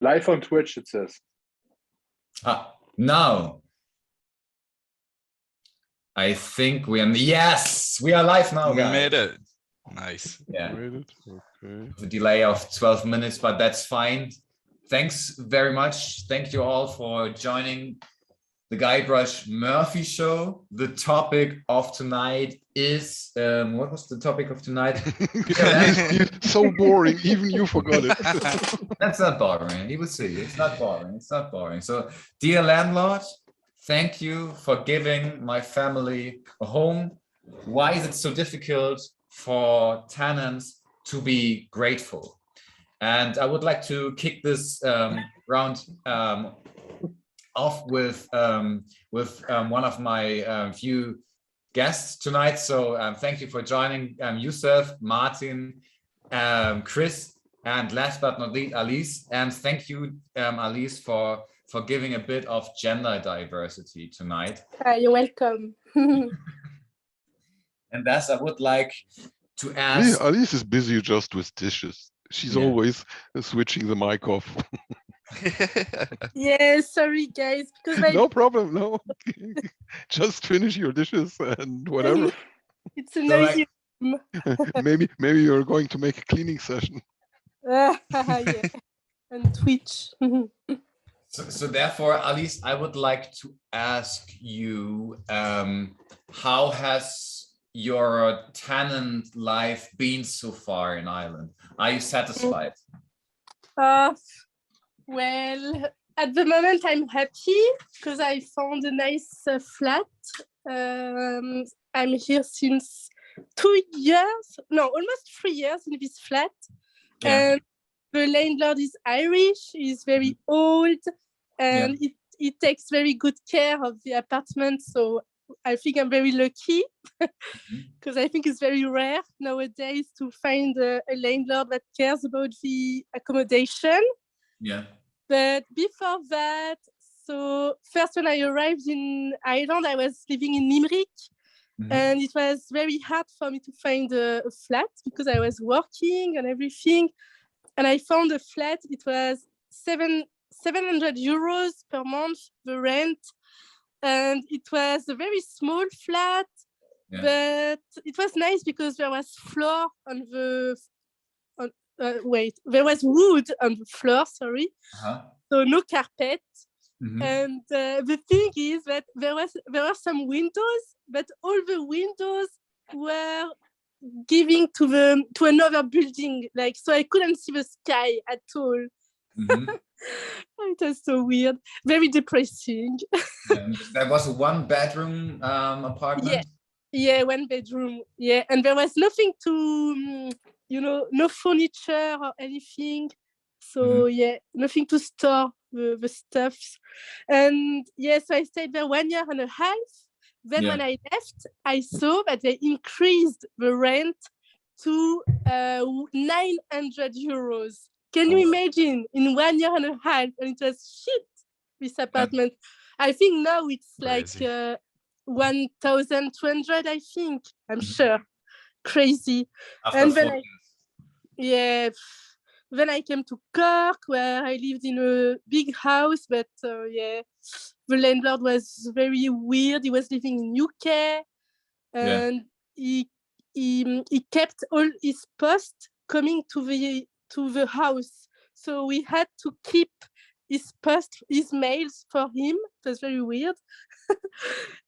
Live on Twitch, it says. Now. I think we are. Yes, we are live now, guys. We made it. Nice. Yeah. Okay. The delay of 12 minutes, but that's fine. Thanks very much. Thank you all for joining the Guybrush Murphy show. The topic of tonight is what was the topic of tonight? So boring, even you forgot it. That's not boring. You will see. It's not boring. It's not boring. So, dear landlord, thank you for giving my family a home. Why is it so difficult for tenants to be grateful? And I would like to kick this round off with one of my few guests tonight. So thank you for joining, Yusuf, Martin, Chris, and last but not least, Alice. And thank you, Alice, for giving a bit of gender diversity tonight. You're welcome. And thus, I would like to ask. Alice is busy just with dishes. She's always switching the mic off. Yeah, sorry guys, because no problem. No, just finish your dishes and whatever. It's a noisy room. maybe you're going to make a cleaning session. Yeah, and Twitch. So therefore, Alice, I would like to ask you, how has your tenant life been so far in Ireland? Are you satisfied? Well, at the moment I'm happy because I found a nice flat. I'm here since 2 years, no, almost 3 years in this flat. Yeah. And the landlord is Irish, he's very old, and he takes very good care of the apartment. So I think I'm very lucky because I think it's very rare nowadays to find a landlord that cares about the accommodation. Yeah. But before that, so first when I arrived in Ireland, I was living in Limerick, and it was very hard for me to find a flat because I was working and everything. And I found a flat. It was 700 euros per month, the rent. And it was a very small flat, but it was nice because there was floor on the, there was wood on the floor, sorry. So no carpet. And the thing is that there were some windows, but all the windows were giving to another building, like, so I couldn't see the sky at all. It was so weird, very depressing. There was a one bedroom apartment. Yeah, 1 bedroom. Yeah, and there was nothing to, no furniture or anything. So nothing to store the stuffs. And so I stayed there 1 year and a half. Then when I left, I saw that they increased the rent to 900 euros. Can you imagine, in 1 year and a half? And it was shit, this apartment. I think now it's like 1,200, I think. I'm sure. Crazy. And then then I came to Cork, where I lived in a big house, but the landlord was very weird. He was living in UK, and he kept all his posts coming to the house. So we had to keep his mails for him. It was very weird.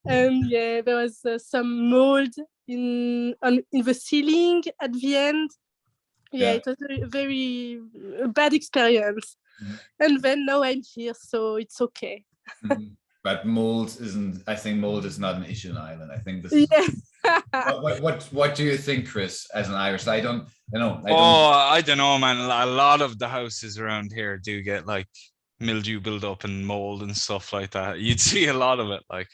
And there was some mold in the ceiling at the end. It was a very bad experience. And then now I'm here, so it's okay. But mold isn't, I think mold is not an issue in Ireland. I think this is... What do you think, Chris, as an Irish? I don't know, man. A lot of the houses around here do get like mildew build up and mold and stuff like that. You'd see a lot of it, like.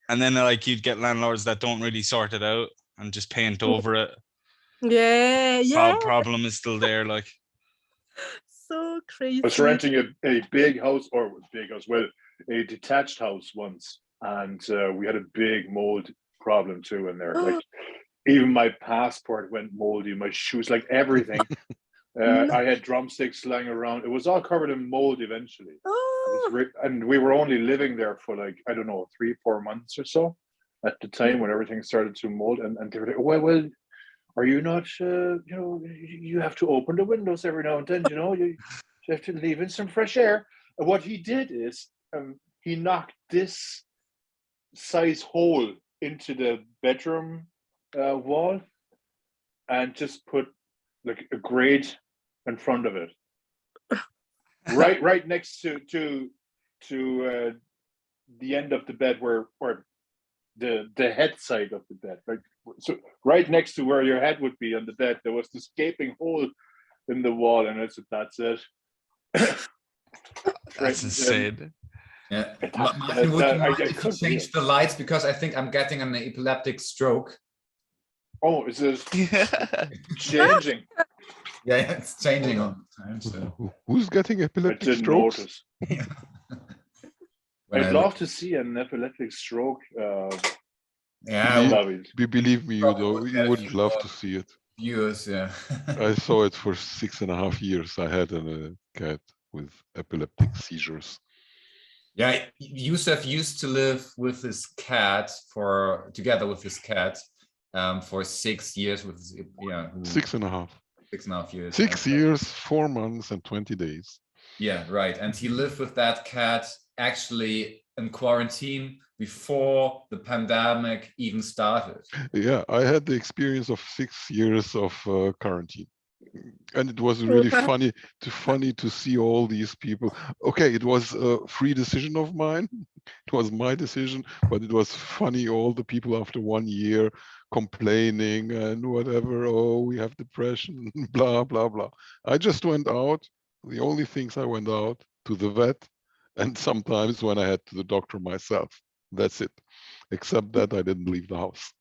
And then like you'd get landlords that don't really sort it out and just paint over it. Problem is still there, like. So crazy. I was renting a big house, a detached house once, and we had a big mold problem too in there. Like, even my passport went moldy, my shoes, like everything. I had drumsticks lying around. It was all covered in mold eventually. Oh, And we were only living there for like, I don't know, 3-4 months or so at the time when everything started to mold. And they were like, well, are you not, you have to open the windows every now and then, you have to leave in some fresh air. And what he did is he knocked this size hole into the bedroom wall and just put like a grate in front of it, right next to the end of the bed where the head side of the bed, right? So right next to where your head would be on the bed, there was this gaping hole in the wall, and I said, "That's it." That's insane. Yeah, That- Martin, would you that- I mind if you couldn't change the lights, because I think I'm getting an epileptic stroke. Oh, is it changing? Yeah, it's changing all the time. So Who's getting I epileptic didn't strokes? notice. when I'd I love to see an epileptic stroke. yeah, Believe, David. believe me, Probably you would get a would few love more. to see it. viewers, yeah. I saw it for 6.5 years. I had a cat with epileptic seizures. Yeah, Yusuf used to live with his cat together with his cat for 6 years with 6.5. 6.5 years. 6 years, 4 months, and 20 days. Yeah, right. And he lived with that cat actually in quarantine before the pandemic even started. Yeah, I had the experience of 6 years of quarantine. And it was really funny to see all these people. Okay, it was a free decision of mine. It was my decision, but it was funny, all the people after 1 year complaining and whatever. Oh, we have depression, blah, blah, blah. I just went out. The only things I went out to the vet, and sometimes when I had to the doctor myself. That's it. Except that I didn't leave the house.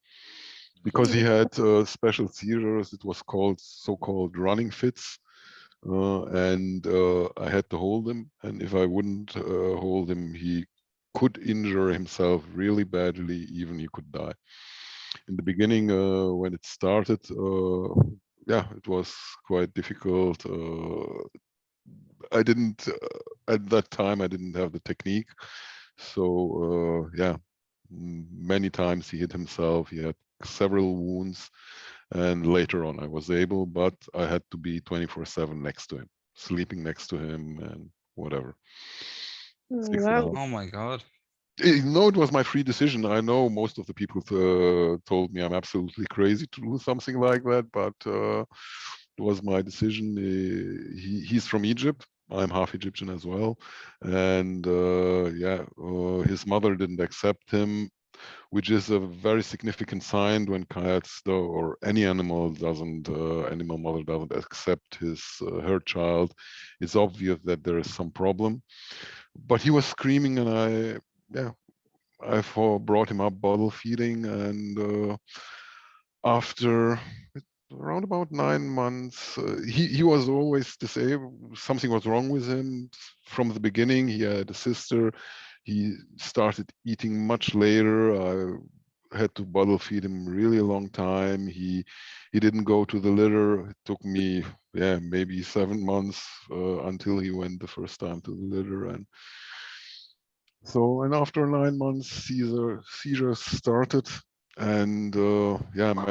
Because he had special seizures. It was called so-called running fits, and I had to hold him. And if I wouldn't hold him, he could injure himself really badly. Even he could die. In the beginning, when it started, yeah, it was quite difficult. I didn't at that time. I didn't have the technique, so yeah, many times he hit himself. He had several wounds, and later on I was able, but I had to be 24/7 next to him, sleeping next to him and whatever. wow. Oh my God. No, it was my free decision. I know most of the people told me I'm absolutely crazy to do something like that, but it was my decision. He's from Egypt. I'm half Egyptian as well, and yeah, his mother didn't accept him, which is a very significant sign when cats or any animal animal mother doesn't accept her child. It's obvious that there is some problem. But he was screaming, and I brought him up bottle feeding, and after around about 9 months, he was always disabled. Something was wrong with him from the beginning. He had a sister. He started eating much later. I had to bottle feed him really a long time. He didn't go to the litter. It took me, maybe 7 months until he went the first time to the litter. And after 9 months, seizures started. And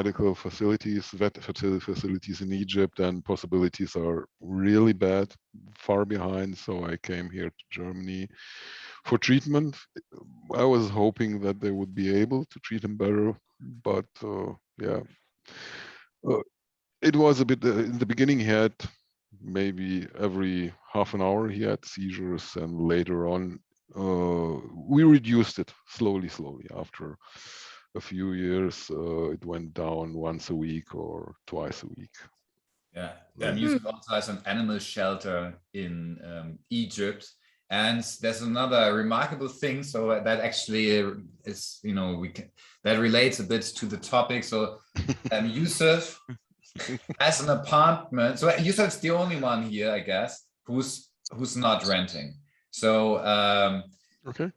medical facilities, vet facilities in Egypt and possibilities are really bad, far behind. So I came here to Germany for treatment. I was hoping that they would be able to treat him better, but it was a bit, in the beginning he had maybe every half an hour he had seizures, and later on we reduced it slowly. After a few years, it went down once a week or twice a week. Yeah, Yusuf also has an animal shelter in Egypt, and there's another remarkable thing. So that actually is, that relates a bit to the topic. So Yusuf has an apartment. So Yusuf's the only one here, I guess, who's not renting. So okay.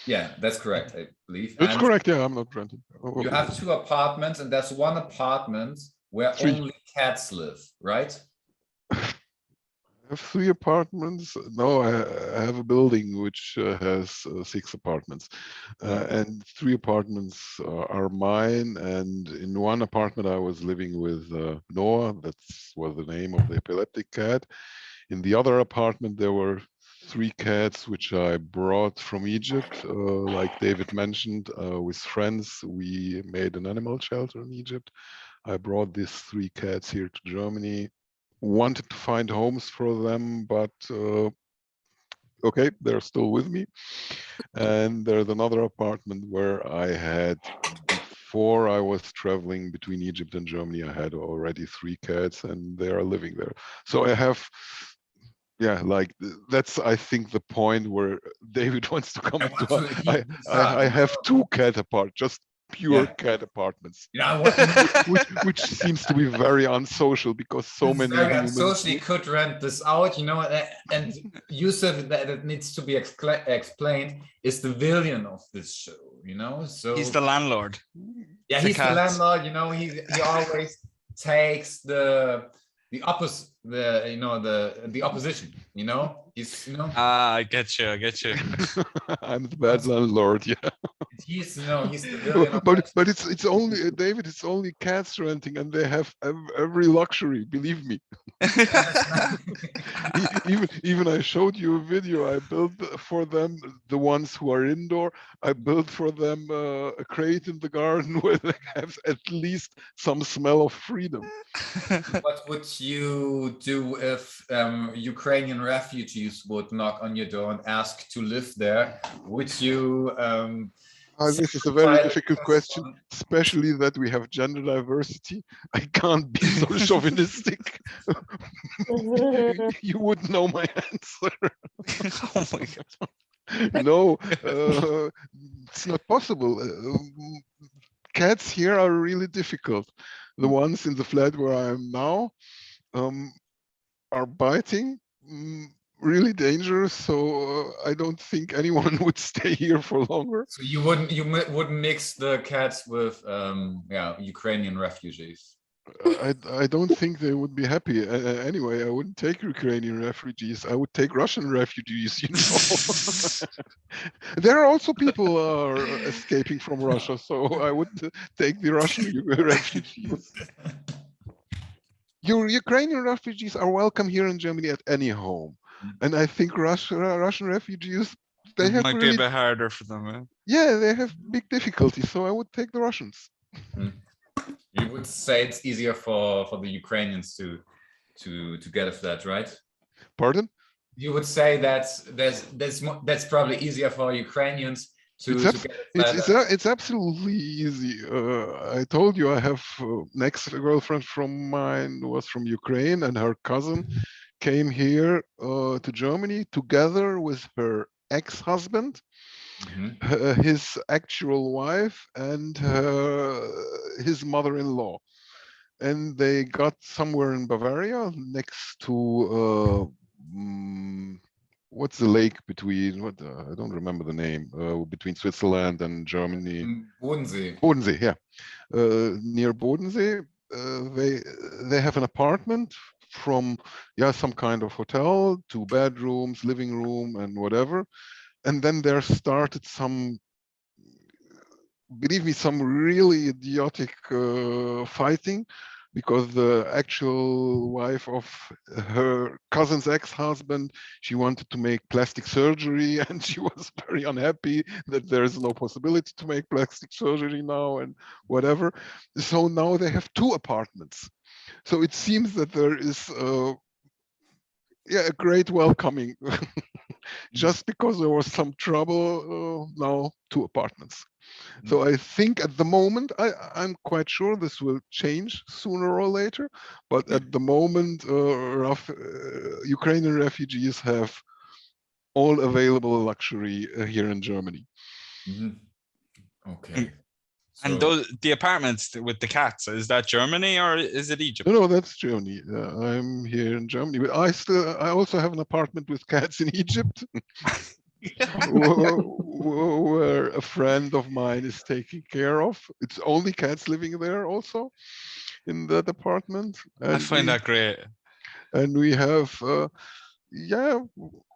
Yeah, that's correct, I believe. That's correct. Yeah, I'm not renting. You have 2 apartments, and there's one apartment where 3. only cats live, right? have 3 apartments. No, I have a building which has 6 apartments, and 3 apartments are mine. And in one apartment, I was living with Noah. That was the name of the epileptic cat. In the other apartment, there were 3 cats which I brought from Egypt. Like David mentioned, with friends, we made an animal shelter in Egypt. I brought these 3 cats here to Germany. Wanted to find homes for them, but okay, they're still with me. And there's another apartment where I had, before I was traveling between Egypt and Germany, I had already 3 cats and they are living there. So I have, yeah, like that's, I think, the point where David wants to come to. I have 2 cat apart, just pure cat apartments. Yeah, which seems to be very unsocial, because so many humans socially could rent this out, you know. And Yusuf, that it needs to be explained, is the villain of this show, you know. So he's the landlord. Yeah, he's the landlord, you know. He always takes the opposite, the opposition, you know. He's, you know. I get you. I'm the bad landlord, yeah. He's, you know, he's the villain. But it's only David. It's only cats renting, and they have every luxury. Believe me. even I showed you a video. I built for them, the ones who are indoor. I built for them a crate in the garden where they have at least some smell of freedom. What would you do if Ukrainian refugees would knock on your door and ask to live there? Would you? This is a very difficult question, especially that we have gender diversity. I can't be so chauvinistic. You would know my answer. Oh my God. No, it's not possible. Cats here are really difficult. The ones in the flat where I am now are biting. Really dangerous, so I don't think anyone would stay here for longer. So you wouldn't mix the cats with Ukrainian refugees? I don't think they would be happy. Anyway, I wouldn't take Ukrainian refugees. I would take Russian refugees, you know. There are also people are escaping from Russia, so I would take the Russian refugees. Your Ukrainian refugees are welcome here in Germany at any home. And I think Russian refugees, they have might really, be a bit harder for them. Eh? Yeah, they have big difficulties. So I would take the Russians. You would say it's easier for the Ukrainians to get a flat, right? Pardon? You would say that that's probably easier for Ukrainians to get a flat. It's absolutely easy. I told you I have an ex-girlfriend from mine was from Ukraine, and her cousin came here to Germany together with her ex-husband, his actual wife, and his mother-in-law. And they got somewhere in Bavaria next to what's the lake between I don't remember the name, between Switzerland and Germany. Bodensee. Bodensee, yeah. Near Bodensee, they have an apartment from some kind of hotel, 2 bedrooms, living room, and whatever. And then there started some, believe me, some really idiotic fighting, because the actual wife of her cousin's ex-husband, she wanted to make plastic surgery, and she was very unhappy that there is no possibility to make plastic surgery now and whatever. So now they have 2 apartments. So it seems that there is a great welcoming. Just because there was some trouble, now 2 apartments. So I think at the moment, I'm quite sure this will change sooner or later. But at the moment, Ukrainian refugees have all available luxury here in Germany. Okay. And the apartments with the cats, is that Germany or is it Egypt? No, that's Germany. I'm here in Germany, but I also have an apartment with cats in Egypt. Where a friend of mine is taking care of. It's only cats living there also in that apartment. I find that great. And we have Yeah,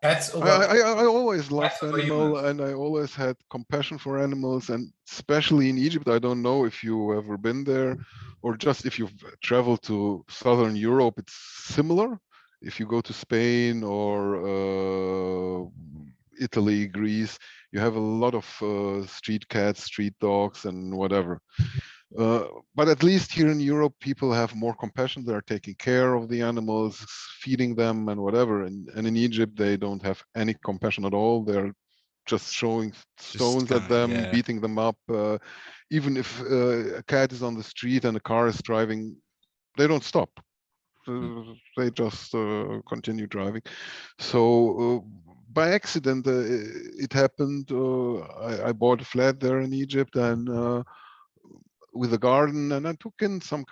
Pets over I always loved Pets over animal, humans. and I always had compassion for animals, and especially in Egypt. I don't know if you ever been there, or just if you've traveled to Southern Europe, it's similar. If you go to Spain or Italy, Greece, you have a lot of street cats, street dogs, and whatever. But at least here in Europe, people have more compassion. They're taking care of the animals, feeding them and whatever. And in Egypt, they don't have any compassion at all. They're just throwing stones at them, yeah. beating them up. Even if a cat is on the street and a car is driving, they don't stop. They just continue driving. So by accident, it happened. I bought a flat there in Egypt, and with a garden, and I took in some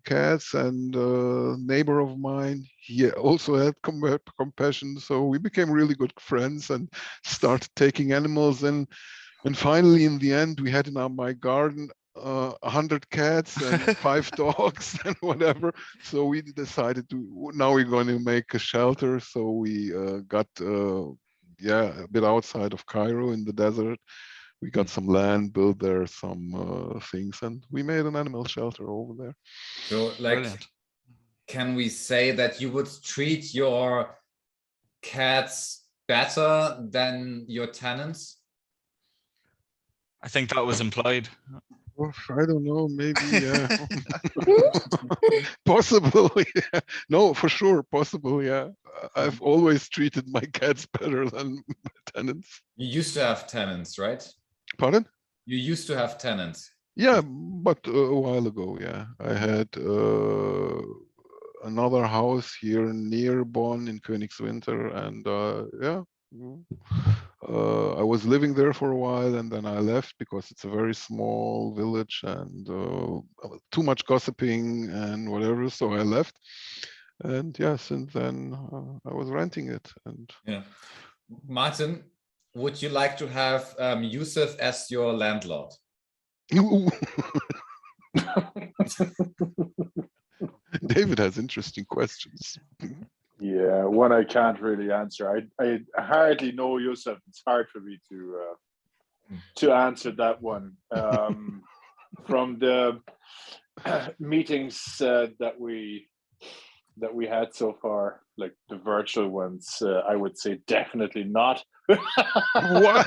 cats, and a neighbor of mine, he also had compassion, so we became really good friends and started taking animals in. And finally, in the end, we had in my garden 100 cats and 5 dogs and whatever. So we decided now we're going to make a shelter. So we got a bit outside of Cairo in the desert. We got some land, built there some things, and we made an animal shelter over there. So, like, Brilliant. can we say that you would treat your cats better than your tenants? I think that was implied. I don't know, maybe, yeah. Possible, yeah. No, for sure, possible, yeah. I've always treated my cats better than my tenants. You used to have tenants, right? Pardon? You used to have tenants. Yeah, but a while ago, yeah. I had another house here near Bonn in Königswinter, and yeah. I was living there for a while, and then I left because it's a very small village and too much gossiping and whatever. So I left, and yeah, since then I was renting it. And yeah, Martin, would you like to have Yusuf as your landlord? David has interesting questions. Yeah, one I can't really answer. I hardly know Yusuf. It's hard for me to answer that one. From the meetings that we had so far, like the virtual ones, I would say definitely not. Why?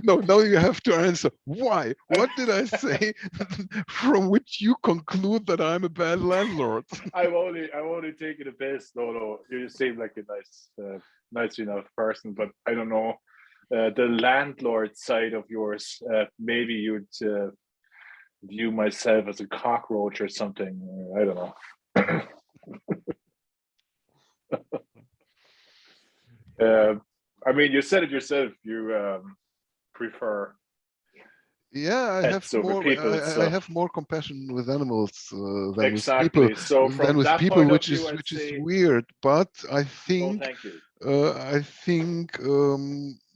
No, you have to answer. Why? What did I say from which you conclude that I'm a bad landlord? I'm only taking a piss. No, you seem like a nice enough person, but I don't know. The landlord side of yours, maybe you'd view myself as a cockroach or something. I don't know. I mean, you said it yourself. You prefer Yeah, I have pets over more. people. I have more compassion with animals than Exactly. with people. So from Than with that people, point of which view, is I'd say, weird. But I oh, think thank you.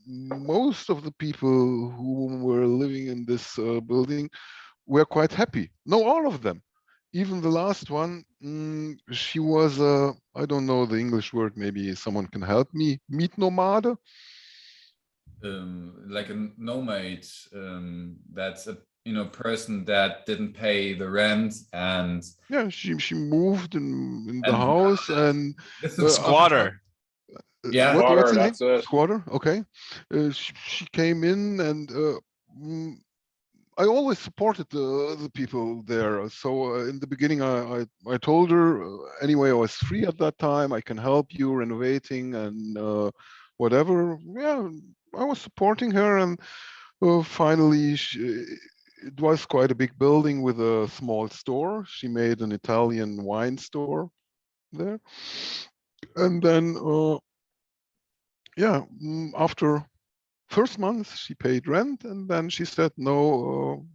most of the people who were living in this building were quite happy. No, all of them. Even the last one, she was I don't know the English word. Maybe someone can help me. Mietnomade. Like a nomad. That's a person that didn't pay the rent, and yeah, she moved in the house, and Squatter. Yeah, what's the name? That's it. Squatter. Okay, she came in, and I always supported the people there. So in the beginning, I told her anyway I was free at that time. I can help you renovating and whatever. Yeah, I was supporting her, and finally it was quite a big building with a small store. She made an Italian wine store there, and then yeah, after first month she paid rent, and then she said no,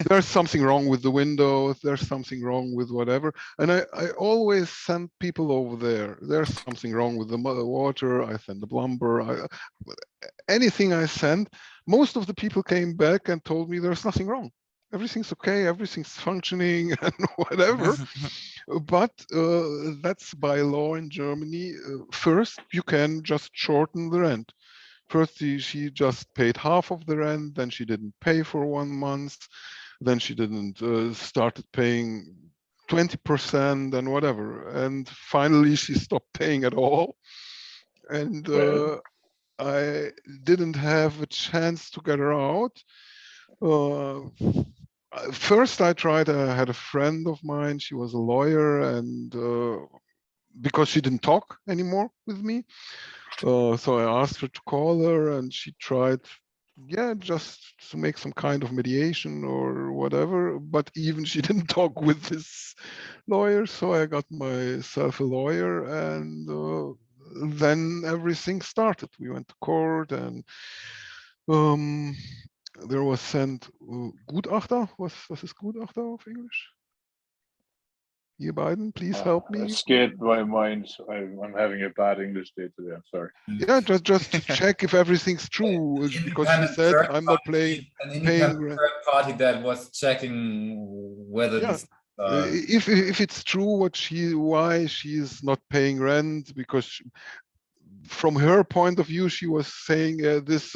there's something wrong with the windows, there's something wrong with whatever. And I always send people over there. There's something wrong with the water. I send the plumber. Anything I send, most of the people came back and told me there's nothing wrong. everything's okay, everything's functioning and whatever. But that's by law in Germany. First, you can just shorten the rent. First, she just paid half of the rent, then she didn't pay for 1 month, then she didn't started paying 20% and whatever. And finally, she stopped paying at all. And I didn't have a chance to get her out. First, I tried, I had a friend of mine, she was a lawyer, and because she didn't talk anymore with me, so I asked her to call her, and she tried, yeah, just to make some kind of mediation or whatever, but even she didn't talk with this lawyer, so I got myself a lawyer, and then everything started. We went to court, and there was sent Gutachter. Was ist Gutachter auf English? Ihr beiden, please help me. Escaped my mind. I'm having a bad English day today. I'm sorry. Yeah, just to check if everything's true, because she said I'm not paying rent. Third party that was checking whether Yeah. this. If it's true why she's not paying rent, because from her point of view, she was saying this,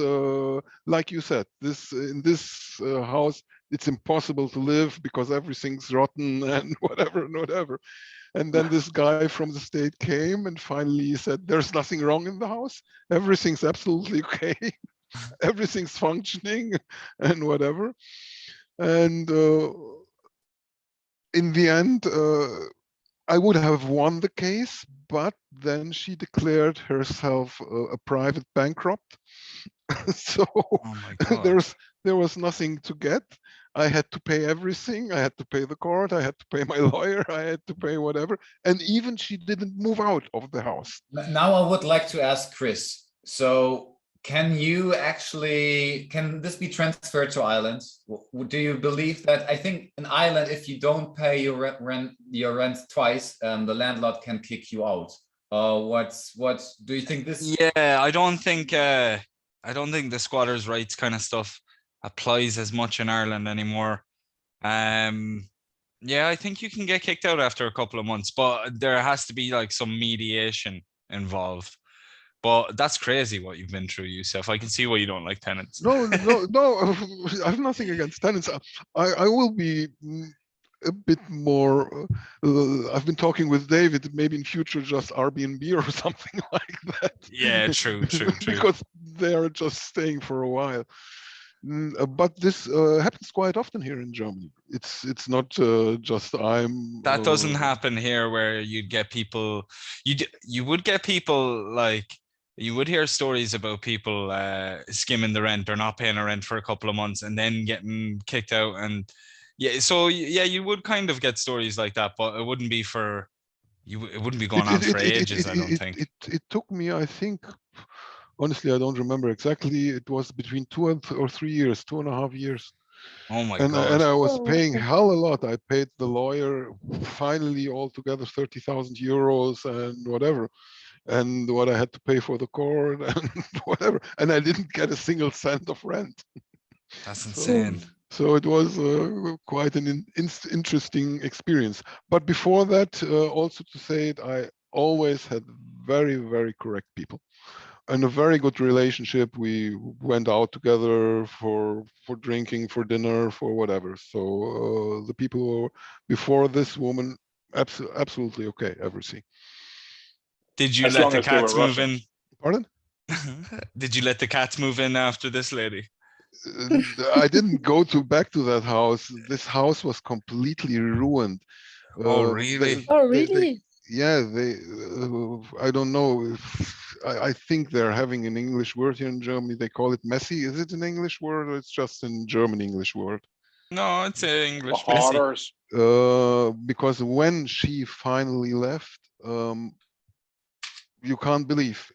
like you said, in this house, it's impossible to live because everything's rotten and whatever. And then this guy from the state came and finally said, there's nothing wrong in the house. Everything's absolutely okay. Everything's functioning and whatever. And in the end, I would have won the case, but then she declared herself a private bankrupt. So there was nothing to get. I had to pay everything. I had to pay the court. I had to pay my lawyer. I had to pay whatever. And even she didn't move out of the house. Now I would like to ask Chris. So can this be transferred to Ireland? Do you believe that? I think in Ireland, if you don't pay your rent twice, the landlord can kick you out. What do you think this? Yeah, I don't think the squatters' rights kind of stuff applies as much in Ireland anymore. Yeah, I think you can get kicked out after a couple of months, but there has to be like some mediation involved. But that's crazy what you've been through, Youssef. I can see why you don't like tenants. No, I have nothing against tenants. I will be a bit more, I've been talking with David, maybe in future just Airbnb or something like that. Yeah, true. Because they are just staying for a while. But this happens quite often here in Germany. It's not just that doesn't happen here, where you'd get people, you would get people like, you would hear stories about people skimming the rent or not paying a rent for a couple of months and then getting kicked out. And yeah, so yeah, you would kind of get stories like that, but it wouldn't be for you. It wouldn't be going on for ages. I don't think. It took me, I think, honestly, I don't remember exactly. It was between 2 or 3 years, 2.5 years. Oh my God. God. And I was paying hell a lot. I paid the lawyer finally altogether 30,000 euros and whatever. And what I had to pay for the court and whatever. And I didn't get a single cent of rent. That's insane. So it was quite an interesting experience. But before that, also to say it, I always had very, very correct people. And a very good relationship. We went out together for drinking, for dinner, for whatever. So the people who were before this woman, absolutely okay, everything. Did you let the cats move in? Pardon? Did you let the cats move in after this lady? I didn't go back to that house. This house was completely ruined. Oh, really? Really? They I don't know if I think they're having an English word here in Germany. They call it messy. Is it an English word or it's just in German English word? No, it's an English. Hoarders. Because when she finally left, you can't believe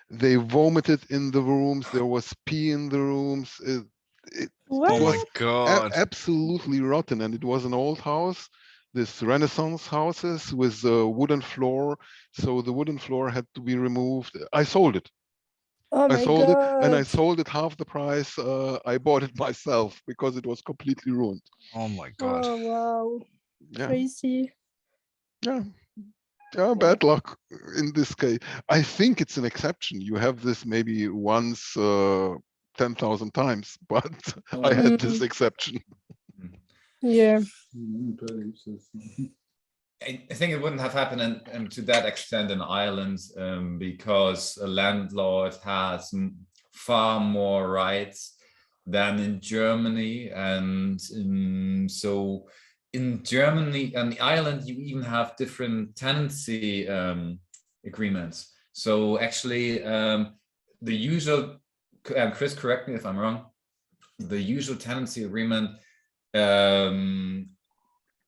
they vomited in the rooms. There was pee in the rooms. It oh was my God. Absolutely rotten. And it was an old house, this Renaissance houses with a wooden floor. So the wooden floor had to be removed. I sold it. Oh I my sold it, and I God. sold it half the price. I bought it myself because it was completely ruined. Oh my God. Oh wow. Yeah, Crazy. yeah, yeah. Bad luck in this case. I think it's an exception. You have this maybe once 10,000 times, but I had this exception. Yeah. I think it wouldn't have happened to that extent in Ireland because a landlord has far more rights than in Germany. And so in Germany and Ireland, you even have different tenancy agreements. So actually the usual, Chris, correct me if I'm wrong, the usual tenancy agreement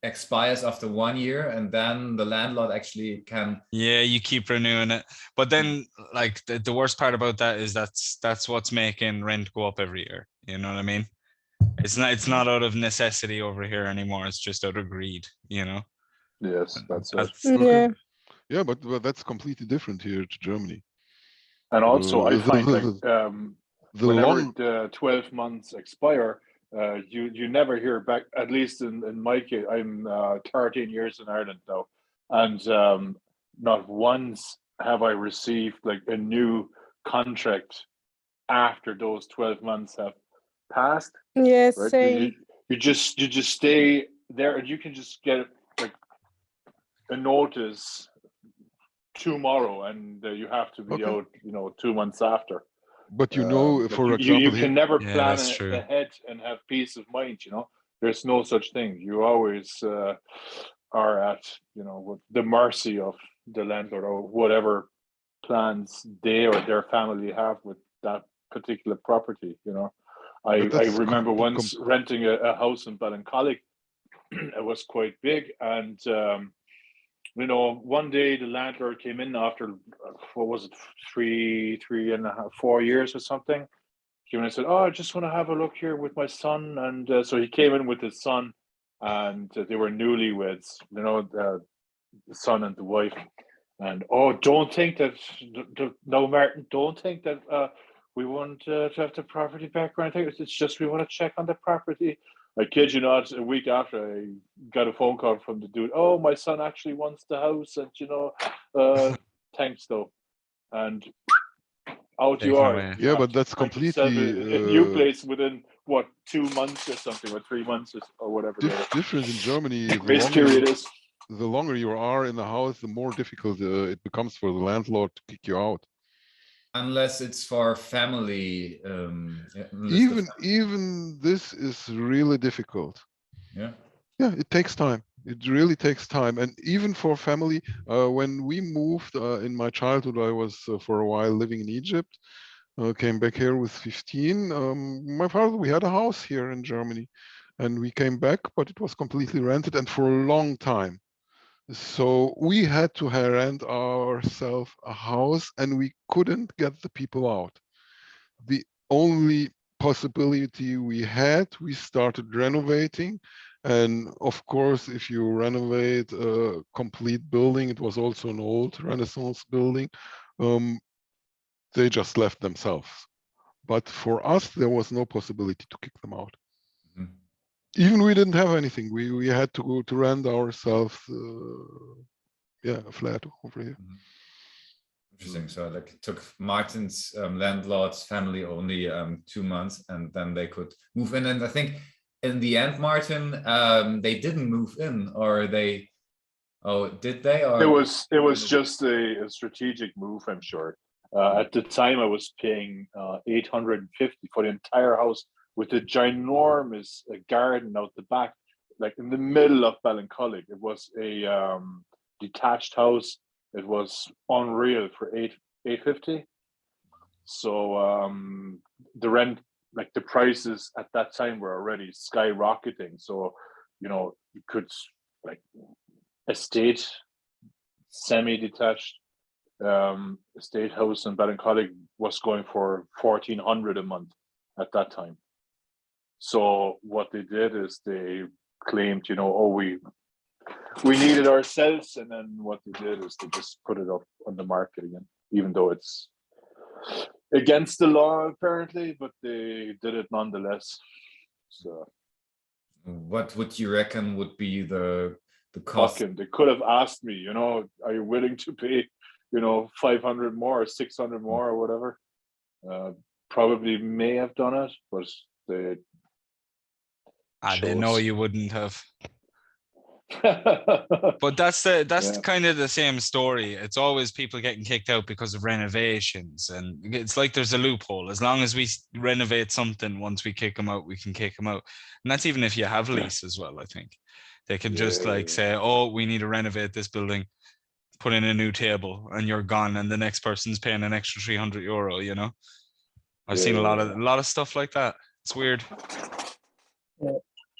expires after 1 year, and then the landlord actually can. Yeah, you keep renewing it, but then like the worst part about that is that's what's making rent go up every year. You know what I mean? It's not out of necessity over here anymore. It's just out of greed. You know. Yes, that's it. Yeah. Yeah, but that's completely different here to Germany. And also, I find like The whenever long, the 12 months expire, you never hear back. At least in my case, I'm 13 years in Ireland now, and not once have I received like a new contract after those 12 months have passed. Yeah, Right? same. You just stay there, and you can just get like a notice tomorrow, and you have to be Okay. out 2 months after. but you know, Like for you example, can here, never Yeah, plan that's true. ahead and have peace of mind. There's no such thing. You always are at with the mercy of the landlord or whatever plans they or their family have with that particular property. I but that's remember once renting a house in Ballincollig. It was quite big, and one day the landlord came in after what was it, 3.5, 4 years or something. Came in and said, "Oh, I just want to have a look here with my son." And so he came in with his son, and they were newlyweds. The son and the wife. And don't think that no, Martin, don't think that we want to have the property back or anything. It's just we want to check on the property. I kid you not, a week after I got a phone call from the dude. Oh, my son actually wants the house, and thanks though. And out you Taken are. away. You yeah, have but to that's find yourself completely a new place within what, 2 months or something, or 3 months or whatever different in Germany. grace period is. The longer you are in the house, the more difficult it becomes for the landlord to kick you out. Unless it's for family. Even this is really difficult. Yeah. Yeah, it takes time. It really takes time. And even for family, when we moved in my childhood, I was for a while living in Egypt, came back here with 15. My father, we had a house here in Germany, and we came back, but it was completely rented and for a long time. So we had to rent ourselves a house, and we couldn't get the people out. The only possibility we had, we started renovating. And of course, if you renovate a complete building, it was also an old Renaissance building, they just left themselves. But for us, there was no possibility to kick them out. Mhm. Even we didn't have anything. We had to go to rent ourselves, a flat over here. Interesting. So like it took Martin's landlord's family only 2 months, and then they could move in. And I think in the end, Martin, they didn't move in, or they. Oh, did they? Or It was just a strategic move, I'm sure. At the time, I was paying 850 for the entire house with a ginormous garden out the back, like in the middle of Ballincollig. It was a detached house. It was unreal for 850. So the rent, like the prices at that time, were already skyrocketing. So you could like estate, semi-detached estate house in Ballincollig was going for 1,400 a month at that time. So what they did is they claimed, we need it ourselves, and then what they did is they just put it up on the market again, even though it's against the law apparently, but they did it nonetheless. So What would you reckon would be the cost? fucking, they could have asked me, you know, are you willing to pay, you know, 500 more or 600 more or whatever? Probably may have done it, but they They know chose. you wouldn't have. But that's Yeah. kind of the same story. It's always people getting kicked out because of renovations, and it's like there's a loophole. As long as we renovate something, once we kick them out, we can kick them out. And that's even if you have a lease as well. I think they can just like say, "Oh, we need to renovate this building, put in a new table," and you're gone, and the next person's paying an extra €300. You know, I've seen a lot of stuff like that. It's weird.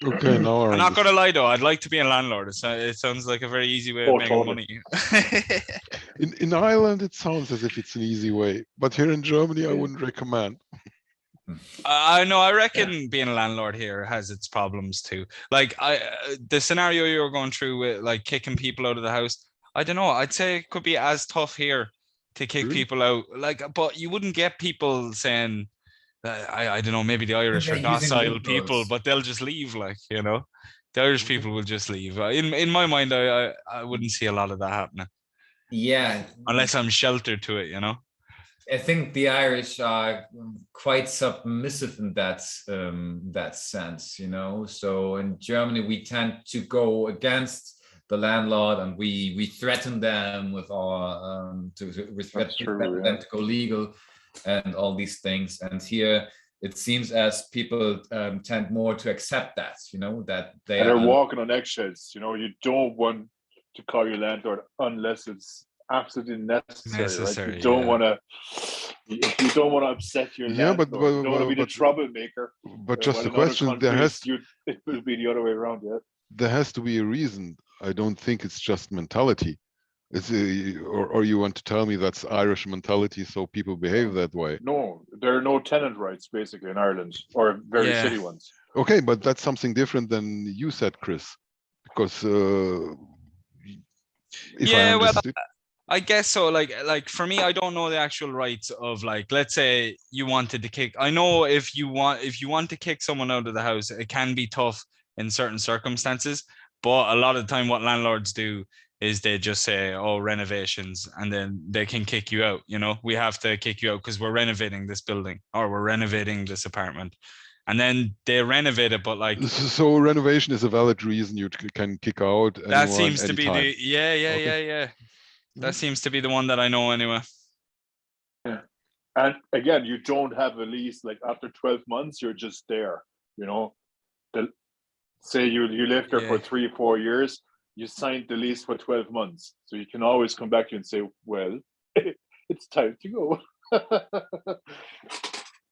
Okay, now I'm not gonna lie though, I'd like to be a landlord. It sounds like a very easy way of making money. In Ireland, it sounds as if it's an easy way, but here in Germany, I wouldn't recommend. I know. I reckon being a landlord here has its problems too. Like the scenario you were going through with like kicking people out of the house. I don't know. I'd say it could be as tough here to kick people out. Like, but you wouldn't get people saying, I don't know, maybe the Irish are docile people, but they'll just leave. Like, you know, the Irish people will just leave. In my mind, I wouldn't see a lot of that happening. Yeah, unless I'm sheltered to it, you know. I think the Irish are quite submissive in that sense, you know. So in Germany, we tend to go against the landlord, and we threaten them with our threaten them to go legal, and all these things. And here, it seems as people tend more to accept that, you know, that they're walking on eggshells. You know, you don't want to call your landlord unless it's absolutely necessary. Right? You don't want to. You don't want to upset your landlord. You don't want to be the troublemaker. But just a question: it will be the other way around. Yeah. There has to be a reason. I don't think it's just mentality. Or you want to tell me that's Irish mentality, so people behave that way? No, there are no tenant rights basically in Ireland, or very city ones. Okay, but that's something different than you said, Chris, because I guess so. Like for me, I don't know the actual rights of, like, let's say you wanted to kick. I know if you want to kick someone out of the house, it can be tough in certain circumstances. But a lot of the time, what landlords do is they just say, "Oh, renovations," and then they can kick you out. You know, we have to kick you out because we're renovating this building or we're renovating this apartment, and then they renovate it. But like, so renovation is a valid reason you can kick out anyone. That seems to anytime. be the yeah. That seems to be the one that I know anyway. Yeah. And again, you don't have a lease. Like after 12 months, you're just there. You know, say you lived there for 3 or 4 years, you signed the lease for 12 months. So you can always come back to you and say, well, it's time to go.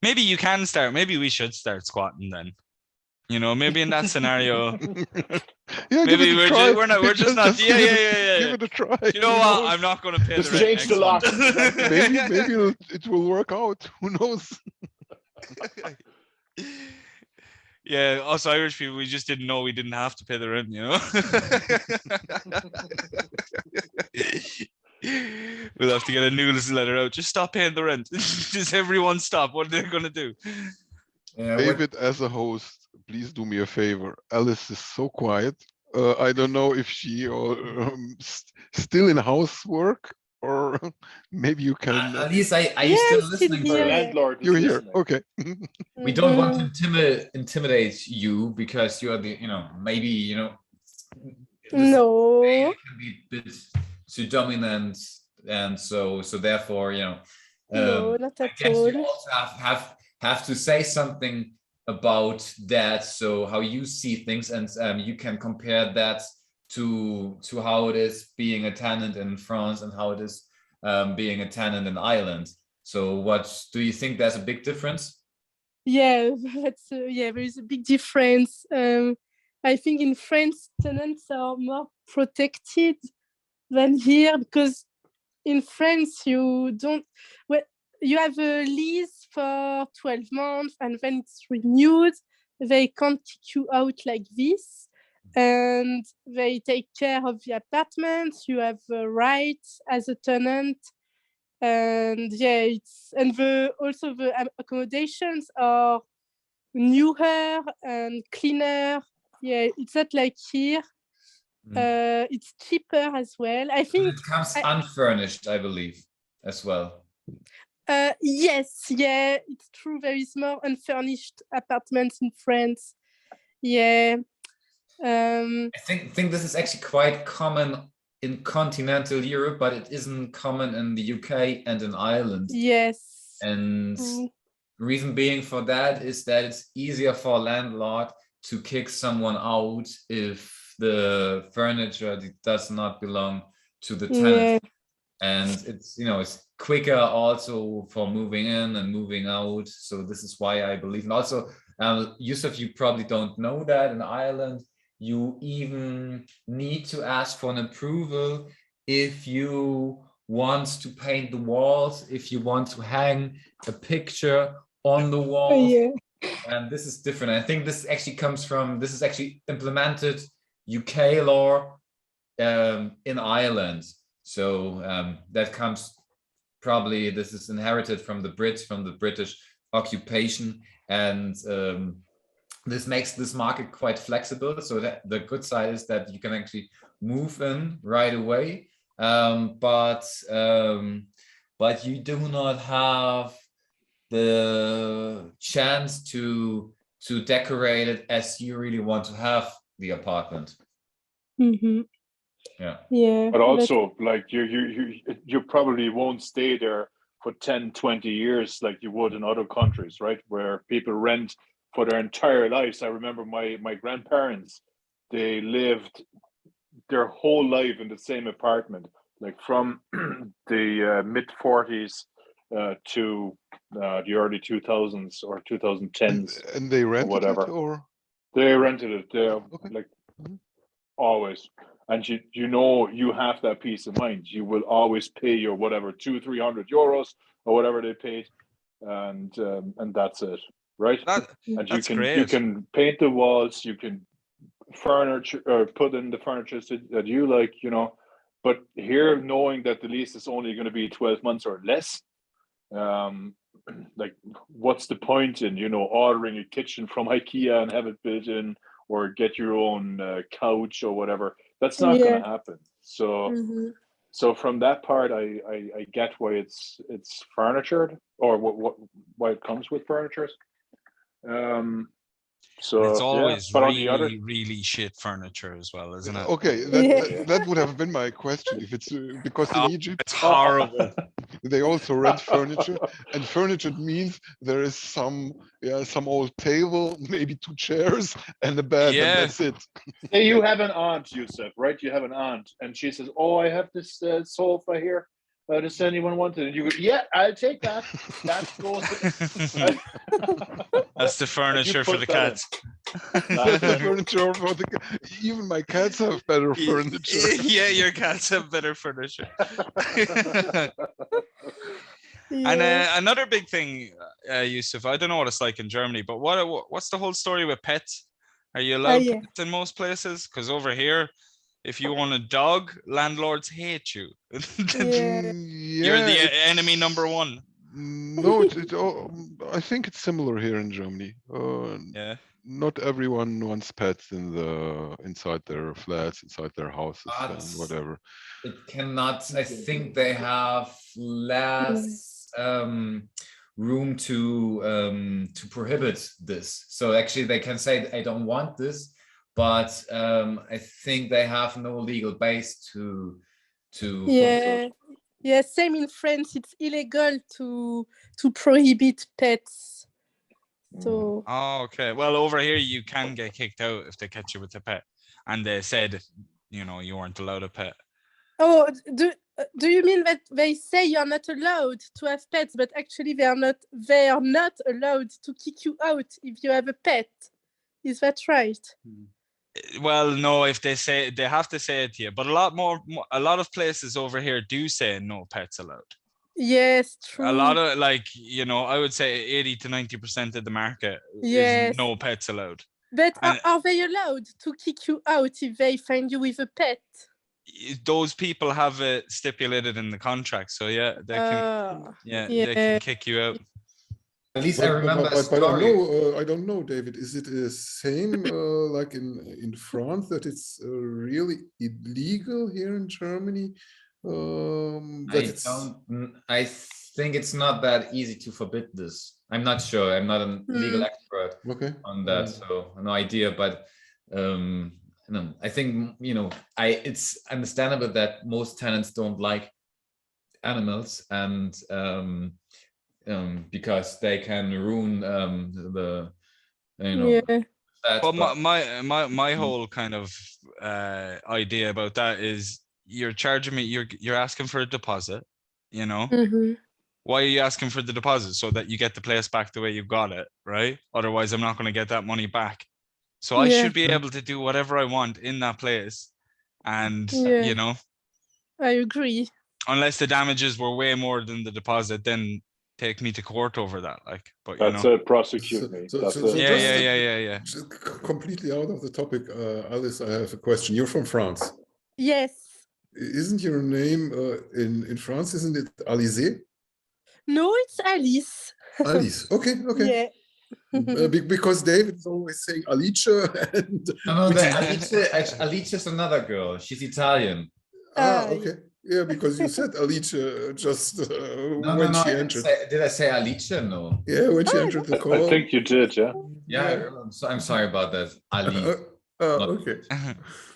Maybe you can start. Maybe we should start squatting then. You know, maybe in that scenario. Maybe we're just not. Give it a try. You know what? I'm not going to pay the rent. Change the lock. maybe it will work out. Who knows? Yeah, us Irish people, we just didn't know we didn't have to pay the rent, you know. We'll have to get a newsletter out. Just stop paying the rent. Just everyone stop. What are they going to do? David, as a host, please do me a favor. Alice is so quiet. I don't know if she still in housework, or maybe you can. At least are you still listening to the landlord? You're here, okay. We don't want to intimidate you because you're the, you know, maybe, you know. No. It can be a bit too dominant, and so therefore, you know. No, not at I guess all. you also have to say something about that, so how you see things, and you can compare that to how it is being a tenant in France and how it is being a tenant in Ireland. So what do you think? There's a big difference? Yeah, that's there is a big difference. I think in France, tenants are more protected than here, because in France you have a lease for 12 months and then it's renewed. They can't kick you out like this, and they take care of the apartment. You have rights as a tenant, and yeah, also the accommodations are newer and cleaner. Yeah, it's not like here. It's cheaper as well. I think it comes unfurnished, I believe, as well. yes, yeah, it's true. There is more unfurnished apartments in France. Yeah. I think this is actually quite common in continental Europe, but it isn't common in the UK and in Ireland. Yes. And reason being for that is that it's easier for a landlord to kick someone out if the furniture does not belong to the tenant. Yeah. And it's, it's quicker also for moving in and moving out. So this is why I believe. And also, Yusuf, you probably don't know that in Ireland, you even need to ask for an approval if you want to paint the walls, if you want to hang a picture on the wall. Yeah. And this is different. I think this actually this is actually implemented UK law in Ireland. So that comes probably, this is inherited from the Brits, from the British occupation. And this makes this market quite flexible. So that the good side is that you can actually move in right away. But you do not have the chance to decorate it as you really want to have the apartment. Mm-hmm. Yeah. But also, like you probably won't stay there for 10, 20 years like you would in other countries, right? Where people rent for their entire lives. I remember my grandparents, they lived their whole life in the same apartment, like from the mid 40s to the early 2000s or 2010s. And they rented whatever. it, or they rented it. Okay. Like always. And you have that peace of mind. You will always pay your whatever 200-300 euros or whatever they paid, and that's it, right? And that's you can paint the walls, you can furniture or put in the furniture that you like, But here, knowing that the lease is only going to be 12 months or less, like what's the point in ordering a kitchen from IKEA and have it built in, or get your own couch or whatever? That's not going to happen. So so from that part, I get why it's furnitured, or why it comes with furnitures. So it's always but really, on the other, really shit furniture as well, isn't it? okay, that would have been my question, if it's because in Egypt It's horrible. they also rent furniture, and furniture means there is some old table, maybe 2 chairs and a bed, and that's it. Hey, you have an aunt, Yusuf, right? You have an aunt, and she says, "Oh, I have this sofa here. Does anyone want it?" And you go, "Yeah, I'll take that. That goes." That's the furniture for the cats. That's the furniture for even my cats have better furniture. Yeah, your cats have better furniture. And another big thing, Yusuf, I don't know what it's like in Germany, but what's the whole story with pets? Are you allowed pets in most places? Because over here, if you own a dog, landlords hate you. You're the enemy number one. No, I think it's similar here in Germany. Not everyone wants pets inside their flats, inside their houses, and whatever. It cannot. I think they have less room to prohibit this. So actually, they can say, "I don't want this," but I think they have no legal base to. Yeah, same in France. It's illegal to prohibit pets. So. Oh, okay. Well, over here you can get kicked out if they catch you with a pet, and they said, you weren't allowed a pet. Oh, do you mean that they say you're not allowed to have pets, but actually they are not allowed to kick you out if you have a pet? Is that right? Well, no, if they say, they have to say it to you, but a lot of places over here do say no pets allowed. Yes, true. A lot of I would say 80 to 90% of the market is no pets allowed. But are they allowed to kick you out if they find you with a pet? those people have it stipulated in the contract. So yeah, they can they can kick you out. At least I remember a but story. I don't know, David. Is it the same like in France, that it's really illegal here in Germany? I think it's not that easy to forbid this. I'm not sure. I'm not a legal expert on that, so no idea. But no, I think it's understandable that most tenants don't like animals, and because they can ruin the Well, my whole kind of idea about that is you're charging me, you're asking for a deposit, Why are you asking for the deposit? So that you get the place back the way you've got it, right? Otherwise I'm not going to get that money back. So I should be able to do whatever I want in that place, and I agree. Unless the damages were way more than the deposit, then take me to court over that. Like, but that's prosecute me. Yeah. Just completely out of the topic, Alice, I have a question. You're from France. Yes. Isn't your name in France? Isn't it Alizé? No, it's Alice. Alice. Okay. Yeah. Because David is always saying Alice. And Alice is another girl. She's Italian. Okay. Yeah, because you said Alice just when she entered. Did I say Alice? No. Yeah, when she entered the call. I think you did, yeah. Yeah, I'm sorry about that. Alice. Okay.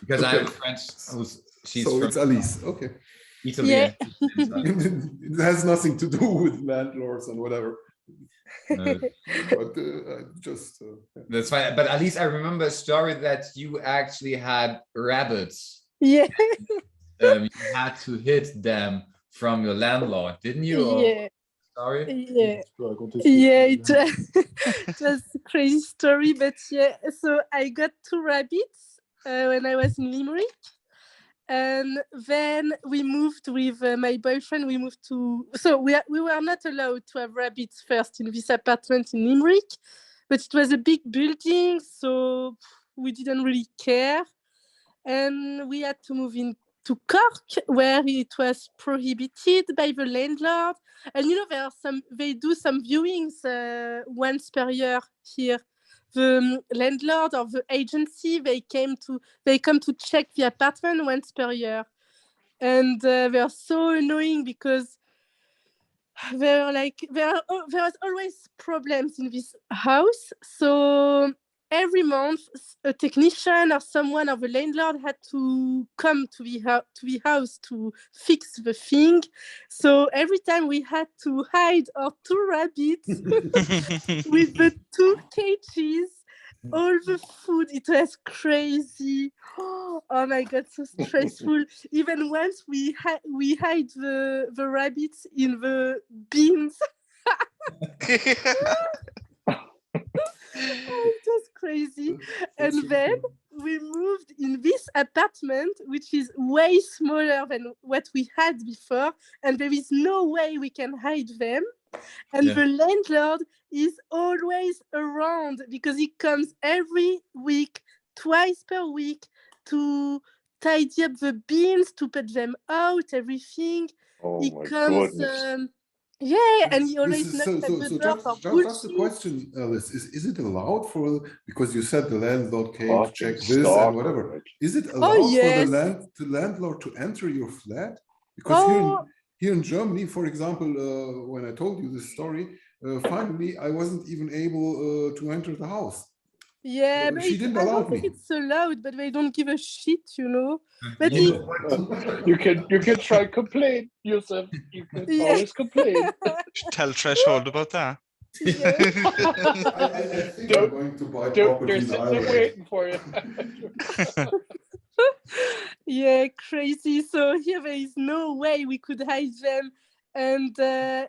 Because I have French. So it's Alice. Okay. Italy. Yeah. It has nothing to do with landlords and whatever. But just that's fine. But at least I remember a story that you actually had rabbits. Yeah. You had to hit them from your landlord, didn't you? Yeah. Sorry. Yeah. Yeah. It was a crazy story, but yeah. So I got 2 rabbits when I was in Limerick. And then we moved with my boyfriend. We moved to, so we were not allowed to have rabbits first in this apartment in Limerick, but it was a big building, so we didn't really care. And we had to move into Cork, where it was prohibited by the landlord. And they do some viewings once per year here. The landlord or the agency, they come to check the apartment once per year, and they are so annoying because there was always problems in this house. So every month a technician or someone of the landlord had to come to the house to fix the thing. So every time we had to hide our 2 rabbits with the 2 cages, all the food. It was crazy. Oh my God, so stressful. Even once we hide the rabbits in the bins. It was crazy. And then we moved in this apartment, which is way smaller than what we had before, and there is no way we can hide them. And the landlord is always around because he comes every week, twice per week, to tidy up the bins, to put them out, everything. He comes. And he always knocks at the door for bullshit. Just a question, Alice. Is it allowed because you said the landlord came to check this and whatever. Is it allowed for the landlord to enter your flat? Because here in Germany, for example, when I told you this story, finally I wasn't even able to enter the house. Yeah, but she didn't I allow don't think me. it's allowed, but they don't give a shit, But you can try complain, Yusuf. You can always complain. Tell Threshold about that. Yeah. I think I'm going to buy property They're in sitting Ireland. there waiting for you. Yeah, crazy. So here there is no way we could hide them. And I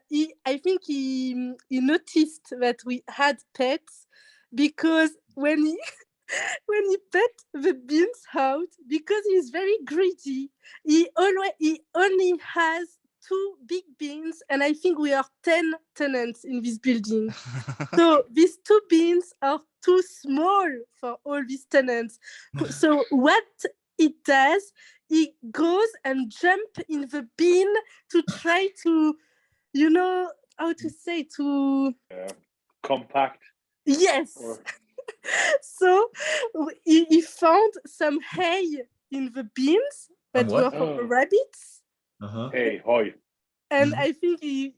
think he noticed that we had pets, because when he put the bins out, because he's very greedy, he only has 2 big bins, and I think we are 10 tenants in this building. So these 2 bins are too small for all these tenants. So what it does, he goes and jump in the bin to try to, you know, how to say, to... Compact. Yes. So he found some hay in the bins that were for the rabbits. Hey, hoy. And I think he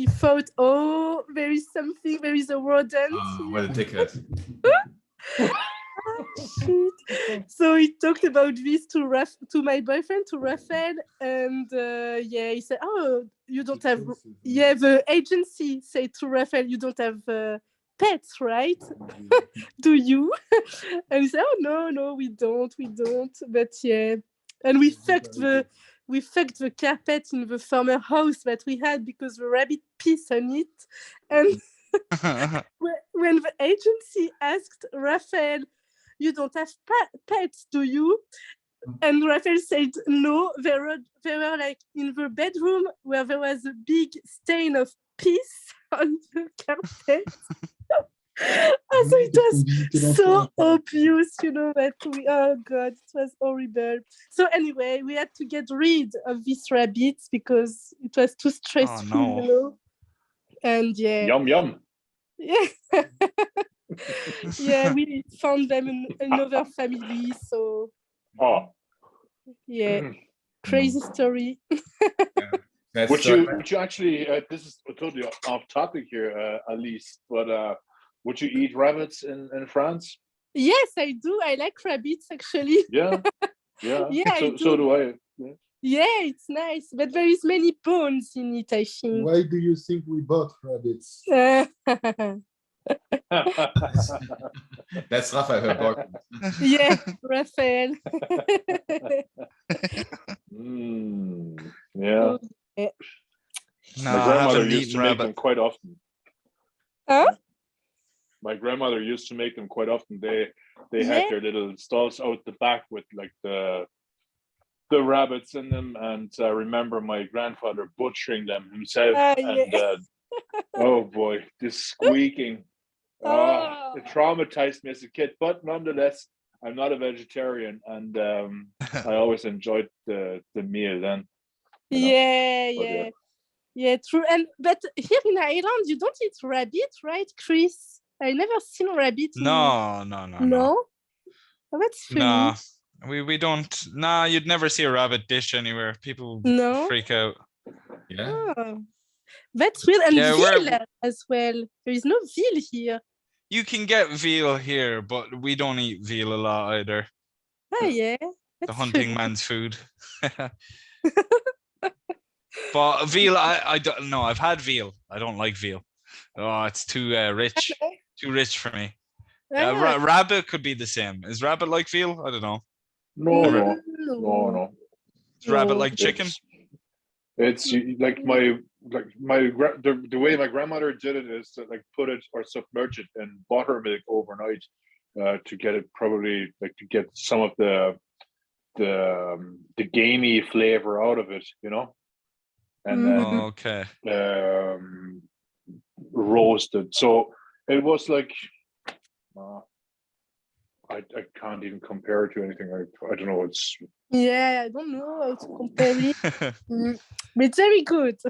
thought, oh, there is something, there is a rodent. What a dickhead. Shit. So he talked about this to my boyfriend, to Raphael, and he said, oh, you don't have, the agency said to Raphael, you don't have pets, right? Do you? And he said, oh, no, we don't, but yeah. And we fucked the carpet in the former house that we had because the rabbit pissed on it. And when the agency asked Raphael, you don't have pets, do you? And Raphael said, no, they were like in the bedroom where there was a big stain of piss on the carpet. So it was so obvious, that oh God, it was horrible. So anyway, we had to get rid of these rabbits because it was too stressful, And yeah. Yum. Yeah. Yeah, we found them in another family, so yeah, crazy story. Would you actually, this is totally off topic here, Alice, but would you eat rabbits in France? Yes, I do. I like rabbits, actually. Yeah. So do I. Yeah, it's nice, but there is many bones in it, I think. Why do you think we bought rabbits? That's Raphael, her dog. Yeah, Raphael. Yeah. No, my grandmother used to make them quite often. Huh? My grandmother used to make them quite often. They had their little stalls out the back with like the rabbits in them, and I remember my grandfather butchering them himself. Oh boy, this squeaking. It traumatized me as a kid, but nonetheless, I'm not a vegetarian, and I always enjoyed the meal then. Yeah, true. But here in Ireland, you don't eat rabbit, right, Chris? I never seen rabbit. No. Oh, that's funny. No, we don't. Nah, you'd never see a rabbit dish anywhere. People freak out. Yeah. Oh, that's weird. And veal as well. There is no veal here. You can get veal here, but we don't eat veal a lot either. Oh yeah. The hunting man's food. But veal, I don't know. I've had veal. I don't like veal. Oh, it's too rich. Too rich for me. Rabbit could be the same. Is rabbit like veal? I don't know. No. Is rabbit like chicken? It's like the way my grandmother did it is to like put it or submerge it in buttermilk overnight to get it probably like to get some of the gamey flavor out of it, and then roasted. So it was like I can't even compare it to anything. I don't know. It's I don't know how to compare it. But it's very good.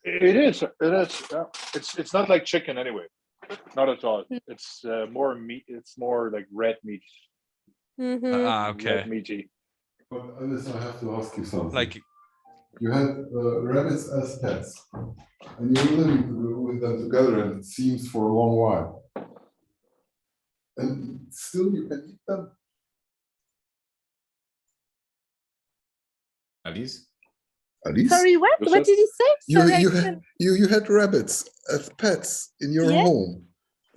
It is. It's not like chicken anyway. Not at all. It's more meat. It's more like red meat. Okay. Red meaty. But Alice, I have to ask you something. Like you had rabbits as pets, and you're living with them together, and it seems for a long while. And still you can eat them? Alice? Sorry, what? What did he say? You had rabbits as pets in your home,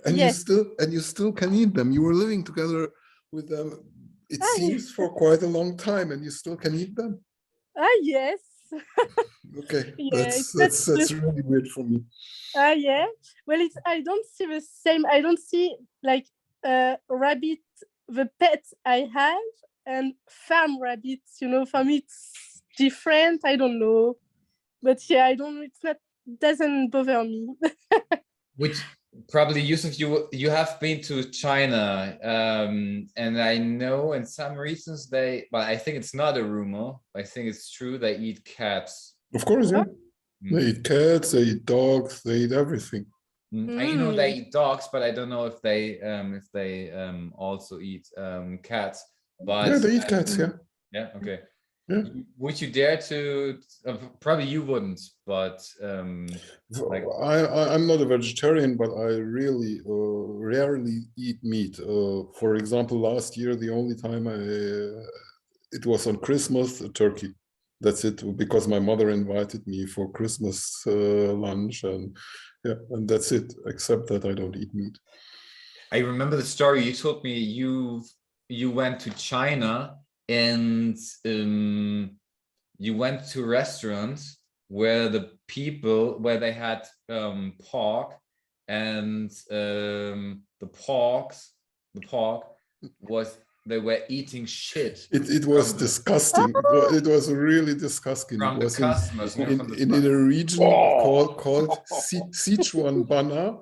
and you still can eat them. You were living together with them. It seems for quite a long time, and you still can eat them. Yes. Okay, that's really weird for me. Yeah. Well, I don't see the same. I don't see like rabbit, the pets I have, and farm rabbits. For me it's different. I don't know, but I don't. It's not. Doesn't bother me. Probably, Yusuf, you have been to China, and I know in some regions but I think it's not a rumor. I think it's true. They eat cats. Of course, yeah. They eat cats, they eat dogs, they eat everything. I know they eat dogs, but I don't know if they also eat cats. But yeah, they eat cats. Yeah. Yeah. Okay. Yeah. Would you dare to? Probably you wouldn't, but like I'm not a vegetarian, but I really rarely eat meat. For example, last year, the only time it was on Christmas, a turkey. That's it, because my mother invited me for Christmas lunch, and yeah, and that's it. Except that I don't eat meat. I remember the story you told me. You went to China and you went to restaurants where they had pork, and the pork was, they were eating shit. It was disgusting. It was really disgusting. From it was the customers, in a region called Sichuan Bana.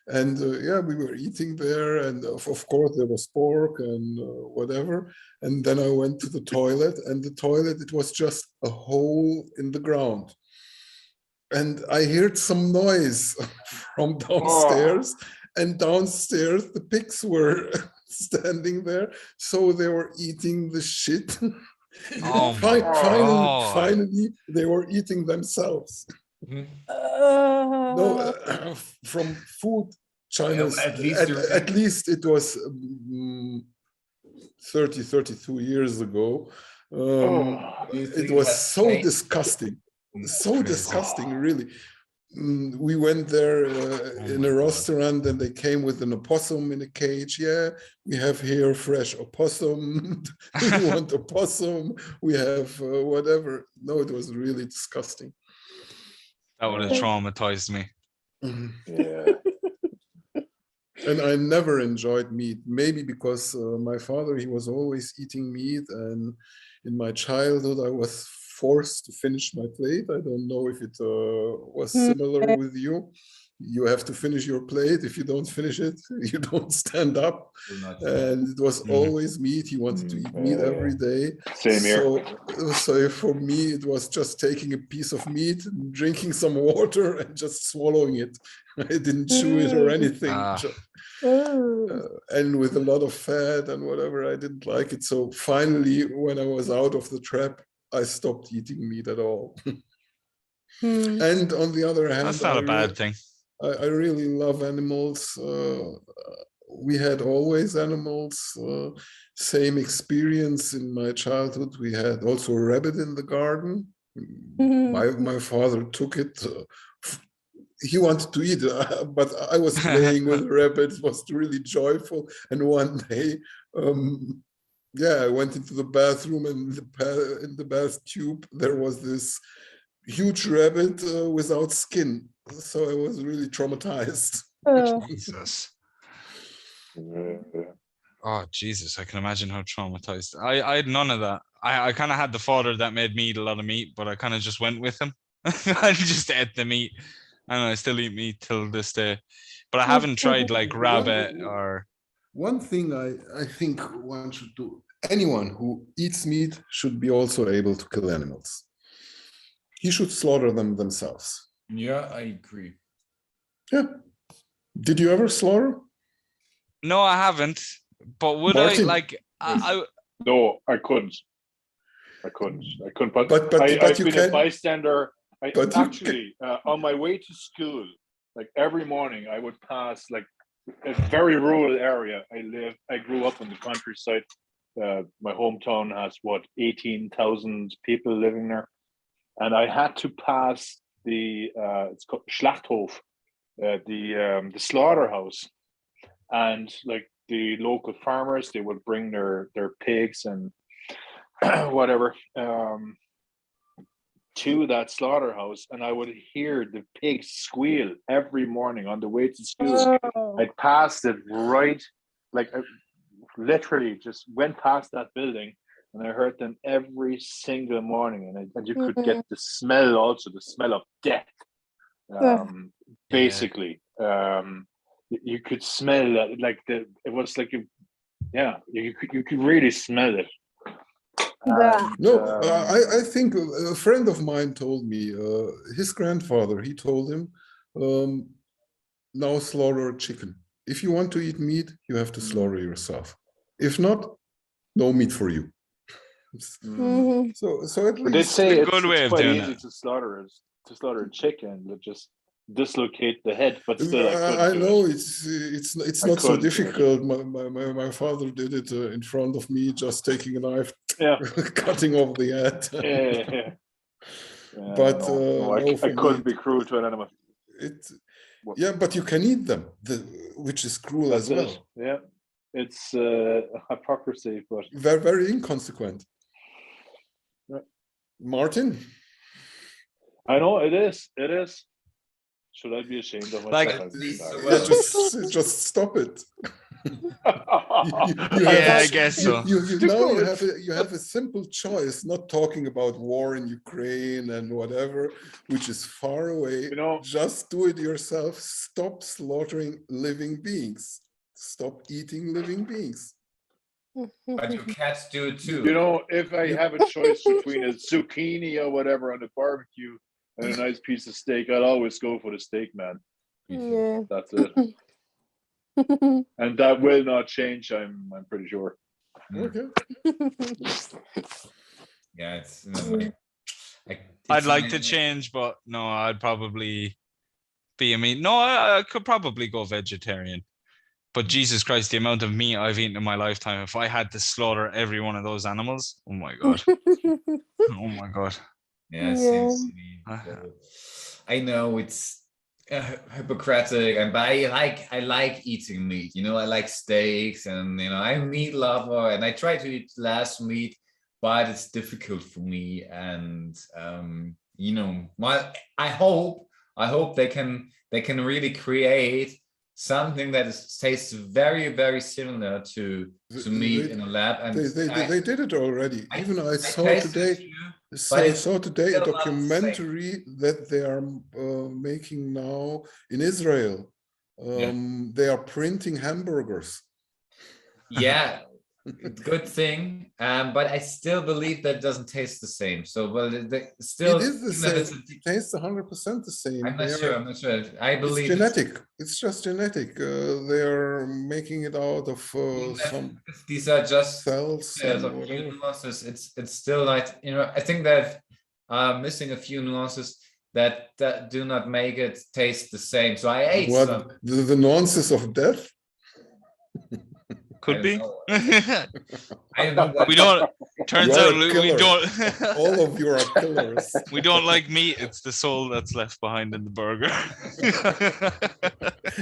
And yeah, we were eating there, and of course there was pork and whatever. And then I went to the toilet, and the toilet, it was just a hole in the ground. And I heard some noise from downstairs, and downstairs the pigs were standing there, so they were eating the shit. Finally, they were eating themselves. No, from food, China, at least it was 32 years ago. It was so disgusting, disgusting, really. We went there in a restaurant, and they came with an opossum in a cage. Yeah, we have here fresh opossum. Do you want opossum? We have whatever. No, it was really disgusting. That would have traumatized me. Yeah. And I never enjoyed meat, maybe because my father, he was always eating meat, and in my childhood I was forced to finish my plate. I don't know if it was similar with you. You have to finish your plate. If you don't finish it, you don't stand up. And it was always meat. He wanted to eat meat every day. Same here. So for me, it was just taking a piece of meat, drinking some water, and just swallowing it. I didn't chew it or anything. And with a lot of fat and whatever, I didn't like it. So finally, when I was out of the trap, I stopped eating meat at all. And on the other hand, that's not a bad thing. I really love animals. We had always animals. Same experience in my childhood. We had also a rabbit in the garden. My father took it. He wanted to eat it, but I was playing with the rabbit. It was really joyful. And one day, I went into the bathroom, and in the bath tube, there was this huge rabbit without skin. So I was really traumatized. Jesus. Oh, Jesus. I can imagine how traumatized. I had none of that. I kind of had the father that made me eat a lot of meat, but I kind of just went with him. I just ate the meat. And I still eat meat till this day. But I haven't tried like rabbit or... One thing I think one should do, anyone who eats meat should be also able to kill animals. He should slaughter them themselves. Yeah, I agree. Yeah. Did you ever slaughter? No, I haven't. But would Martin? I like? No, I couldn't. But I've been a bystander. On my way to school, like every morning, I would pass like a very rural area. I grew up in the countryside. My hometown has 18,000 people living there, and I had to pass the it's called Schlachthof, the slaughterhouse, and like the local farmers, they would bring their pigs and whatever to that slaughterhouse, and I would hear the pigs squeal every morning on the way to school. I'd passed it right, like I literally just went past that building, and I heard them every single morning, and you could get the smell, also the smell of death, basically. you could smell that, like it was like you could really smell it. And, No, I think a friend of mine told me, his grandfather, he told him, now slaughter a chicken. If you want to eat meat, you have to slaughter yourself. If not, no meat for you. So at least they say a good way it's of quite doing easy it. to slaughter a chicken, that just dislocate the head, but still I know it's not so difficult. My father did it in front of me, just taking a knife, cutting off the head. But I couldn't be cruel to an animal. But you can eat them, which is cruel as well. Yeah, it's hypocrisy, but very, very inconsequent. Martin, I know it is. Should I be ashamed of myself? Just stop it. I guess so. You have a simple choice, not talking about war in Ukraine and whatever, which is far away. Just do it yourself. Stop slaughtering living beings. Stop eating living beings. But your cats do it too. If I have a choice between a zucchini or whatever on a barbecue and a nice piece of steak, I'll always go for the steak, man. Yeah. That's it. And that will not change, I'm pretty sure. Okay. Yeah, it's I'd like to change, but no, I'd probably be a meat. No, I could probably go vegetarian. But Jesus Christ, the amount of meat I've eaten in my lifetime, if I had to slaughter every one of those animals, oh my God. Oh my God. Yeah, it seems to me. I know it's Hippocratic, but I like eating meat. I like steaks, and I'm a meat lover, and I try to eat less meat, but it's difficult for me. And I hope they can really create something that tastes very, very similar to meat in a lab. And they did it already. I saw today a documentary that they are making now in Israel. They are printing hamburgers. Yeah, good thing. But I still believe that doesn't taste the same. So, it is the same. It tastes 100% the same. I'm not sure. I believe it's genetic. It's just genetic. They are making it out of some. These are just cells. It's still like I think that missing a few nuances that do not make it taste the same. So I ate some. The nuances of death. Could be. I don't know. We don't. Turns out we don't. All of you are killers. We don't like meat. It's the soul that's left behind in the burger.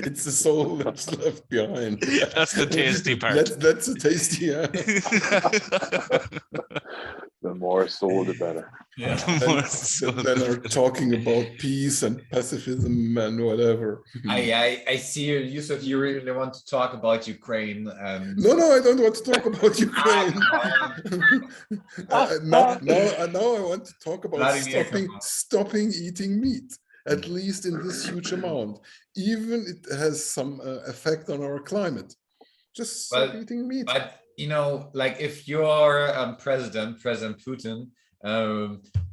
It's the soul that's left behind. That's the tasty part. That's the tasty. Yeah. The more soul, the better. Yeah. Then are talking about peace and pacifism and whatever. I see you, Yusuf. You really want to talk about Ukraine. No, I don't want to talk about Ukraine. Now I want to talk about stopping eating meat, at least in this huge amount. Even it has some effect on our climate. Just stop eating meat. But like if your President Putin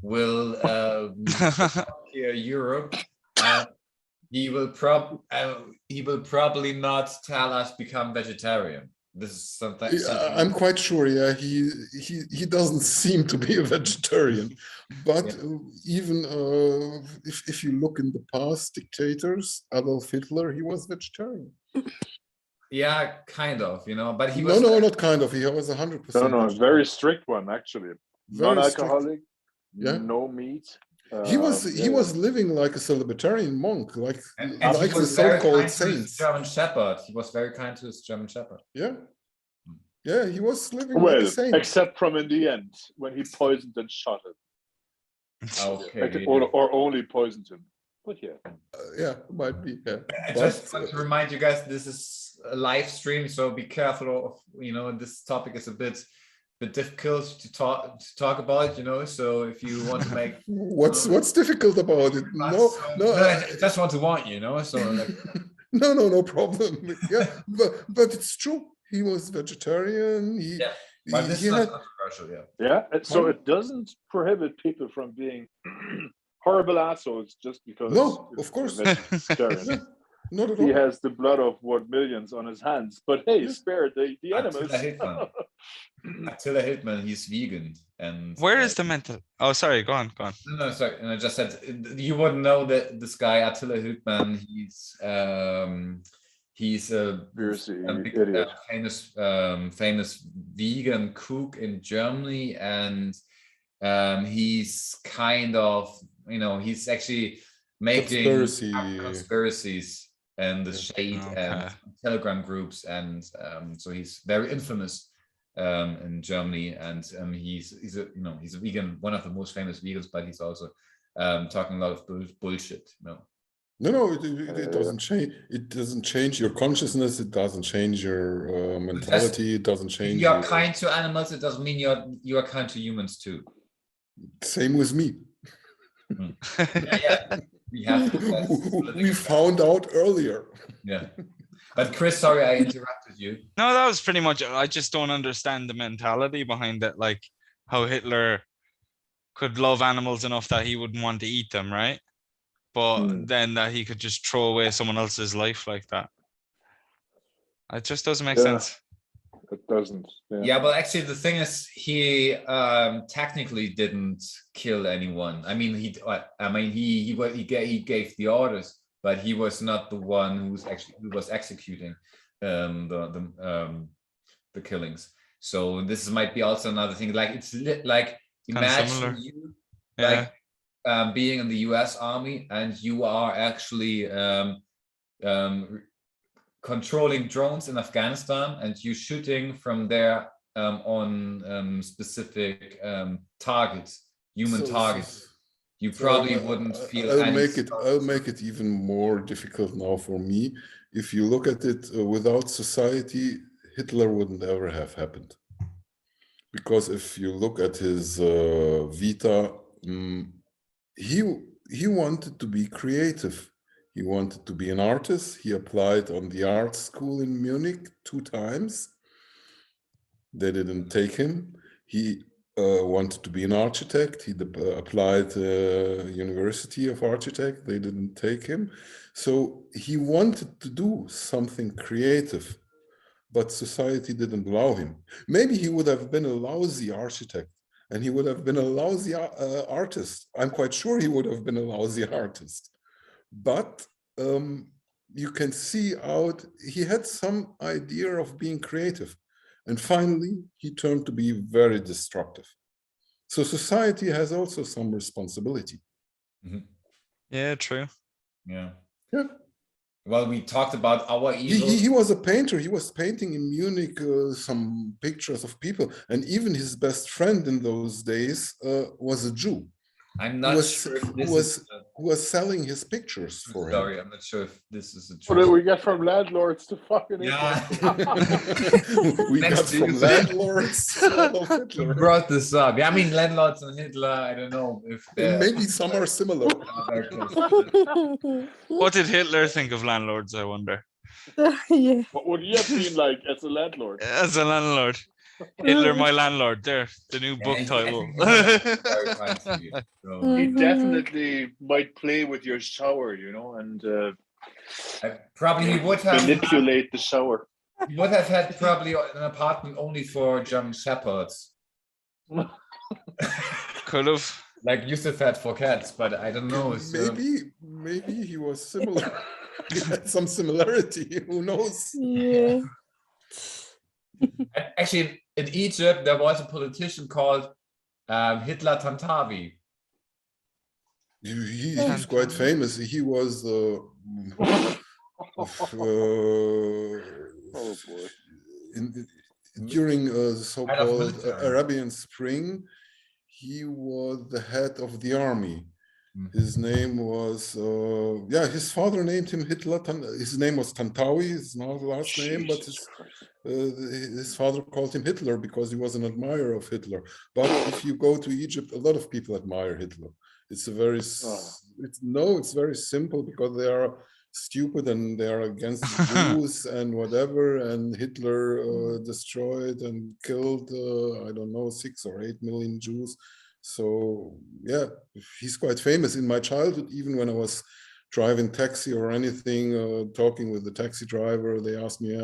will conquer Europe, he will probably not tell us become vegetarian. This is something. I'm quite sure. Yeah, he doesn't seem to be a vegetarian. But even if you look in the past dictators, Adolf Hitler, he was vegetarian. Yeah, kind of, but he was not kind of. He was 100%. No, a very strict one actually. Non-alcoholic, no meat. He was living like a celibatarian monk, like the so-called saints. German Shepherd. He was very kind to his German Shepherd. Yeah, he was living like a saint. Except from in the end when he poisoned and shot him. Okay. Or only poisoned him. But might be. Yeah. I just want to remind you guys, this is a live stream, so be careful of, this topic is a bit difficult to talk about, so if you want to make what's difficult about it? No, I just want to warn you, so like no problem. Yeah, but it's true. He was vegetarian. But this he is not had, controversial, Yeah, so it doesn't prohibit people from being horrible assholes just because no, of course, they're vegetarian. yeah, not at He all. has the blood of what millions on his hands, but hey, Yeah. spare the animals. Attila Hildmann, he's vegan, and Where is the mental? Oh, sorry. Go on. No, sorry. And I just said you wouldn't know that this guy Attila Hildmann. He's a big, idiot. famous vegan cook in Germany, and he's kind of he's actually making conspiracies and the shade and Telegram groups, and so he's very infamous in Germany, and he's a vegan, one of the most famous vegans, but he's also talking a lot of bullshit. No, it doesn't change. It doesn't change your consciousness. It doesn't change your mentality. It doesn't change. If you're kind to animals, it doesn't mean you're kind to humans too. Same with me. Yeah. We found out earlier. Yeah. But Chris, sorry, I interrupted you. No, that was pretty much it. I just don't understand the mentality behind it, like how Hitler could love animals enough that he wouldn't want to eat them, right? But then that he could just throw away someone else's life like that. It just doesn't make sense. It doesn't. Yeah, but actually the thing is, he technically didn't kill anyone. I mean, he gave the orders, but he was not the one who was executing the killings. So this might be also another thing. Like it's like imagine you like being in the U.S. Army, and you are actually controlling drones in Afghanistan, and you shooting from there on specific targets, human targets. You probably wouldn't feel. I'll make it even more difficult now for me. If you look at it without society, Hitler wouldn't ever have happened. Because if you look at his vita, he wanted to be creative. He wanted to be an artist. He applied on the art school in Munich 2 times. They didn't take him. He wanted to be an architect. He applied University of Architect. They didn't take him. So he wanted to do something creative, but society didn't allow him. Maybe he would have been a lousy architect, and he would have been a lousy artist. I'm quite sure he would have been a lousy artist. But you can see out, he had some idea of being creative. And finally, he turned to be very destructive. So society has also some responsibility. Mm-hmm. Yeah, true. Yeah. Yeah. Well, we talked about our evil. He was a painter. He was painting in Munich some pictures of people. And even his best friend in those days was a Jew. I'm not sure if this who was selling his pictures for him. Sorry, I'm not sure if this is a truth. What did we get from landlords to fucking we got from landlords. Who brought this up? Yeah, I mean, landlords and Hitler, I don't know if maybe some are similar. What did Hitler think of landlords, I wonder? Yeah. What would he have been like as a landlord? As a landlord. Hitler, my landlord. There, the new book title. He definitely might play with your shower, and probably he would have manipulate the shower. He would have had probably an apartment only for German shepherds. Could have. Like Yusuf had for cats, but I don't know. Maybe he was similar. He had some similarity. Who knows? Yeah. Actually, in Egypt, there was a politician called Hitler Tantawi. He's quite famous. He was during the so-called Arabian Spring, he was the head of the army. His name was, his father named him Hitler. His name was Tantawi, his last name, but his father called him Hitler because he was an admirer of Hitler. But if you go to Egypt, a lot of people admire Hitler. It's a very, it's very simple because there are stupid and they are against Jews and whatever, and Hitler destroyed and killed I don't know 6 or 8 million Jews. So yeah, he's quite famous. In my childhood, even when I was driving taxi or anything, talking with the taxi driver, they asked me,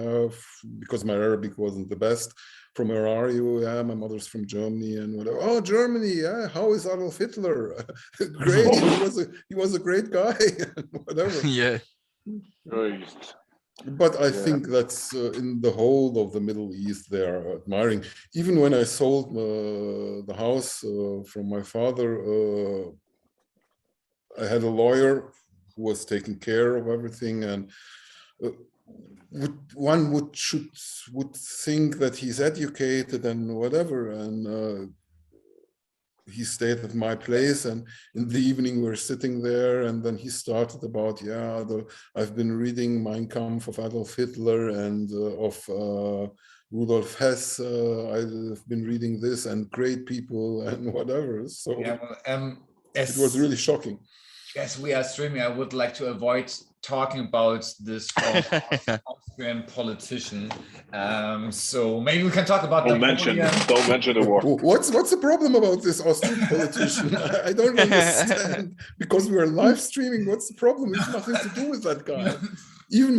because my Arabic wasn't the best, from where are you? Yeah, my mother's from Germany and whatever. Oh, Germany, yeah, how is Adolf Hitler? Great, he was a great guy, whatever. Yeah. Right. But I think that's in the whole of the Middle East, they are admiring. Even when I sold the house from my father, I had a lawyer who was taking care of everything, and one would think that he's educated and whatever, and he stayed at my place, and in the evening we're sitting there, and then he started about, I've been reading Mein Kampf of Adolf Hitler and of Rudolf Hess. I've been reading this and great people and whatever. So it was really shocking. As we are streaming, I would like to avoid talking about this Austrian politician. So maybe we can talk about don't mention the war. What's the problem about this Austrian politician? I don't understand. Because we are live streaming, what's the problem? It's nothing to do with that guy. Even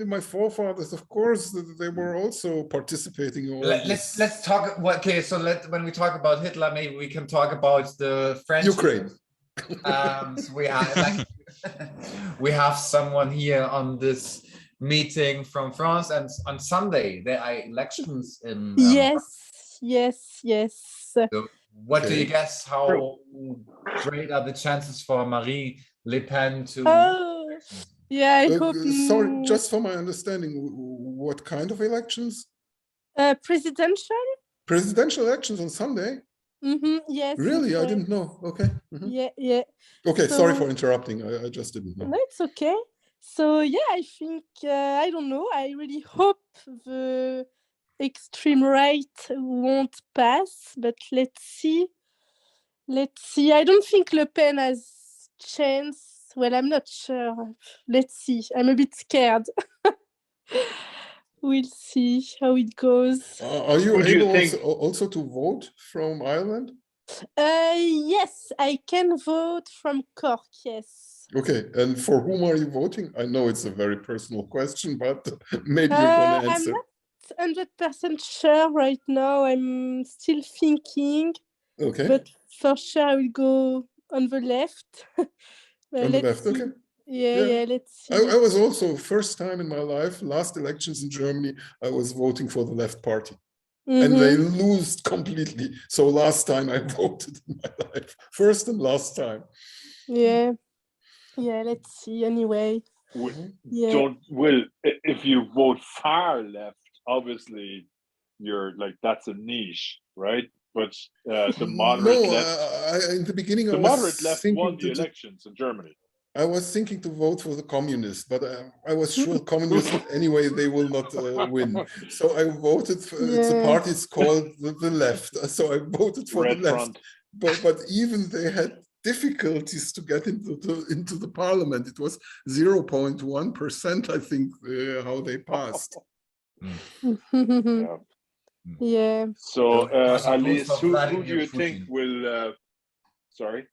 my forefathers, of course, they were also participating. Let's talk. Okay, so when we talk about Hitler, maybe we can talk about the French. Ukraine. So we have someone here on this meeting from France, and on Sunday there are elections in yes. So what do you guess, how great are the chances for Marie Le Pen to I hope sorry, just for my understanding, what kind of elections? Presidential elections on Sunday. Yes. Really? I didn't know. Okay. Yeah. Okay, sorry for interrupting. I just didn't know. No, it's okay. So I think I don't know. I really hope the extreme right won't pass, but let's see. I don't think Le Pen has chance. Well, I'm not sure. Let's see. I'm a bit scared. We'll see how it goes. Are you able also to vote from Ireland? Yes, I can vote from Cork, yes. Okay, and for whom are you voting? I know it's a very personal question, but maybe you're going to answer. I'm not 100% sure right now. I'm still thinking. Okay. But for sure, I will go on the left. On the left, okay. Yeah, let's see. I was also, first time in my life, last elections in Germany, I was voting for the left party. And they lost completely. So last time I voted in my life. First and last time. Yeah, let's see anyway. If you vote far left, obviously you're like, that's a niche, right? But the moderate left, in the beginning, the moderate left won the elections in Germany. I was thinking to vote for the communists, but I was sure communists anyway, they will not win. So I voted for it's a party, it's called the left. So I voted for the left. But even they had difficulties to get into the parliament. It was 0.1%, I think, how they passed. Yeah. So, Alice, who do you think will? Sorry.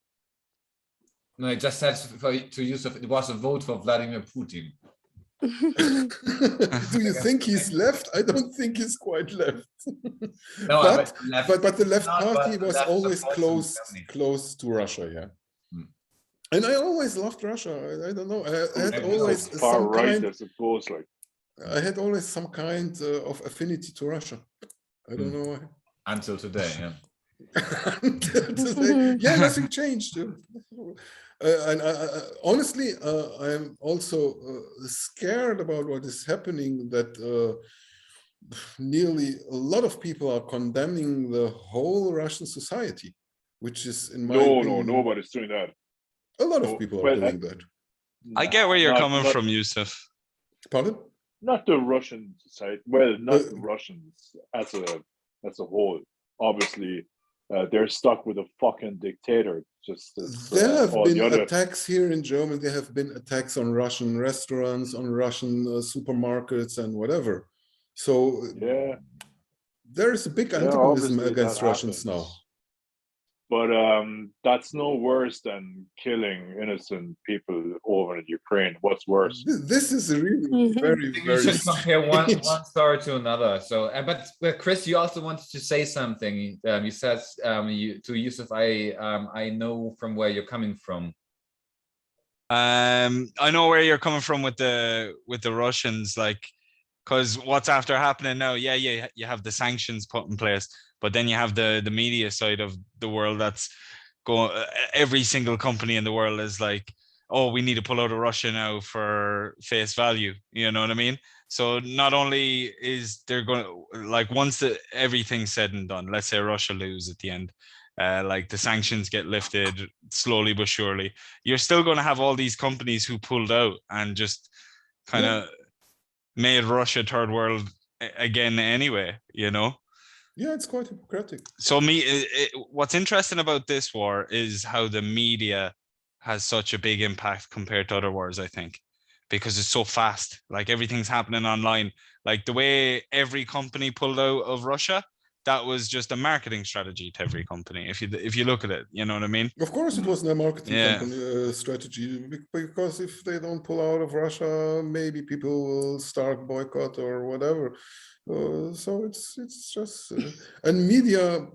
No, I just said it was a vote for Vladimir Putin. Do you think he's left? I don't think he's quite left. No, but the left party was always close to Russia, yeah. And I always loved Russia. I don't know. I had always far right, I suppose. I had always some kind of affinity to Russia. I don't know why. Until today, yeah. Yeah, nothing changed. And honestly, I'm also scared about what is happening, that nearly a lot of people are condemning the whole Russian society, which is, in my opinion, no, nobody's doing that. A lot of people are doing that. I get where you're coming from, Yusuf. Pardon? Not the Russian society. Well, not the Russians as a whole. Obviously, they're stuck with a fucking dictator. Just there have all been the other attacks here in Germany. There have been attacks on Russian restaurants, on Russian supermarkets, and whatever. So yeah, there is a big antagonism against Russians now. But that's no worse than killing innocent people over in Ukraine. What's worse? This is really very, very. You should compare one story to another. So, but Chris, you also wanted to say something. You said to Yusuf, I know from where you're coming from. I know where you're coming from with the Russians, like, because what's after happening now? Yeah, you have the sanctions put in place, but then you have the media side of the world that's going. Every single company in the world is like, oh, we need to pull out of Russia now for face value. You know what I mean? So not only is there going to, like, once everything's said and done, let's say Russia lose at the end, like the sanctions get lifted slowly but surely, you're still going to have all these companies who pulled out and just kind of made Russia third world again anyway, you know? Yeah, it's quite hypocritic. So what's interesting about this war is how the media has such a big impact compared to other wars, I think, because it's so fast. Like everything's happening online. Like the way every company pulled out of Russia, that was just a marketing strategy to every company. If you look at it, you know what I mean? Of course, it was a marketing strategy, because if they don't pull out of Russia, maybe people will start boycott or whatever. So it's just and media.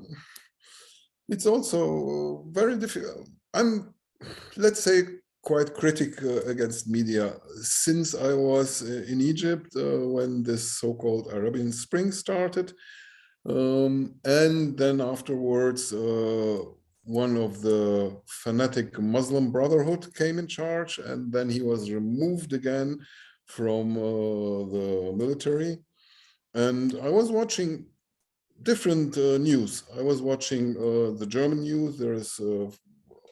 It's also very difficult. I'm, let's say, quite critical against media since I was in Egypt when this so-called Arabian Spring started. And then afterwards, one of the fanatic Muslim Brotherhood came in charge, and then he was removed again from the military. And I was watching different news. I was watching the German news. There is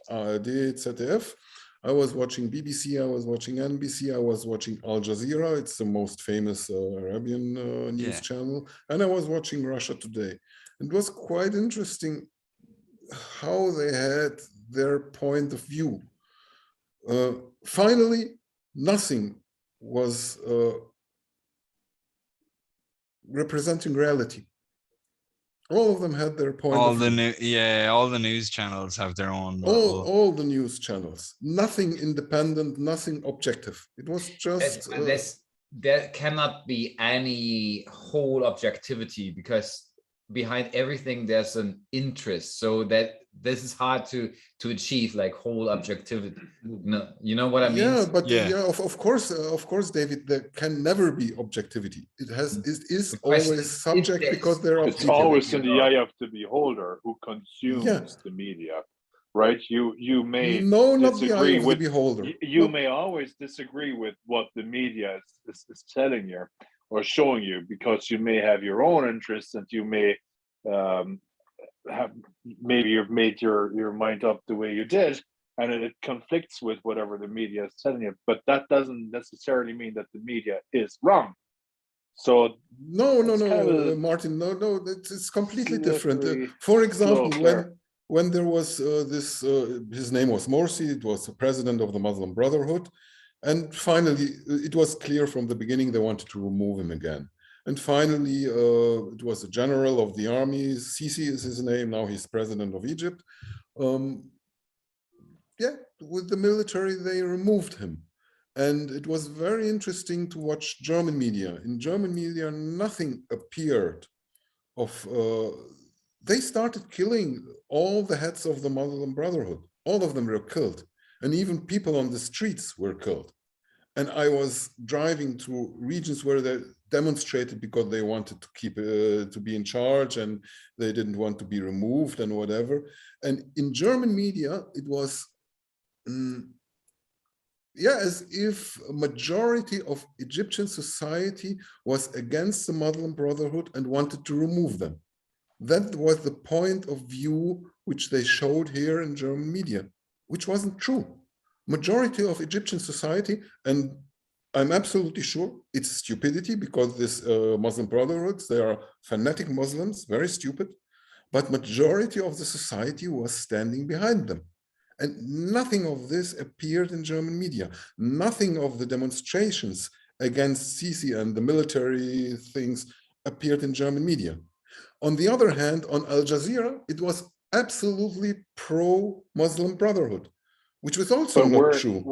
ARD, ZDF. I was watching BBC, I was watching NBC, I was watching Al Jazeera. It's the most famous Arabian news channel. And I was watching Russia Today. It was quite interesting how they had their point of view. Finally, nothing was representing reality. All of them had their point of view. All the news channels have their own. All the news channels. Nothing independent, nothing objective. It was just. There cannot be any whole objectivity, because behind everything there's an interest. So that this is hard to achieve, like whole objectivity. No, you know what I mean? Yeah, but of course, David, there can never be objectivity. It is always subject, because there are. It's always in the eye of the beholder who consumes the media, right? You may not the eye of the beholder. You may always disagree with what the media is telling you or showing you, because you may have your own interests, and you may maybe you've made your mind up the way you did, and it conflicts with whatever the media is telling you, but that doesn't necessarily mean that the media is wrong. So no, Martin, no, it's completely different. For example, when there was this, his name was Morsi, it was the president of the Muslim Brotherhood, and finally it was clear from the beginning they wanted to remove him again. And finally, it was a general of the army, Sisi is his name, now he's president of Egypt. With the military, they removed him. And it was very interesting to watch German media. In German media, nothing appeared of, they started killing all the heads of the Muslim Brotherhood. All of them were killed. And even people on the streets were killed. And I was driving to regions where they demonstrated because they wanted to keep to be in charge, and they didn't want to be removed and whatever. And in German media, it was as if a majority of Egyptian society was against the Muslim Brotherhood and wanted to remove them. That was the point of view which they showed here in German media, which wasn't true. Majority of Egyptian society, and I'm absolutely sure it's stupidity, because this Muslim Brotherhoods, they are fanatic Muslims, very stupid. but majority of the society was standing behind them. And nothing of this appeared in German media. Nothing of the demonstrations against Sisi and the military things appeared in German media. On the other hand, on Al Jazeera, it was absolutely pro-Muslim Brotherhood, which was also not true.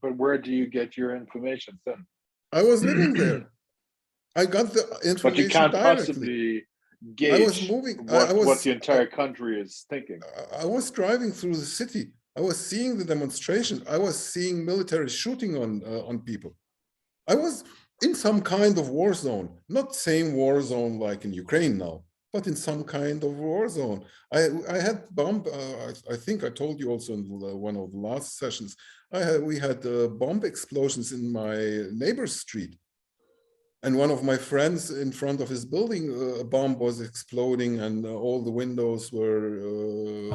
But where do you get your information then? I was living there. I got the information but you can't directly. Possibly gauge I was moving. what the entire country is thinking. I was driving through the city. I was seeing the demonstrations. I was seeing military shooting on people. I was in some kind of war zone, not same war zone like in Ukraine now, but in some kind of war zone. I had bomb. I think I told you also in one of the last sessions. We had bomb explosions in my neighbor's street. And one of my friends in front of his building, a bomb was exploding, and all the windows were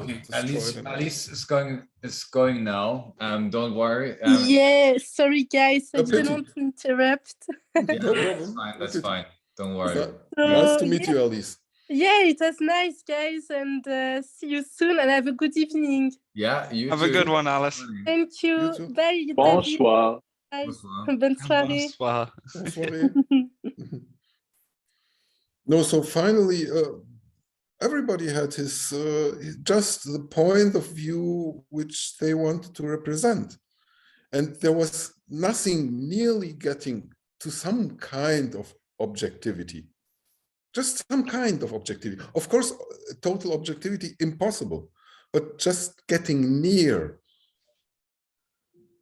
destroyed. Alice is going now. Don't worry. Yeah, sorry guys, I didn't want to interrupt. Yeah, no problem. That's fine. Don't worry. Nice to meet you, Alice. Yeah, it was nice, guys, and see you soon, and have a good evening. Yeah, you have too. a good one, Alice. Thank you. Bye. Bonsoir. Bonne soirée. Bonsoir. No, so finally, everybody had his just the point of view which they wanted to represent, and there was nothing nearly getting to some kind of objectivity, just some kind of objectivity. Of course, total objectivity impossible, but just getting near.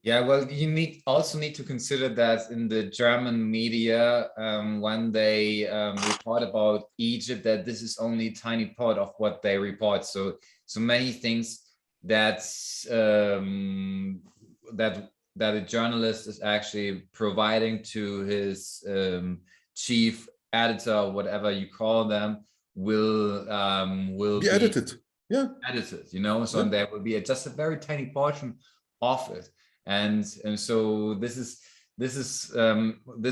Yeah, well, you also need to consider that in the German media, when they report about Egypt, that this is only a tiny part of what they report. So many things that a journalist is actually providing to his chief editor, or whatever you call them, will be edited. Yeah, edited. You know, so there will be just a very tiny portion of it. And so this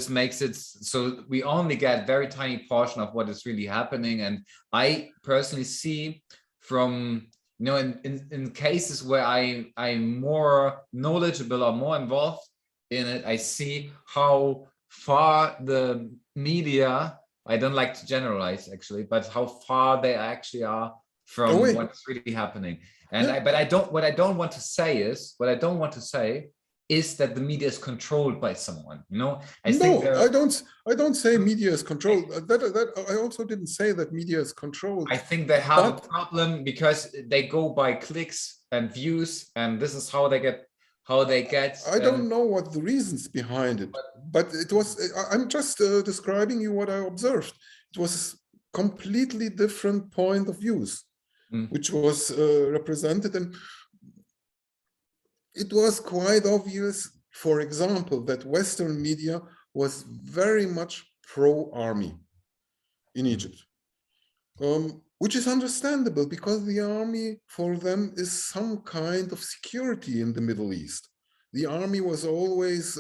makes it so we only get very tiny portion of what is really happening. And I personally see from, you know, in cases where I'm more knowledgeable or more involved in it, I see how far the media, I don't like to generalize actually, but how far they actually are from what's really happening. And what I don't want to say is that the media is controlled by someone. You know, I don't say media is controlled. That I also didn't say that media is controlled. I think they have a problem because they go by clicks and views, and this is how they get. I don't know what the reasons behind it, but it was. I'm just describing you what I observed. It was completely different point of views, which was represented, and it was quite obvious, for example, that Western media was very much pro-army in Egypt, which is understandable because the army for them is some kind of security in the Middle East. The army was always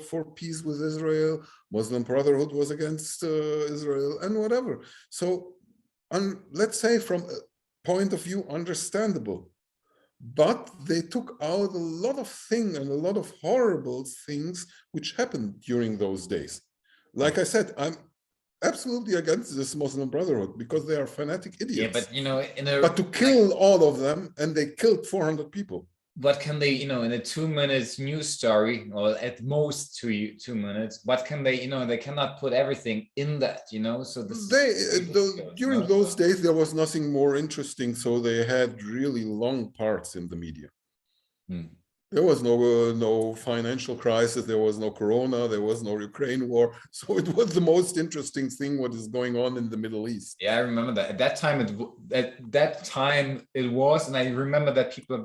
for peace with Israel. Muslim Brotherhood was against Israel and whatever. So, let's say from a point of view, understandable. But they took out a lot of things and a lot of horrible things which happened during those days. Like I said, I'm absolutely against this Muslim Brotherhood because they are fanatic idiots. Yeah, but you know, but to kill all of them, and they killed 400 people. What can they, you know, in a 2 minutes news story, or at most 2 minutes, what can they, you know, they cannot put everything in that, you know, so this during those days there was nothing more interesting, so they had really long parts in the media. There was no financial crisis, there was no corona, there was no Ukraine war, so it was the most interesting thing what is going on in the Middle East. Yeah, I remember that. At that time it was, and I remember that people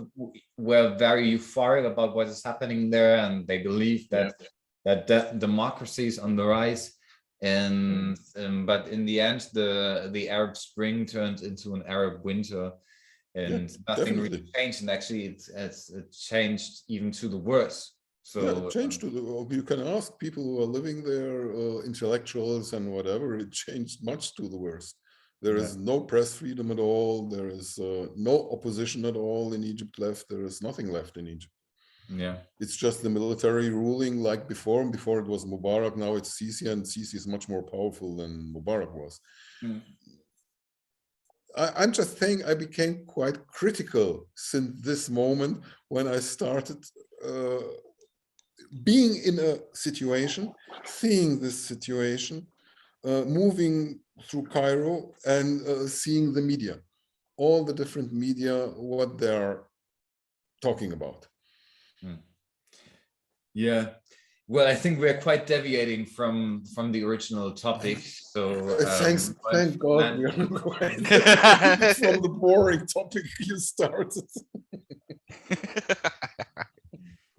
were very euphoric about what is happening there, and they believed that democracy is on the rise. And but in the end, the Arab Spring turned into an Arab winter. And nothing really changed, and actually it's changed even to the worse. So it changed to the, you can ask people who are living there, intellectuals and whatever, it changed much to the worst. There is no press freedom at all. There is no opposition at all in Egypt left. There is nothing left in Egypt. Yeah. It's just the military ruling like before. Before it was Mubarak, now it's Sisi, and Sisi is much more powerful than Mubarak was. Mm. I'm just saying I became quite critical since this moment when I started being in a situation, seeing this situation, moving through Cairo and seeing the media, all the different media, what they're talking about. Yeah. Well, I think we're quite deviating from the original topic. So thank God we are quite from the boring topic you started.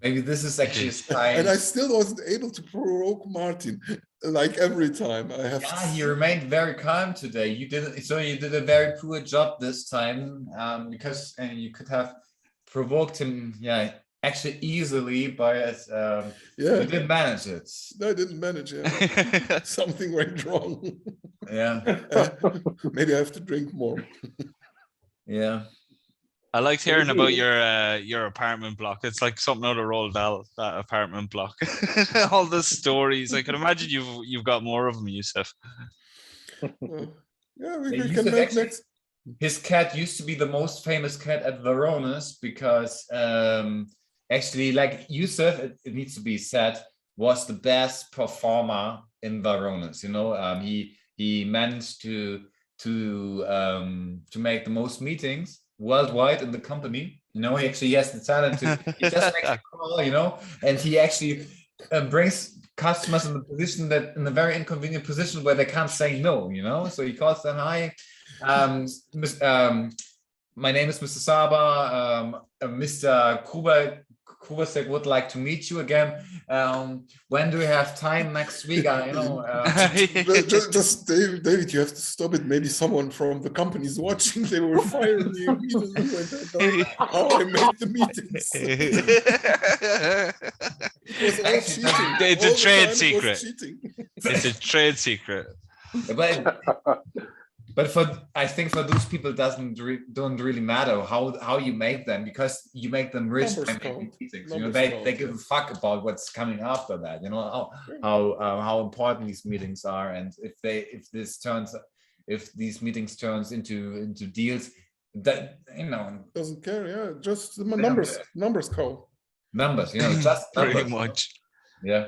Maybe this is actually a sign. And I still wasn't able to provoke Martin, like every time. I have. Yeah, he remained very calm today. You did a very poor job this time, because you could have provoked him. Yeah. Actually, easily by you didn't manage it. No, I didn't manage it. Something went wrong. Yeah. Maybe I have to drink more. Yeah. I liked hearing about your apartment block. It's like something out of Roald Dahl, that apartment block. All the stories. I can imagine you've got more of them, Yusuf. Yeah, we can make next. His cat used to be the most famous cat at Varones because actually, like Yusuf, it needs to be said, was the best performer in Varones. You know, he managed to make the most meetings worldwide in the company. You know, he has the talent to. He just makes a call, you know, and he actually brings customers in the position that in a very inconvenient position where they can't say no. You know, so he calls them, "Hi, my name is Mr. Saba. Mr. Kubasek would like to meet you again. When do we have time next week? Just David, you have to stop it. Maybe someone from the company is watching. They will fire me immediately when they know how I make the meetings. It was all cheating. It's a trade secret. It's a trade secret. But I think for those people, don't really matter how you make them, because you make them rich by making meetings. You know, they give a fuck about what's coming after that. You know how important these meetings are, and if these meetings turns into deals, that doesn't care. Yeah, just the numbers call. Numbers, just numbers, pretty much. Yeah,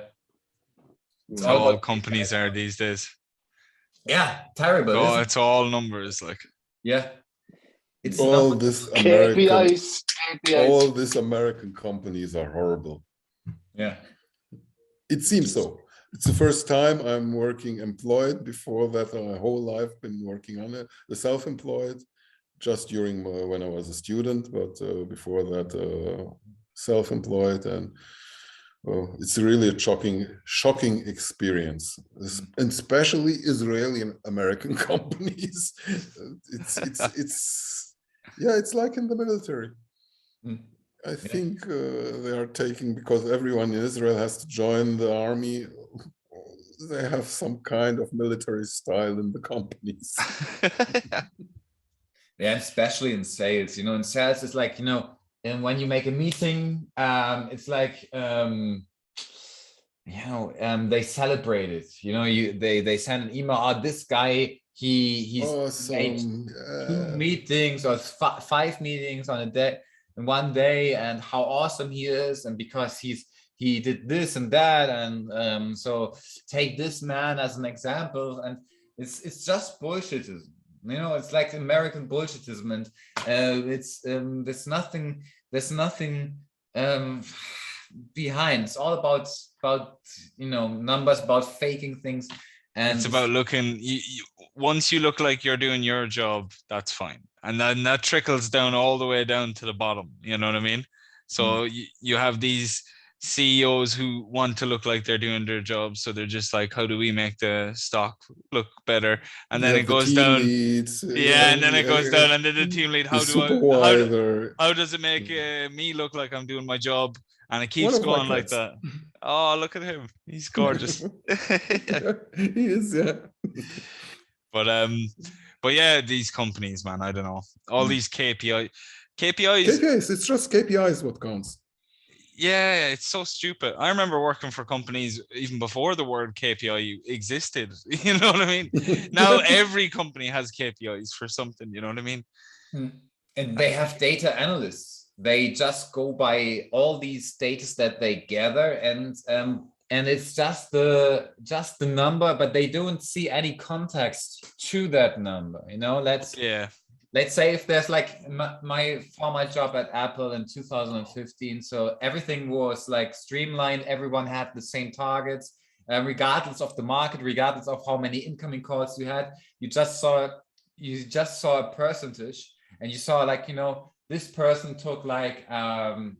all companies are these days. Yeah, terrible. Oh, it's all numbers, like. Yeah, it's all this KPIs. All these American companies are horrible. Yeah, it seems so. It's the first time I'm working employed. Before that, my whole life been working on it. The self-employed, just during when I was a student, but before that, self-employed, and it's really a shocking experience, and especially Israeli and American companies. It's like in the military. I think they are taking, because everyone in Israel has to join the army. They have some kind of military style in the companies. Yeah, especially in sales. In sales, it's like, and when you make a meeting, it's like, they celebrate it. They send an email. This guy, he's awesome. made 2 meetings or 5 meetings in one day, and how awesome he is, and because he did this and that, and so take this man as an example, and it's just bullshitism. It's like American bullshitism, and there's nothing behind. It's all about numbers, about faking things, and it's about looking. Once you look like you're doing your job, that's fine, and then that trickles down all the way down to the bottom. You know what I mean? So you have these CEOs who want to look like they're doing their job, so they're just like, how do we make the stock look better? And then it goes down. Leads, and then it goes down, and then the team lead, how does it make me look like I'm doing my job? And it keeps going like that. Oh, look at him, he's gorgeous. He is, yeah. But But yeah, these companies, man, I don't know. All these KPIs. KPIs, it's just KPIs what counts. Yeah, it's so stupid. I remember working for companies even before the word KPI existed. You know what I mean? Now every company has KPIs for something. You know what I mean? And they have data analysts. They just go by all these data that they gather, and it's just the number, but they don't see any context to that number. You know, let's say if there's like my former job at Apple in 2015, so everything was like streamlined. Everyone had the same targets, regardless of the market, regardless of how many incoming calls you had. You just saw a percentage, and you saw like, you know, this person took like,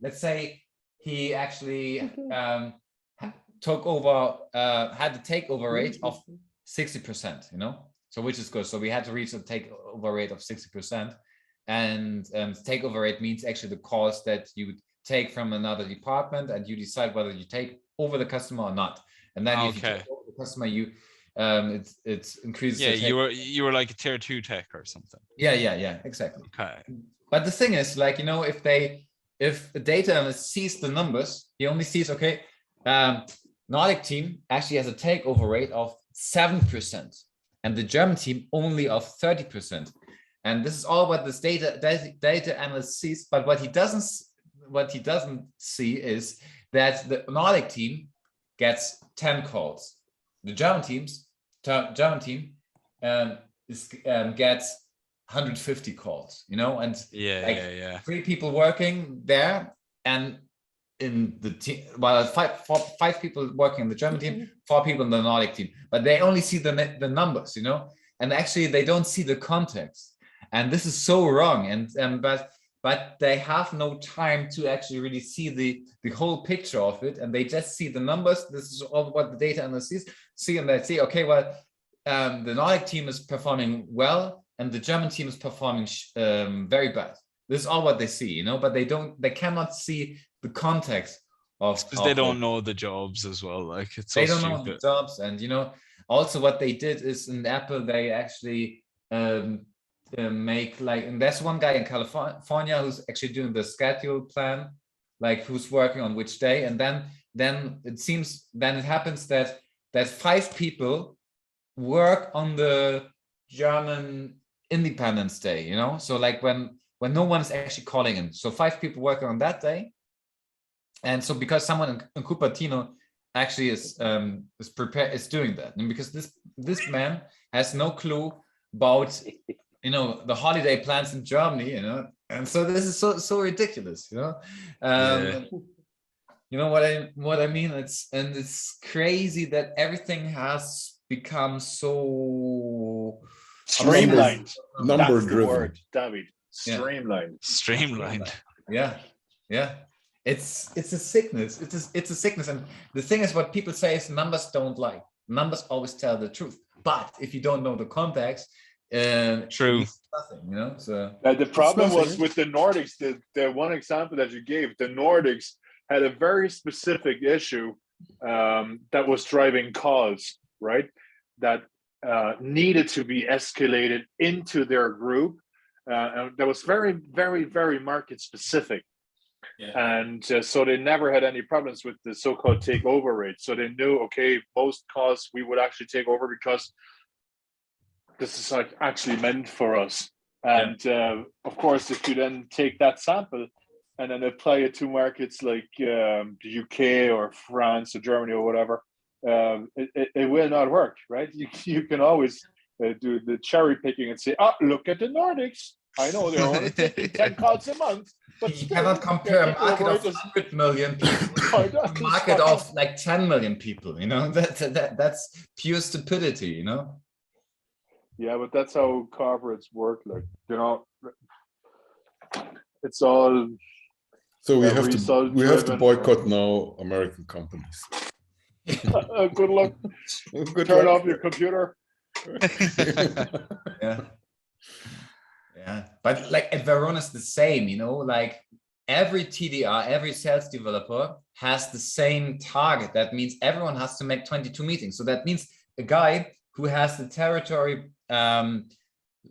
let's say he actually took over, had the takeover rate of 60%, you know. So which is good. So we had to reach a takeover rate of 60%, and takeover rate means actually the calls that you would take from another department, and you decide whether you take over the customer or not. And then if you take over the customer, you it increases. Yeah, you were like a tier 2 tech or something. Yeah, exactly. Okay. But the thing is, like, you know, if the data analyst sees the numbers, he only sees, okay, Nordic team actually has a takeover rate of 7%. And the German team only of 30%. And this is all what this data analyst sees. But what he doesn't see is that the Nordic team gets 10 calls. The German team gets 150 calls, you know, and 3 people working there, and in the team, well, five people working in the German team, 4 people in the Nordic team, but they only see the numbers, you know, and actually they don't see the context, and this is so wrong. And but they have no time to actually really see the whole picture of it, and they just see the numbers. This is all what the data analysts see, and they see, okay, well, the Nordic team is performing well, and the German team is performing very bad. This is all what they see, you know, but they cannot see the context of, because they don't know the jobs as well. Like, it's so they don't stupid. know the jobs. And, you know, also what they did is in Apple, they actually make like, and there's one guy in California who's actually doing the schedule plan, like who's working on which day. And then it happens that 5 people work on the German Independence Day, you know, so like when no one is actually calling in, so 5 people working on that day. And so because someone in Cupertino actually is doing that, and because this man has no clue about, you know, the holiday plans in Germany, you know, and so this is so ridiculous, you know. You know what I mean? It's crazy that everything has become so streamlined. Number That's driven. the word, David. Streamlined. Yeah. It's a sickness. It's a sickness. And the thing is, what people say is numbers don't lie. Numbers always tell the truth. But if you don't know the context, true, nothing, you know. So the problem was with the Nordics. The one example that you gave, the Nordics had a very specific issue that was driving calls, right? That needed to be escalated into their group. And that was very, very, very market specific. Yeah. And so they never had any problems with the so-called takeover rate. So they knew, okay, most calls we would actually take over because this is like actually meant for us. And of course, if you then take that sample and then apply it to markets like the UK or France or Germany or whatever, it will not work, right? You can always do the cherry picking and say, oh, look at the Nordics. I know they're only taking 10 calls a month, but you cannot compare a market of 100 million people to a market of like 10 million people, you know. That's pure stupidity, you know. Yeah, but that's how corporates work, like, you know. It's all so we have to boycott now American companies. Good luck. Turn off your computer. Yeah, but like at Verona is the same, you know, like every TDR, every sales developer has the same target. That means everyone has to make 22 meetings. So that means a guy who has the territory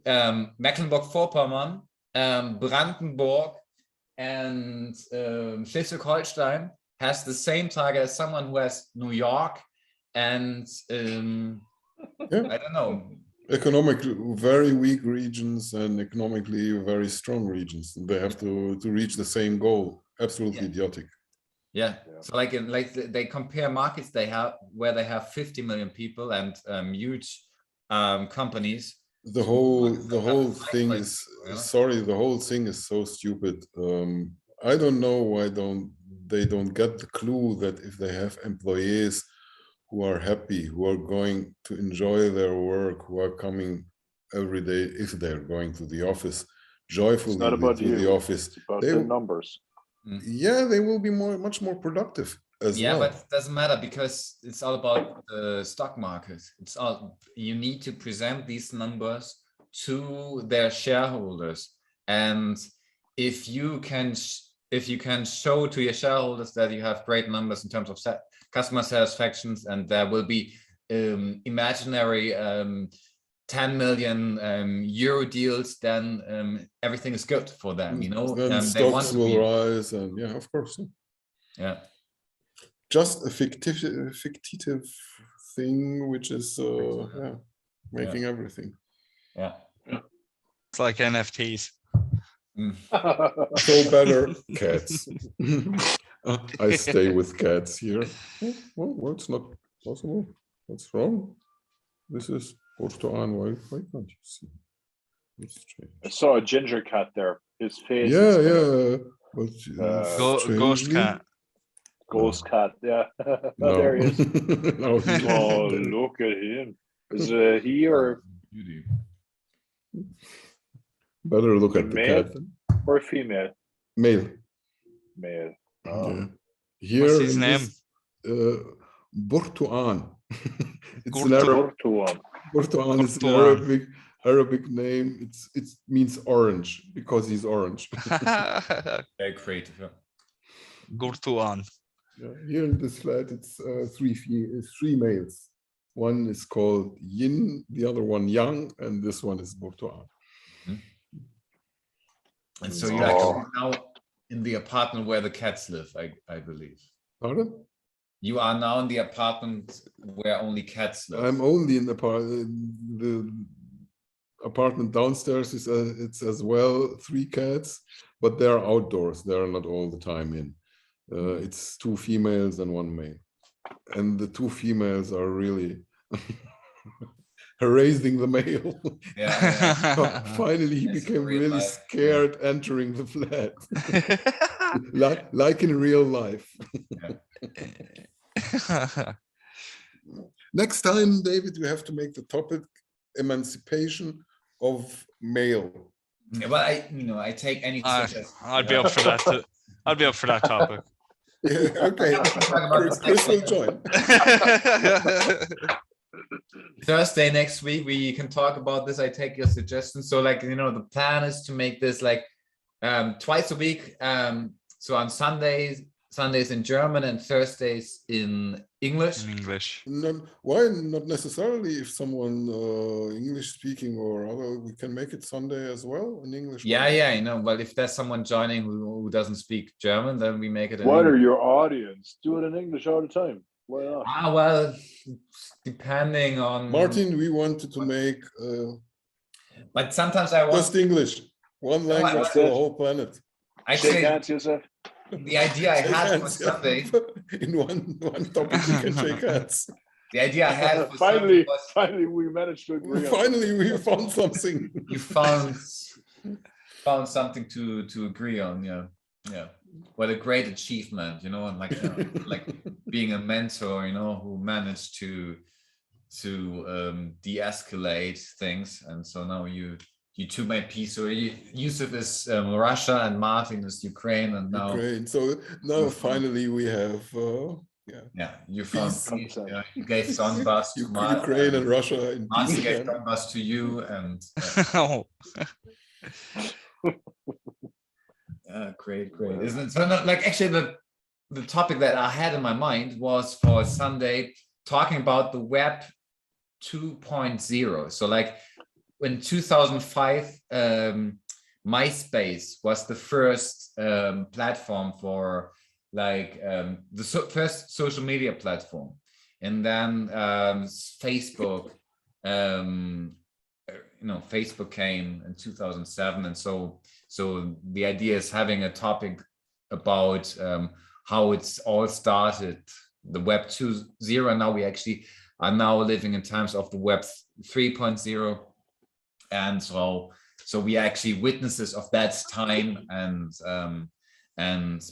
Mecklenburg-Vorpommern, Brandenburg, and Schleswig-Holstein has the same target as someone who has New York and I don't know. Economically very weak regions and economically very strong regions. They have to reach the same goal. Absolutely idiotic. Yeah. So like they compare markets they have where they have 50 million people and huge companies. The whole thing is the whole thing is so stupid. I don't know why they don't get the clue that if they have employees who are happy, who are going to enjoy their work, who are coming every day, if they're going to the office joyfully to the office, it's about the numbers. Yeah, they will be much more productive as well. Yeah, but it doesn't matter because it's all about the stock market. It's all you need to present these numbers to their shareholders, and if you can show to your shareholders that you have great numbers in terms of customer satisfactions, and there will be imaginary 10 million euro deals, then everything is good for them, you know. Then stocks will rise, and yeah, of course. Yeah. Just a fictive thing, which is making everything. Yeah. It's like NFTs. So better cats. I stay with cats here. Well, it's not possible. What's wrong? This is Porto-an. Why can't you see? I saw a ginger cat there. His face. Yeah. But Ghost cat. Ghost cat. Yeah. No. There he is. No, Oh, look at him. Is he or better look at the male cat or female? Male. Male. Yeah. Here What's his name? Porto-an. It's an Porto-an. Porto-an is an Arabic name. It means orange because he's orange. Very creative. Yeah. Porto-an. Yeah. Here in this flat, it's three males. One is called Yin, the other one Yang, and this one is Porto-an. And so you're actually now in the apartment where the cats live, I believe. Pardon? You are now in the apartment where only cats live. I'm only in the apartment downstairs. It's as well 3 cats, but they're outdoors. They're not all the time in. It's 2 females and 1 male, and the 2 females are really harassing the male. Yeah. Finally, he became really scared entering the flat, like in real life. Next time, David, you have to make the topic emancipation of male. Yeah, well, I take any suggestion. I'd be up for that. I'd be up for that topic. Yeah, okay, Chris will join. Thursday next week we can talk about this. I take your suggestions. So like, the plan is to make this like twice a week. So on Sundays in German and Thursdays in English. Why not necessarily? If someone English speaking or other, we can make it Sunday as well in English. Yeah, but if there's someone joining who doesn't speak German, then we make it in What English. are your audience? Do it in English all the time. Why not? Well, depending on Martin, we wanted to make but sometimes I want just English, one language for the whole planet. Shake hands, Yosef. The idea I had for Sunday in one topic we can shake hands. The idea I had for finally was, we managed to agree. Finally, we found something. You found something to agree on. Yeah. What a great achievement, and like being a mentor, who managed to de-escalate things, and so now you two made peace. So Yusuf is Russia and Martin is Ukraine, and now Ukraine. So now finally we have you found peace. You gave Donbass to Ukraine and Russia in Martin peace gave again. Donbass to you, and great, isn't it? So like actually the topic that I had in my mind was for Sunday talking about the web 2.0. So like in 2005, MySpace was the first platform for like the first social media platform, and then Facebook, Facebook came in 2007, and so the idea is having a topic about how it's all started, the Web 2.0, and now we actually are now living in times of the Web 3.0, and so we are actually witnesses of that time, and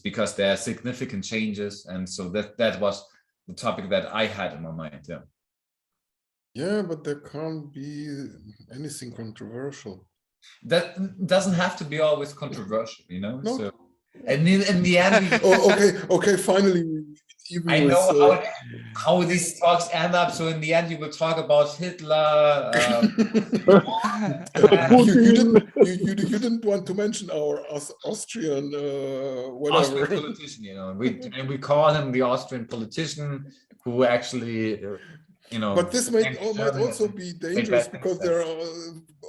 because there are significant changes, and so that was the topic that I had in my mind. Yeah, but there can't be anything controversial. That doesn't have to be always controversial, No. So, and in the end, okay. Finally, I know how these talks end up. So in the end, you will talk about Hitler. You didn't want to mention our Austrian whatever. Austrian politician, we call him the Austrian politician who actually. But this might also be dangerous because there are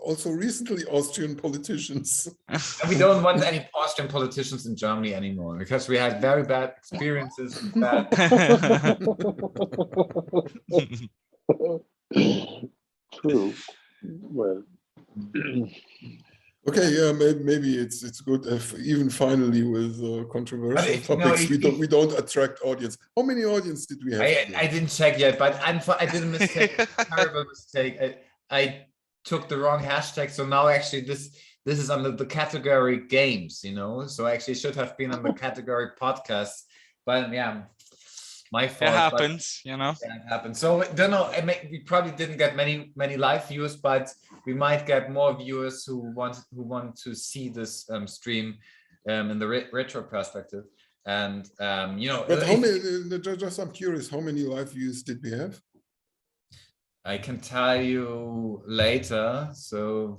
also recently Austrian politicians. And we don't want any Austrian politicians in Germany anymore because we had very bad experiences with that. True. Well. Okay, yeah, maybe it's good if even finally with controversial topics we don't attract audience. How many audience did we have? I didn't check yet, but I did a mistake, a terrible mistake. I took the wrong hashtag, so now actually this is under the category games, so actually it should have been on the category podcasts, but yeah, my fault. It happens, Yeah, it happens. So don't know. We probably didn't get many live viewers, but we might get more viewers who want to see this stream in the retro perspective. And But how many? Just I'm curious, how many live views did we have? I can tell you later. So.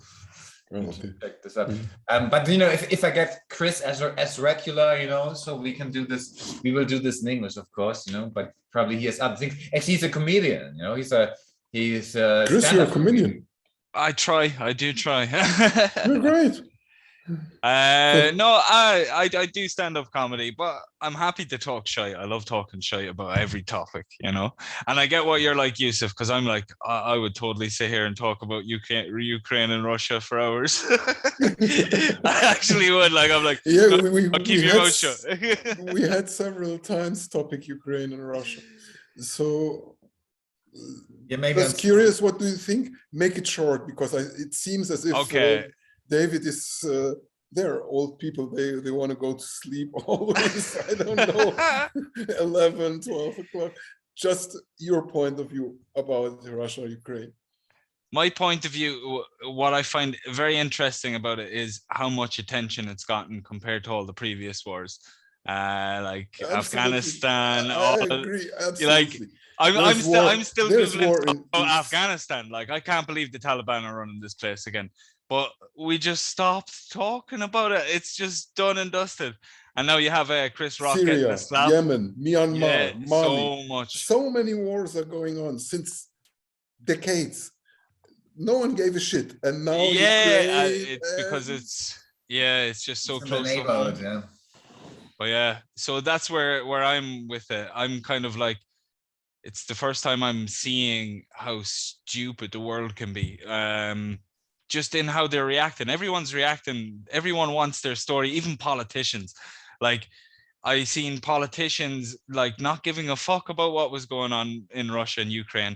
Okay. Check this out. But if I get Chris as regular, so we can do this. We will do this in English, of course, but probably he has other things. Actually, he's a comedian. He's Chris, you're a comedian. I do try. You're great. No, I do stand-up comedy, but I'm happy to talk shite. I love talking shite about every topic, and I get what you're like, Yusuf, because I'm like, I would totally sit here and talk about Ukraine and Russia for hours. I actually would. I'm like, yeah, I'll keep your mouth shut. We had several times topic Ukraine and Russia, so yeah, maybe I'm curious. What do you think? Make it short, because it seems as if David is they're old people, they want to go to sleep always. I don't know. 11, 12 o'clock. Just your point of view about Russia, Ukraine. My point of view, what I find very interesting about it is how much attention it's gotten compared to all the previous wars, like absolutely. Afghanistan. I agree. Absolutely. I'm still Googling about Afghanistan. I can't believe the Taliban are running this place again. But we just stopped talking about it. It's just done and dusted. And now you have Chris Rock Syria, getting the slap. Yemen, Myanmar, Mali. So much. So many wars are going on since decades. No one gave a shit. And now it's because it's just so close to home. Yeah. But yeah, so that's where I'm with it. I'm kind of like, it's the first time I'm seeing how stupid the world can be. Just in how they're reacting. Everyone's reacting. Everyone wants their story, even politicians. I seen politicians not giving a fuck about what was going on in Russia and Ukraine.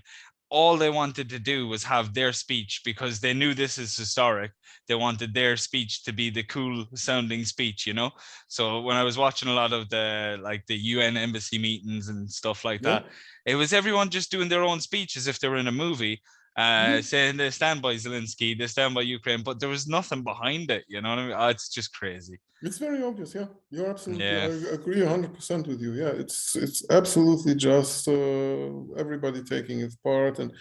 All they wanted to do was have their speech because they knew this is historic. They wanted their speech to be the cool sounding speech, So when I was watching a lot of the UN embassy meetings and stuff like that, it was everyone just doing their own speech as if they were in a movie. Saying they stand by Zelensky, they stand by Ukraine, but there was nothing behind it. You know what I mean? It's just crazy. It's very obvious. Yeah, you're absolutely. I agree 100% with you. Yeah, it's absolutely just everybody taking its part, and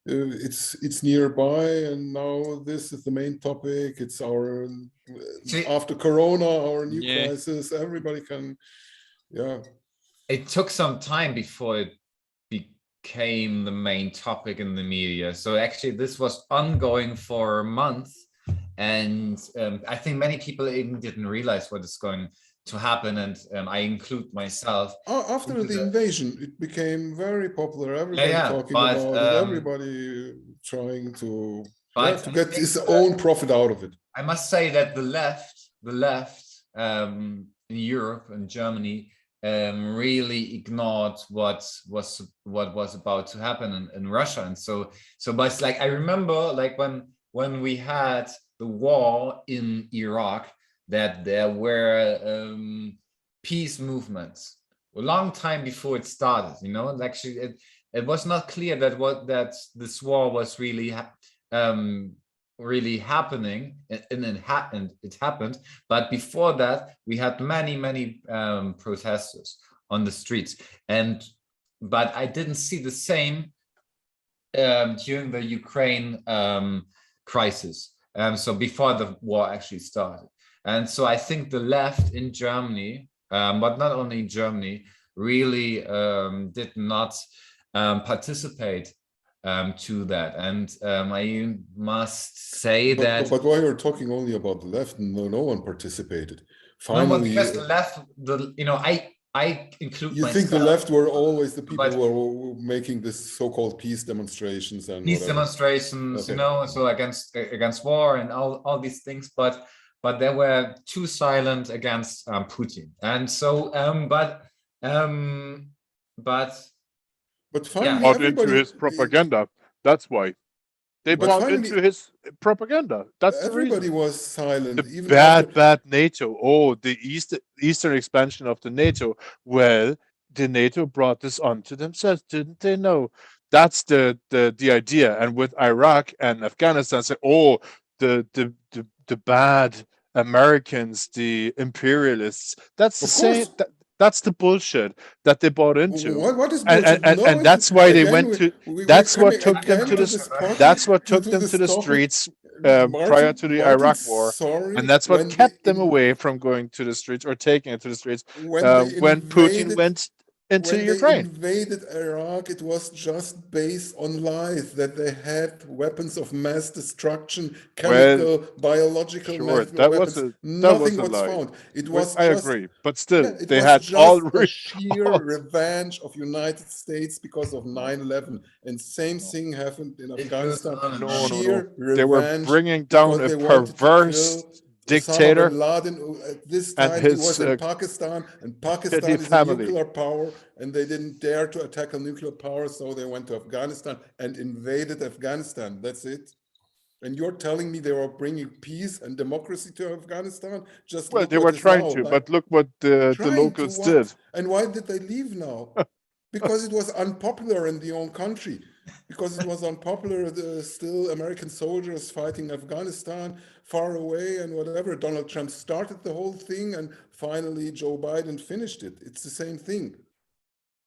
it's nearby. And now this is the main topic. It's our after Corona, our new crisis. Everybody can. Yeah. It took some time before it became the main topic in the media. So actually this was ongoing for a month. And I think many people even didn't realize what is going to happen. And I include myself. After the invasion, it became very popular. Everybody talking about it. Everybody trying to get his own profit out of it. I must say that the left in Europe and Germany really ignored what was about to happen in Russia. And so but it's like I remember like when we had the war in Iraq, that there were peace movements a long time before it started. You know, actually it was not clear that this war was really really happening, and it happened. But before that, we had many protesters on the streets, but I didn't see the same during the Ukraine crisis. So before the war actually started. And so I think the left in Germany, but not only in Germany, really did not participate to that. And I must say that. But why you're talking only about the left? No one participated. Finally, because the left, I include. You think the left were always the people who were making this so-called peace demonstrations and peace demonstrations, okay. So against war and all these things, but they were too silent against Putin, and so but finally, bought into his propaganda. That's why they bought into his propaganda. That's everybody the reason. Was silent. The even bad NATO. Oh, the Eastern expansion of the NATO. Well, the NATO brought this onto themselves, didn't they? No, that's the idea. And with Iraq and Afghanistan, say, oh, the bad Americans, the imperialists. That's the same. That's the bullshit that they bought into. What is bullshit? And that's why they went to. That's what took them to the. That's what took them to the streets prior to the Iraq war, and that's what kept them away from going to the streets or taking it to the streets when Putin went into Ukraine. When they invaded Iraq, it was just based on lies that they had weapons of mass destruction, chemical, biological weapons. Nothing was found. It was. I agree, but still, they had all sheer revenge of United States because of 9/11, and same thing happened in Afghanistan. No. They were bringing down a perverse dictator, this time and his, he was in Pakistan, and Pakistan is a nuclear power, and they didn't dare to attack a nuclear power, so they went to Afghanistan and invaded Afghanistan. That's it. And you're telling me they were bringing peace and democracy to Afghanistan? Just well, they were trying to, but look what the locals did. And why did they leave now? Because it was unpopular in their own country. Because it was unpopular, still American soldiers fighting Afghanistan far away and whatever. Donald Trump started the whole thing, and finally Joe Biden finished it. It's the same thing.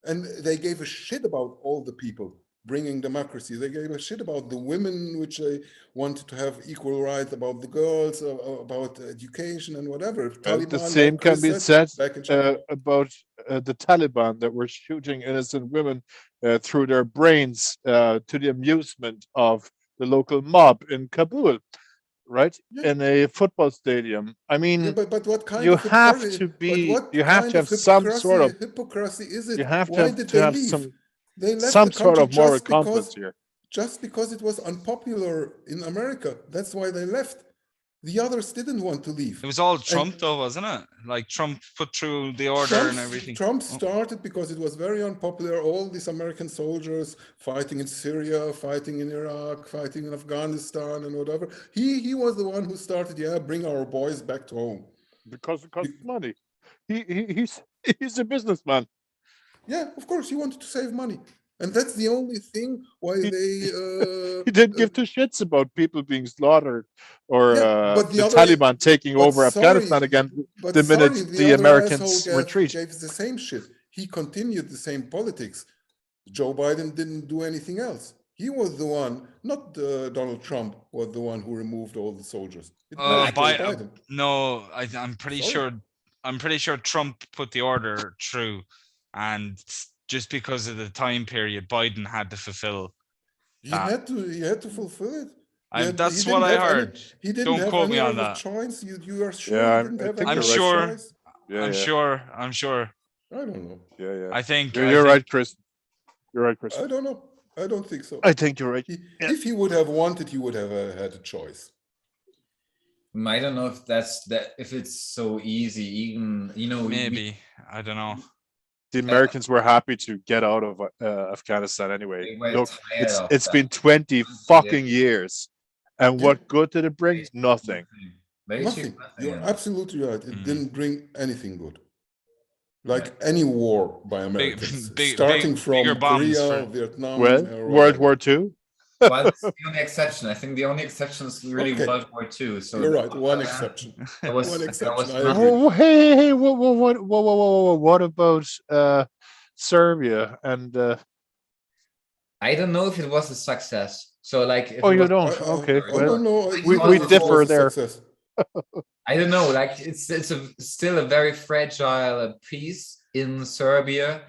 And they gave a shit about all the people bringing democracy. They gave a shit about the women, which they wanted to have equal rights, about the girls, about education and whatever. Taliban, the same can be said about the Taliban that were shooting innocent women through their brains to the amusement of the local mob in Kabul, right? Yeah. In a football stadium. I mean, but what kind you of have to be, you have to have some sort of hypocrisy is it? You have Why to have some sort of moral compass here. Just because it was unpopular in America. That's why they left. The others didn't want to leave. It was all Trump, though, wasn't it? Like Trump put through the order and everything. Trump started because it was very unpopular. All these American soldiers fighting in Syria, fighting in Iraq, fighting in Afghanistan and whatever. He was the one who started, bring our boys back to home. Because it costs money. He's a businessman. Yeah, of course, he wanted to save money. And that's the only thing why he didn't give two shits about people being slaughtered or the Taliban taking over Afghanistan again the minute the Americans retreat. Gave the same shit. He continued the same politics. Joe Biden didn't do anything else. He was the one, not Donald Trump, was the one who removed all the soldiers. Biden. No, I'm pretty sure. I'm pretty sure Trump put the order through. And just because of the time period Biden had to fulfill. He had to fulfill it. That's what I heard. He didn't Don't have quote any me on other that. choice. You are sure Yeah, he didn't I have think any I'm you're other right. sure. choice? Yeah, I'm yeah. sure. I'm sure. I don't know. Yeah. I think You're right, Chris. You're right, Chris. I don't know. I don't think so. I think you're right. If he would have wanted, he would have had a choice. I don't know if it's so easy, even, you know, maybe. I don't know. The Americans were happy to get out of Afghanistan anyway. They were Look, tired of it's that. been 20 fucking years. And Yeah. what good did it bring? Nothing. They achieved Nothing. You're in absolutely right. It Mm. didn't bring anything good. Like any war by Americans, big- starting from bigger bombs Korea, for- Vietnam, Well, or World whatever. War II. Well, it's the only exception. I think the only exception is really Okay. World War II. So You're right. One exception. There was, One there exception. was I nothing. agree. Oh, hey, whoa. What about Serbia and I don't know if it was a success. So like, if oh, it you was, don't? Okay, I well, don't know. we It differ was a there. success. I don't know, like it's still a very fragile piece in Serbia,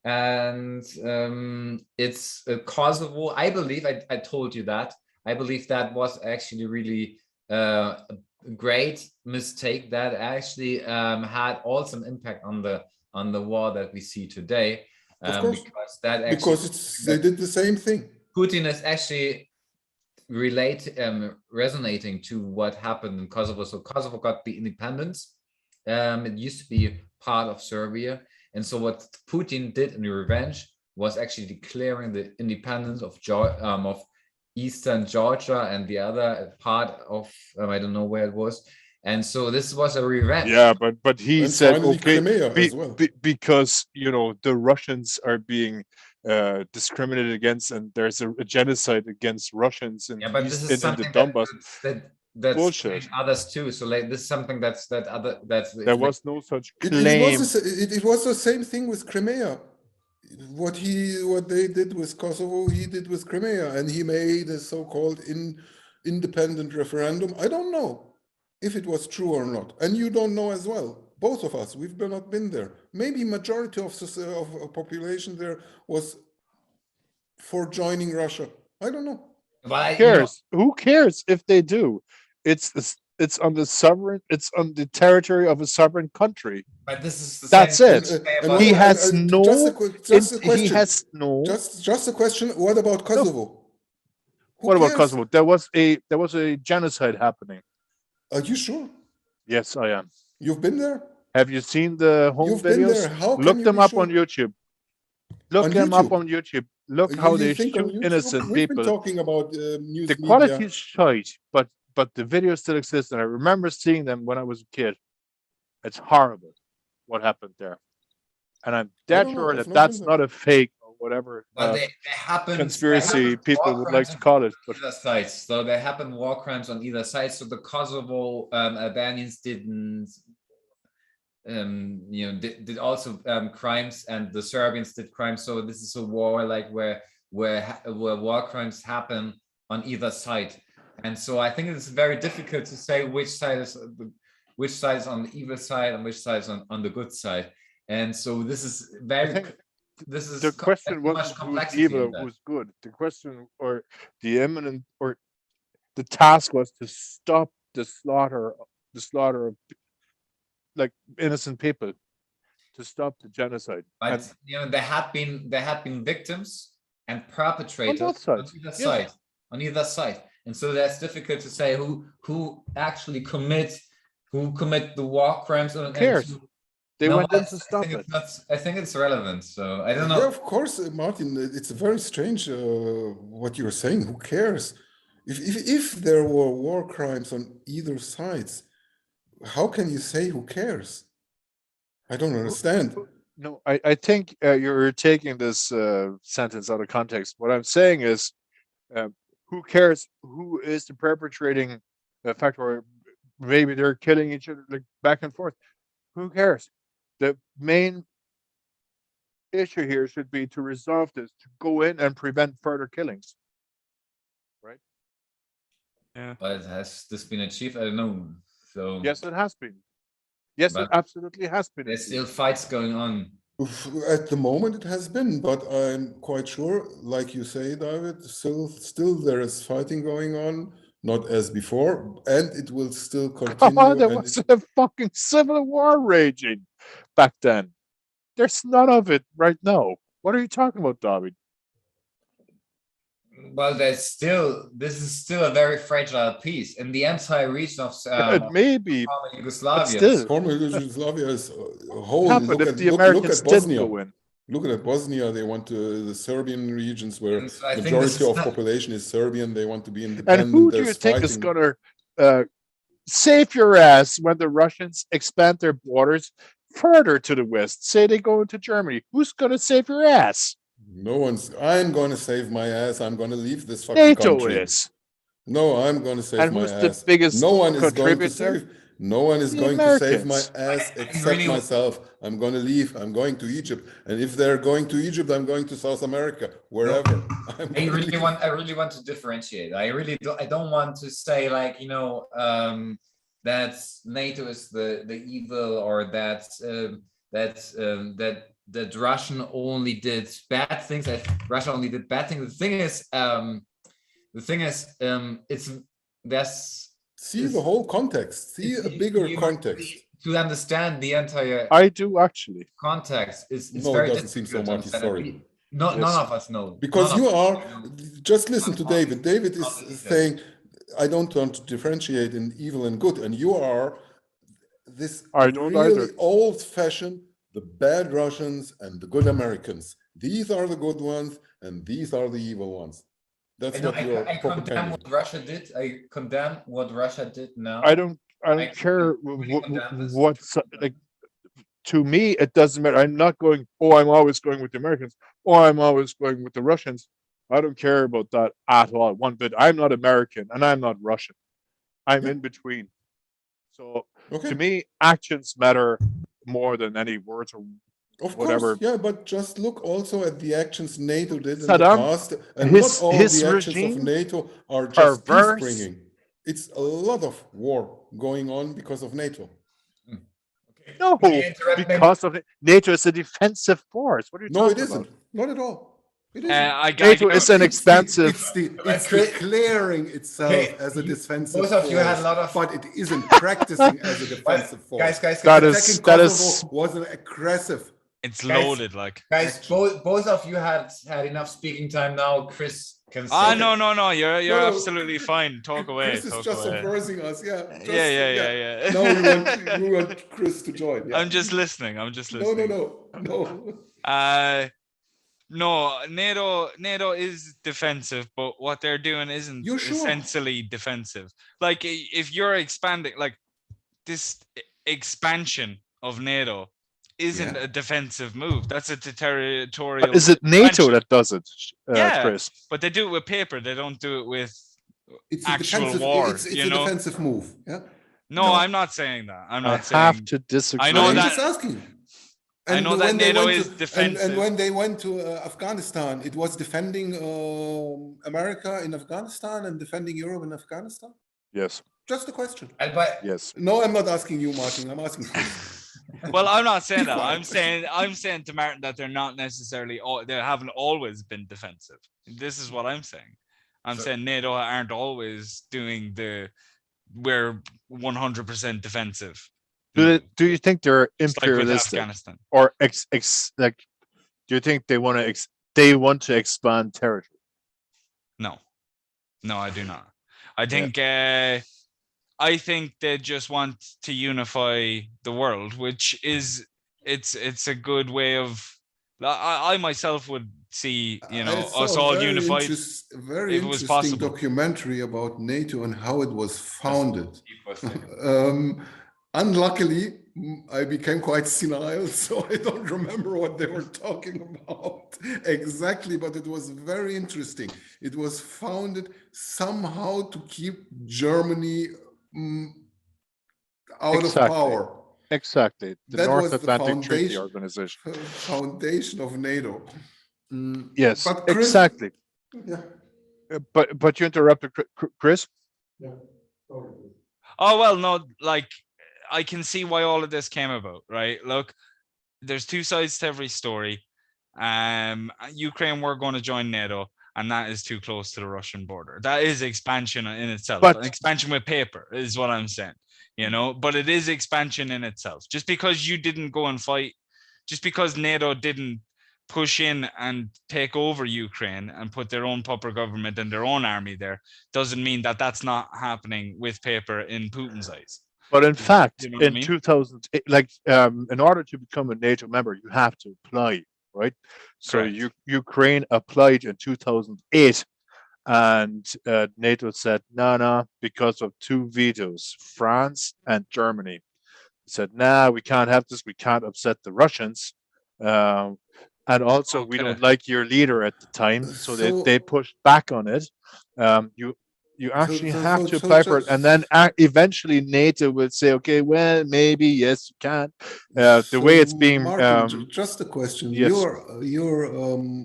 and it's Kosovo. I believe I told you that. I believe that was actually really a great mistake that actually had also an impact on the war that we see today. Of course, because that actually, because they did the same thing. Putin is actually resonating to what happened in Kosovo. So Kosovo got the independence. It used to be part of Serbia, and so what Putin did in revenge was actually declaring the independence of Eastern Georgia and the other part of I don't know where it was. And so this was a revenge. Yeah, but he And said finally okay Crimea as well. because you know the Russians are being discriminated against, and there's a genocide against Russians in, Yeah, but this is in the something Donbass. that's Bullshit. others too. So like this is something that's There was no such It claim. was the same thing with Crimea. What they did with Kosovo, he did with Crimea, and he made a so-called independent referendum. I don't know if it was true or not, and you don't know as well. Both of us, we've not been there. Maybe majority of population there was for joining Russia. I don't know. But Who cares? Who cares if they do? It's on the sovereign. It's on the territory of a sovereign country. But this is the That's same it. thing He about- has no. Just a question. He has no. Just a question. What about Kosovo? Who What about cares? Kosovo? There was a genocide happening. Are you sure? Yes, I am. You've been there? Have you seen the home You've been videos? there. How can Look you them be up sure? on YouTube. Look On them up YouTube? on YouTube. Look You how they think on shoot YouTube? innocent We've been people. talking about news The media. quality is shite, but the videos still exist, and I remember seeing them when I was a kid. It's horrible what happened there, and I'm dead don't know. sure I've that not that's been not a fake or whatever But they happened. conspiracy people would like to call it. But Either sides. So there happened war crimes on either side. So the Kosovo Albanians didn't, did also crimes, and the Serbians did crimes. So this is a war like where war crimes happen on either side, and so I think it's very difficult to say which side is on the evil side and which side is on the good side. And so this is the question wasn't who's evil or who's good. The question or the imminent or the task was to stop the slaughter of like innocent people, to stop the genocide. But there had been victims and perpetrators on both sides. On either side, and so that's difficult to say who actually commit the war crimes. Who cares? They went in to stop it. I think it's relevant. So I don't know. Yeah, of course, Martin. It's very strange what you're saying. Who cares? If there were war crimes on either sides, how can you say who cares? I don't understand. No, I think you're taking this sentence out of context. What I'm saying is, who cares who is the perpetrating fact, or maybe they're killing each other like back and forth. Who cares? The main issue here should be to resolve this, to go in and prevent further killings. Right? Yeah. But has this been achieved? I don't know. So yes, it has been. Yes, it absolutely has been. There's still fights going on. At the moment, it has been, but I'm quite sure, like you say, David, still there is fighting going on, not as before, and it will still continue. There was a fucking civil war raging back then. There's none of it right now. What are you talking about, David? Well, this is still a very fragile piece in the entire region of It may be, former but Yugoslavia. still. Former Yugoslavia is a whole. Happened if the Americans at did Bosnia. go in. Look at Bosnia. They want to the Serbian regions where And so I think majority of population is Serbian. They want to be independent. And who do you think is going to save your ass when the Russians expand their borders further to the west? Say they go into Germany. Who's going to save your ass? No one's. I'm going to save my ass. I'm going to leave this fucking NATO country. is. No, I'm going to save And my who's ass. the biggest No one is going to contributor? save. No one is The going to save my Americans. ass except really- myself. I'm going to leave. I'm going to Egypt. And if they're going to Egypt, I'm going to South America, wherever. I really want to differentiate. I don't want to say like, that NATO is the evil, or that that Russian only did bad things. That Russia only did bad things. The thing is, See the whole context. See a bigger context. To understand the entire I do actually. context is No, very it doesn't seem so, difficult to Marty. understand. Sorry. None of us know. Because None you of are, us know. just listen to David. David is saying, I don't want to differentiate in evil and good. And you are this I don't really either. old-fashioned, the bad Russians and the good Americans. These are the good ones and these are the evil ones. That's what you're I condemn propagating. what Russia did. I condemn what Russia did now. I don't care what's like. To me, it doesn't matter. I'm not going, I'm always going with the Americans, or I'm always going with the Russians. I don't care about that at all, one bit. I'm not American and I'm not Russian. I'm in between. So to me, actions matter more than any words or Of whatever. course, yeah, but just look also at the actions NATO did in the Saddam, past, and his- not all his the actions of regime, NATO are just perverse. peace-bringing. It's a lot of war going on because of NATO. No, because of it. NATO is a defensive force. What are you No, it talking isn't. about? Not at all. It isn't. NATO is an expensive. It's declaring itself as a defensive both of you had a lot of- but it isn't practicing as a defensive force. Guys, That Attack is in that Kosovo is was an aggressive. It's Guys- loaded, like. Guys, both of you had enough speaking time now. Chris can say. Ah, no, you're No. absolutely fine. Talk away. Chris is Talk just away. subversing us, yeah. Yeah. Now we want Chris to join. Yeah. I'm just listening. No. No, NATO is defensive, but what they're doing isn't You're sure? essentially defensive. Like if you're expanding, like this expansion of NATO isn't a defensive move. That's a territorial. Is it NATO expansion. that does it, Yeah. Chris? But they do it with paper. They don't do it with It's actual a defensive, war. It's you a know? defensive move. Yeah. No, I'm not saying that. I'm not I saying. have to disagree. I know I'm that- just asking. I know that when they NATO went is to- defensive. And when they went to Afghanistan, it was defending America in Afghanistan and defending Europe in Afghanistan? Yes. Just a question. Yes. No, I'm not asking you, Martin. I'm asking Chris. Well, I'm not saying Be that. quiet. I'm saying to Martin that they're not necessarily. They haven't always been defensive. This is what I'm saying. I'm saying NATO aren't always doing the. We're 100% defensive. Do you think they're Just like with imperialistic Afghanistan. or like? Do you think they want to expand territory? No, I do not. I think I think they just want to unify the world, which is it's a good way of. I myself would see I saw us a all very unified. very if it was interesting possible. documentary about NATO and how it was founded. Unluckily, I became quite senile, so I don't remember what they were talking about exactly, but it was very interesting. It was founded somehow to keep Germany out of power. Exactly. The That North was the Atlantic Treaty foundation- Organization. Foundation of NATO. Yes, But Chris- exactly. Yeah. But you interrupted, Chris. Oh well, no, like I can see why all of this came about, right? Look, there's two sides to every story. Ukraine were going to join NATO, and that is too close to the Russian border. That is expansion in itself. But- An expansion with paper is what I'm saying. You know, but it is expansion in itself. Just because you didn't go and fight, just because NATO didn't push in and take over Ukraine and put their own puppet government and their own army there, doesn't mean that that's not happening with paper in Putin's eyes. But in fact, You know what I in mean? 2008, in order to become a NATO member, you have to apply, right? So Correct. Ukraine applied in 2008, and NATO said no, because of two vetoes, France and Germany. Said, nah, we can't have this. We can't upset the Russians. And also, we don't like your leader at the time. So they pushed back on it. You actually have to apply for it. And then eventually NATO will say, okay, well, maybe, yes, you can. The way it's being... Martin, just a question. Yes. Your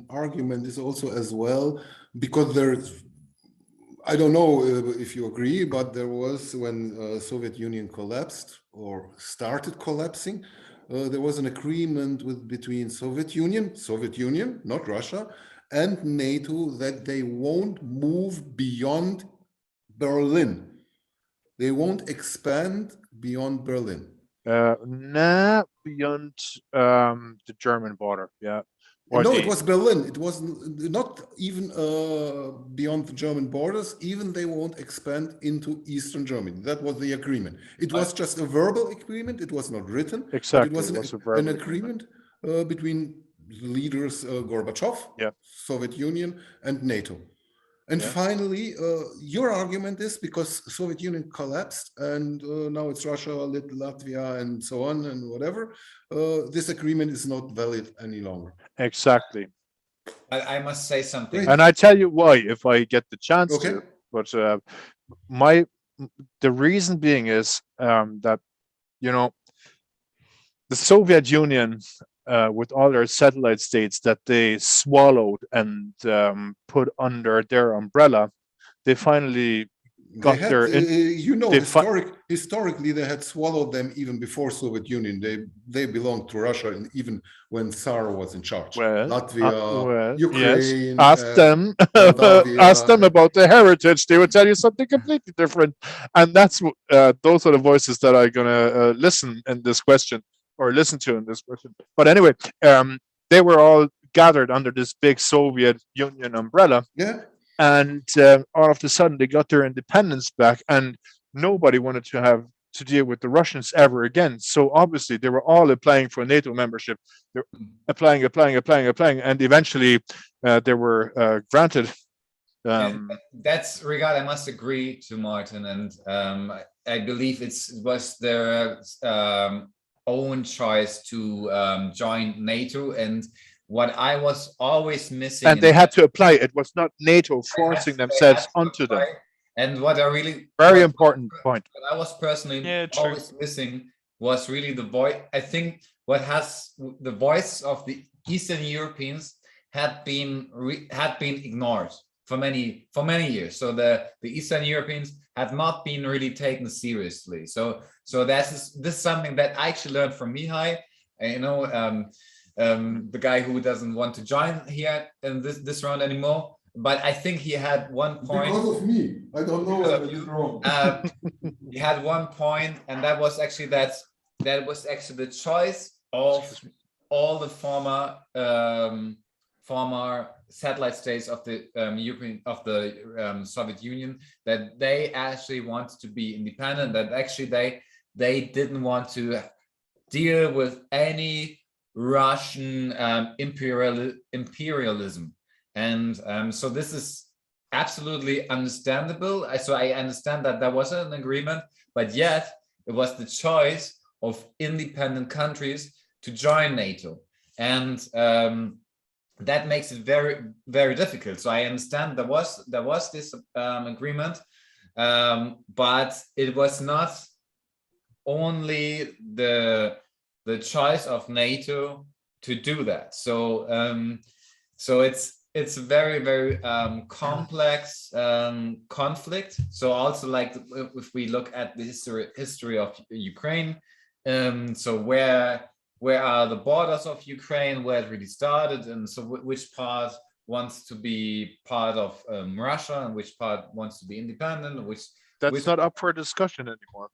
argument is also as well, because there's... I don't know if you agree, but there was, when Soviet Union collapsed or started collapsing, there was an agreement between Soviet Union, not Russia, and NATO that they won't move beyond Berlin. They won't expand beyond Berlin. Nah, beyond the German border, yeah. No, it was Berlin. It was not even beyond the German borders. Even they won't expand into Eastern Germany. That was the agreement. It was just a verbal agreement. It was not written. Exactly. It was an agreement between leaders Gorbachev, Soviet Union, and NATO. And finally, your argument is because Soviet Union collapsed and now it's Russia, Latvia, and so on and whatever, this agreement is not valid any longer. Exactly. I must say something. And I tell you why, if I get the chance to. But the reason being is that, you know, the Soviet Union, with all their satellite states that they swallowed and put under their umbrella, they finally got their... historically, they had swallowed them even before Soviet Union. They belonged to Russia, and even when Tsar was in charge. Latvia, Ukraine. Yes. Ask them about the heritage. They would tell you something completely different. And that's those are the voices that are going to listen in this question. Or listen to in this question. But anyway, they were all gathered under this big Soviet Union umbrella. Yeah. And all of a sudden they got their independence back, and nobody wanted to have to deal with the Russians ever again. So obviously they were all applying for NATO membership. They're applying, and eventually they were granted. That's regard. I must agree to Martin, and I believe it was their own choice to join NATO, and what I was always missing, and they had to apply. It was not NATO forcing themselves onto them. And what I really important point. What I was personally always missing was really the voice. I think what has the voice of the Eastern Europeans had been ignored for many years. So the Eastern Europeans had not been really taken seriously. So this is something that I actually learned from Mihai. You know, the guy who doesn't want to join here in this round anymore. But I think he had one point. Because of me, I don't know what is wrong. He had one point, and that was actually the choice of all the former satellite states of the Soviet Union, that they actually wanted to be independent. That actually they didn't want to deal with any Russian imperialism. And so this is absolutely understandable. So I understand that there was an agreement, but yet it was the choice of independent countries to join NATO. And that makes it very, very difficult. So I understand there was this agreement, but it was not only the choice of NATO to do that. So it's a very, very complex conflict. So also, like, if we look at the history of Ukraine, so where where are the borders of Ukraine, where it really started, and so which part wants to be part of Russia and which part wants to be independent, That's not up for discussion anymore.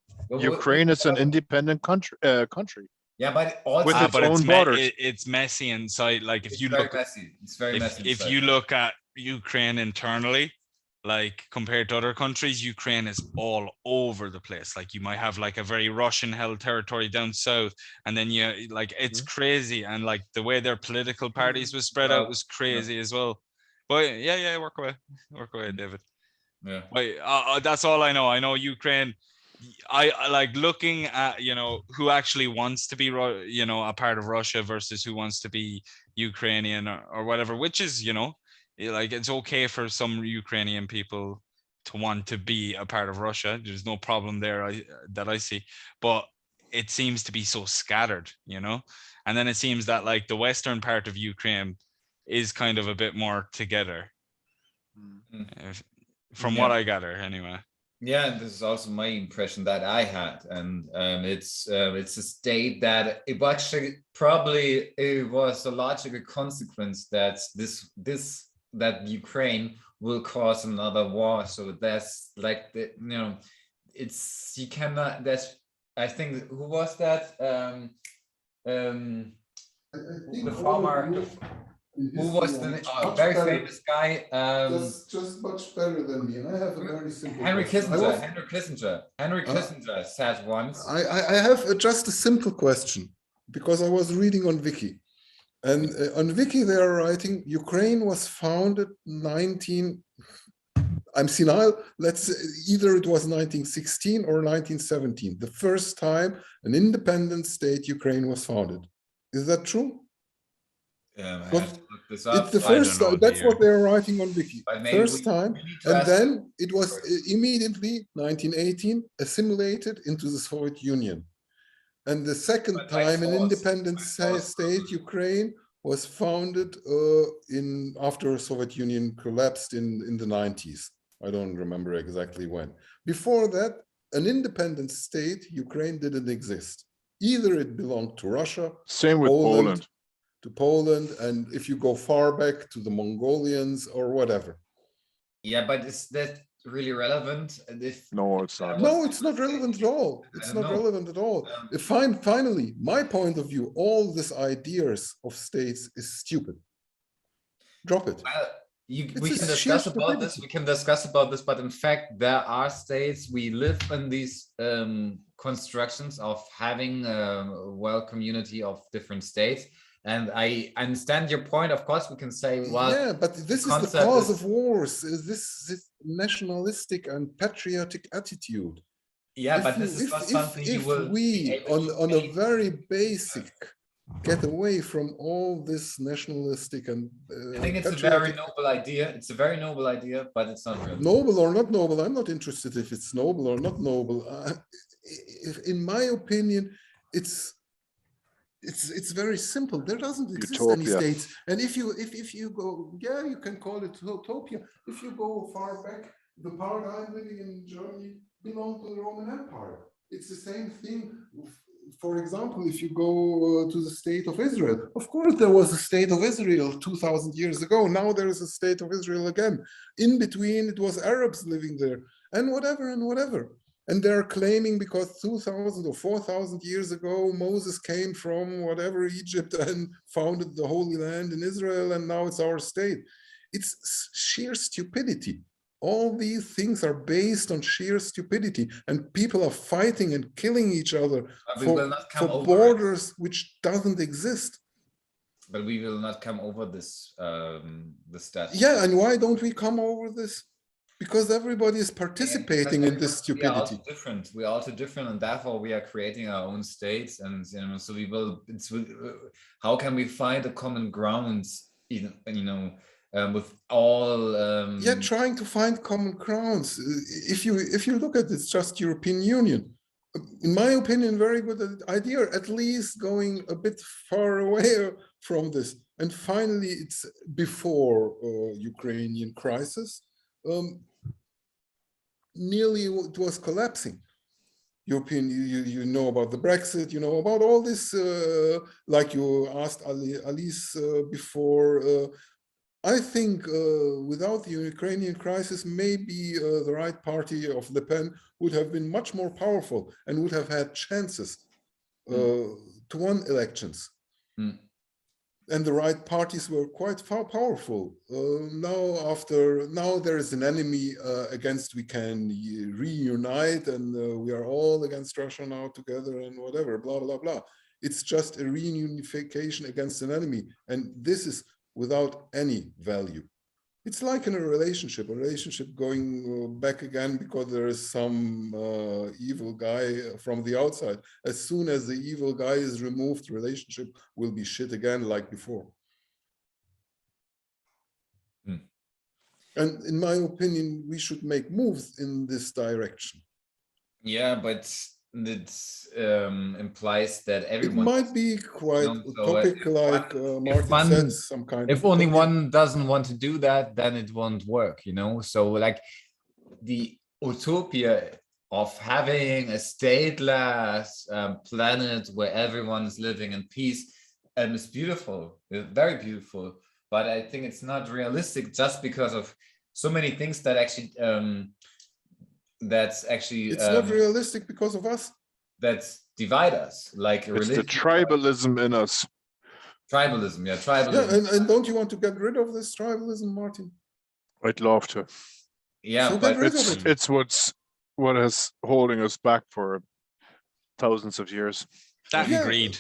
Ukraine is an independent country. Yeah, but also with its own borders. It's messy inside. Like if you very look, messy. It's very messy. If you look at Ukraine internally, like compared to other countries, Ukraine is all over the place. Like you might have like a very Russian held territory down south, and then you like it's crazy. And like the way their political parties was spread out was crazy as well. But yeah, work away, David. Yeah. But that's all I know. I know Ukraine. I like looking at, you know, who actually wants to be, you know, a part of Russia versus who wants to be Ukrainian or whatever, which is, you know, like it's okay for some Ukrainian people to want to be a part of Russia. There's no problem there that I see, but it seems to be so scattered, you know. And then it seems that like the western part of Ukraine is kind of a bit more together, from what I gather anyway. Yeah, and this is also my impression that I had, and it's a state that it actually probably it was a logical consequence that that Ukraine will cause another war. So that's like the, you know, it's you cannot. That's I think who was that? The farmer. Who was the very famous guy? Just much better than me. And I have a very simple Henry question. Kissinger. Henry Kissinger said once. I have just a simple question, because I was reading on Wiki. And on Wiki they are writing, Ukraine was founded I'm senile, let's say either it was 1916 or 1917, the first time an independent state Ukraine was founded. Is that true? I have to look this up. It's the first time, that's what they're writing on Wiki. First time, and then it was immediately 1918 assimilated into the Soviet Union. And the second time an independent state, Ukraine, was founded after Soviet Union collapsed in the 90s. I don't remember exactly when. Before that, an independent state, Ukraine, didn't exist. Either it belonged to Russia, same with Poland. To Poland, and if you go far back to the Mongolians or whatever. Yeah, but is that really relevant? No, it's not. No, it's not relevant at all. It's not relevant at all. Finally, my point of view, all these ideas of states is stupid. Drop it. Well, we can discuss about this. We can discuss about this, but in fact, there are states. We live in these constructions of having a community of different states. And I understand your point. Of course, we can say, well, yeah, but this is the cause of wars. This nationalistic and patriotic attitude. Yeah, but this is not something you will. If we, on a very basic, get away from all this nationalistic and I think it's a very noble idea. It's a very noble idea, but it's not real. Noble or not noble, I'm not interested if it's noble or not noble. In my opinion, it's very simple. There doesn't exist any states. And if you go, yeah, you can call it utopia. If you go far back, the part I'm living in Germany belonged to the Roman Empire. It's the same thing. For example, if you go to the state of Israel, of course there was a state of Israel 2000 years ago. Now there is a state of Israel again. In between, it was Arabs living there, and whatever and whatever. And they're claiming because 2000 or 4000 years ago, Moses came from whatever Egypt and founded the Holy Land in Israel, and now it's our state. It's sheer stupidity. All these things are based on sheer stupidity, and people are fighting and killing each other for borders which doesn't exist. But we will not come over this status. Yeah, and why don't we come over this? Because everybody is participating in this stupidity. We are all too different, and therefore we are creating our own states. And so we will. How can we find a common grounds? With all. Yeah, trying to find common grounds. If you look at it, it's just European Union. In my opinion, very good idea. At least going a bit far away from this. And finally, it's before Ukrainian crisis. Nearly it was collapsing. European, you know about the Brexit, you know about all this, like you asked Alice before. I think without the Ukrainian crisis, maybe the right party of Le Pen would have been much more powerful and would have had chances to win elections. And the right parties were quite powerful. Now there is an enemy against we can reunite, and we are all against Russia now together and whatever, blah, blah, blah. It's just a reunification against an enemy. And this is without any value. It's like in a relationship going back again because there is some evil guy from the outside. As soon as the evil guy is removed, the relationship will be shit again like before. And in my opinion, we should make moves in this direction. Yeah, but it implies that everyone. It might be quite utopic, like Martin said, some kind if of. If only one doesn't want to do that, then it won't work, you know. So like the utopia of having a stateless planet where everyone is living in peace is beautiful, very beautiful. But I think it's not realistic just because of so many things that actually. It's not realistic because of us. That divide us, like it's the tribalism in us. Tribalism, yeah, tribalism. Yeah, and don't you want to get rid of this tribalism, Martin? I'd love to. Yeah, so but it's what is holding us back for thousands of years. That and greed.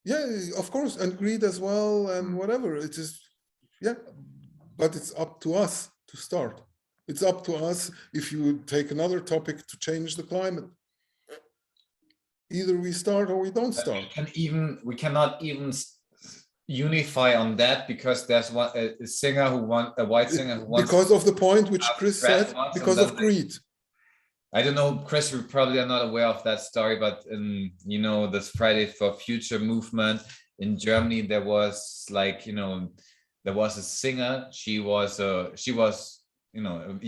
Yeah, of course, and greed as well, and whatever. It is, yeah, but it's up to us to start. It's up to us if you take another topic to change the climate. Either we start or we don't start. We cannot even unify on that because there's a singer who wants a white singer who wants because of the point which Chris said, because of greed. I don't know, Chris, you probably are not aware of that story, but you know, this Friday for Future movement in Germany, there was like, you know, there was a singer. She was you know, a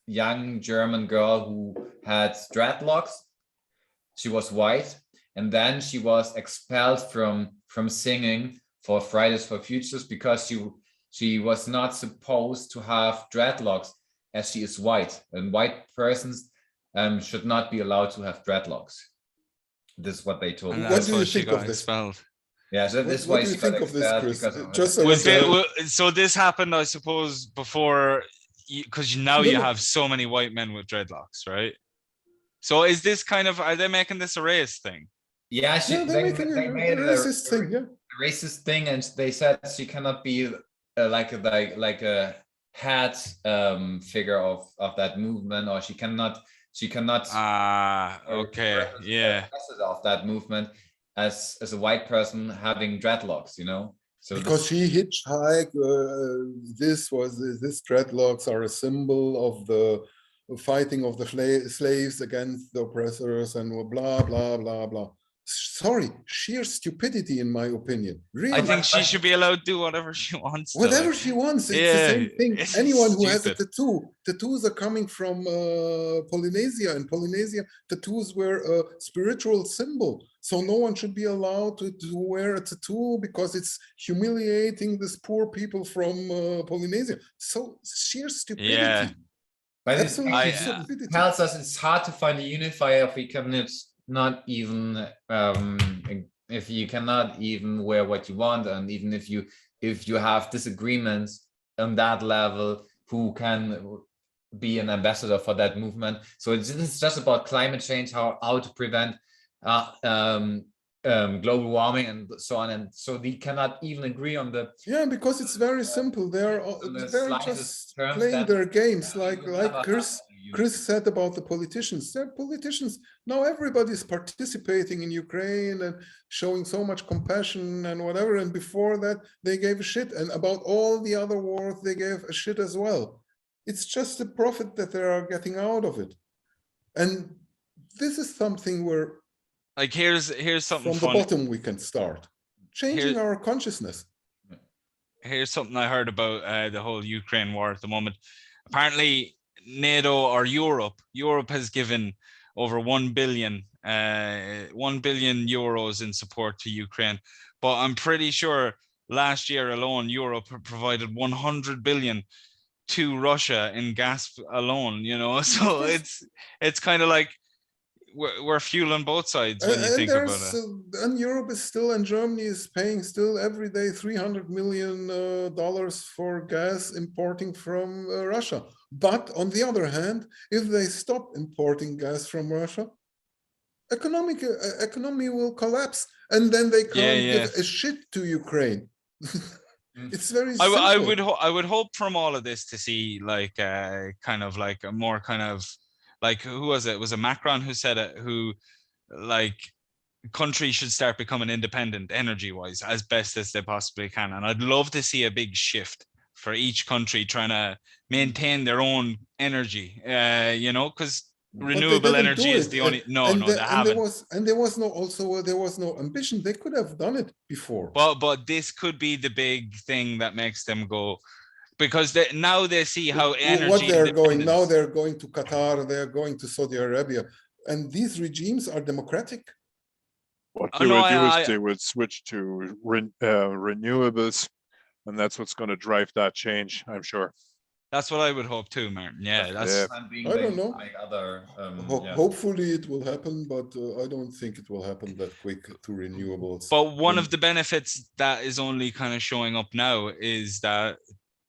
young German girl who had dreadlocks. She was white, and then she was expelled from singing for Fridays for Futures because she was not supposed to have dreadlocks as she is white, and white persons should not be allowed to have dreadlocks. This is what they told me. What do you think of this? Expelled. Yeah, so this what why do you she think got of this, Chris? Chris? So this happened, I suppose, before, because now you have so many white men with dreadlocks, right? So is this kind of, are they making this a race thing? Yeah, they made a racist thing, yeah. A racist thing, and they said she cannot be like a head figure of that movement, or she cannot okay, yeah, of that movement as a white person having dreadlocks, you know. So because she hitchhiked, this dreadlocks are a symbol of the fighting of the slaves against the oppressors and blah blah blah blah. Sorry, sheer stupidity, in my opinion. Really, I think she should be allowed to do whatever she wants. Whatever she wants, it's the same thing. Anyone who has a tattoo, tattoos are coming from Polynesia. In Polynesia, tattoos were a spiritual symbol. So no one should be allowed to wear a tattoo because it's humiliating these poor people from Polynesia. So sheer stupidity. Yeah. But it tells us it's hard to find a unifier if we cannot even if you cannot even wear what you want, and even if you have disagreements on that level, who can be an ambassador for that movement. So it's just about climate change, how to prevent global warming and so on, and so they cannot even agree on the because it's very simple. They're just playing their games, like Chris said about the politicians. They're politicians now. Everybody's participating in Ukraine and showing so much compassion and whatever, and before that they gave a shit, and about all the other wars they gave a shit as well. It's just the profit that they are getting out of it, and this is something where, like, here's something from the bottom we can start changing our consciousness. Here's something I heard about the whole Ukraine war at the moment. Apparently NATO or Europe has given over 1 billion, 1 billion euros in support to Ukraine. But I'm pretty sure last year alone, Europe provided 100 billion to Russia in gas alone, you know. So it's kind of like we're fueling both sides when you think about it. And Europe is still, and Germany is paying still every day $300 million for gas importing from Russia. But on the other hand, if they stop importing gas from Russia, economy will collapse, and then they can't give a shit to Ukraine. It's very simple. I would hope from all of this to see like kind of like a more kind of like, who was it? Was it Macron who said it? Who like countries should start becoming independent energy wise as best as they possibly can. And I'd love to see a big shift for each country trying to maintain their own energy, you know, because renewable energy is the only, they haven't. There was no ambition. They could have done it before. But this could be the big thing that makes them go, because now they see how energy. What they're going now, they're going to Qatar, they're going to Saudi Arabia, and these regimes are democratic. What they would do is they would switch to renewables, and that's what's going to drive that change, I'm sure. That's what I would hope too, Martin. Yeah, that's. I don't know. Like other, hopefully it will happen, but I don't think it will happen that quick to renewables. But one of the benefits that is only kind of showing up now is that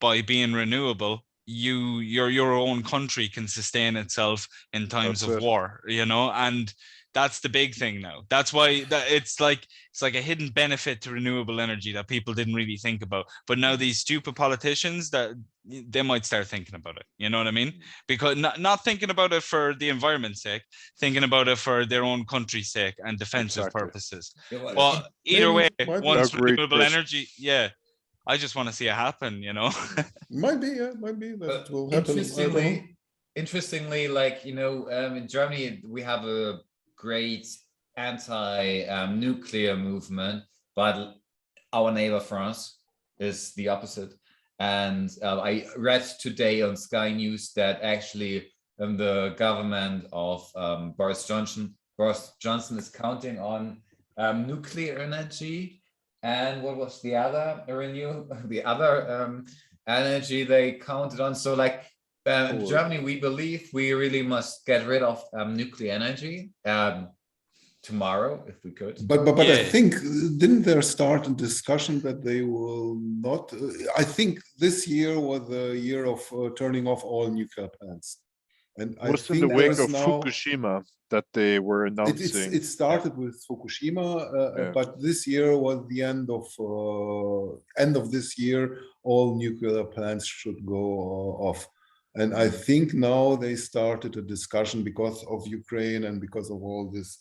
by being renewable, your own country can sustain itself in times of war, you know, and that's the big thing now. That's why it's like a hidden benefit to renewable energy that people didn't really think about. But now these stupid politicians, that they might start thinking about it. You know what I mean? Because not thinking about it for the environment's sake, thinking about it for their own count's sake and defensive purposes. But either way, once renewable energy, I just want to see it happen, you know. might be that will happen. Interestingly, like, you know, in Germany we have a great anti-nuclear movement, but our neighbor France is the opposite. And I read today on Sky News that actually the government of Boris Johnson is counting on nuclear energy. And what was the other energy they counted on? So like in Germany, we believe we really must get rid of nuclear energy tomorrow, if we could. But I think, didn't there start a discussion that they will not? I think this year was the year of turning off all nuclear plants. And I think in the wake of Fukushima that they were announcing. It started with Fukushima, but this year was the end of this year. All nuclear plants should go off. And I think now they started a discussion because of Ukraine and because of all this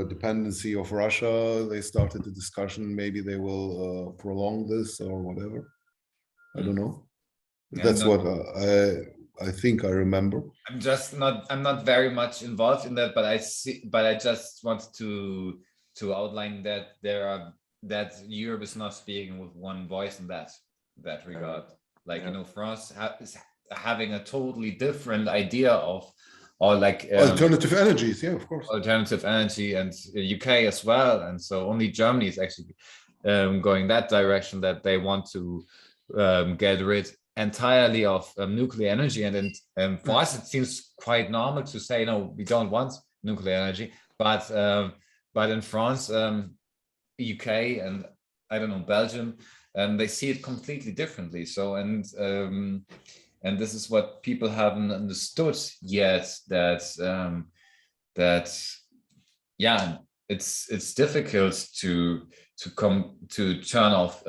dependency of Russia. They started a discussion. Maybe they will prolong this or whatever. I don't know. That's what I think I remember. I'm not very much involved in that, but I just want to outline that that Europe is not speaking with one voice in that regard. Like, you know, France is having a totally different idea of, or like alternative energies, of course, alternative energy, and UK as well. And so only Germany is actually going that direction, that they want to get rid entirely of nuclear energy. And for us, it seems quite normal to say, no, we don't want nuclear energy. But in France, UK, and I don't know, Belgium, they see it completely differently. So and this is what people haven't understood yet, that it's difficult to turn off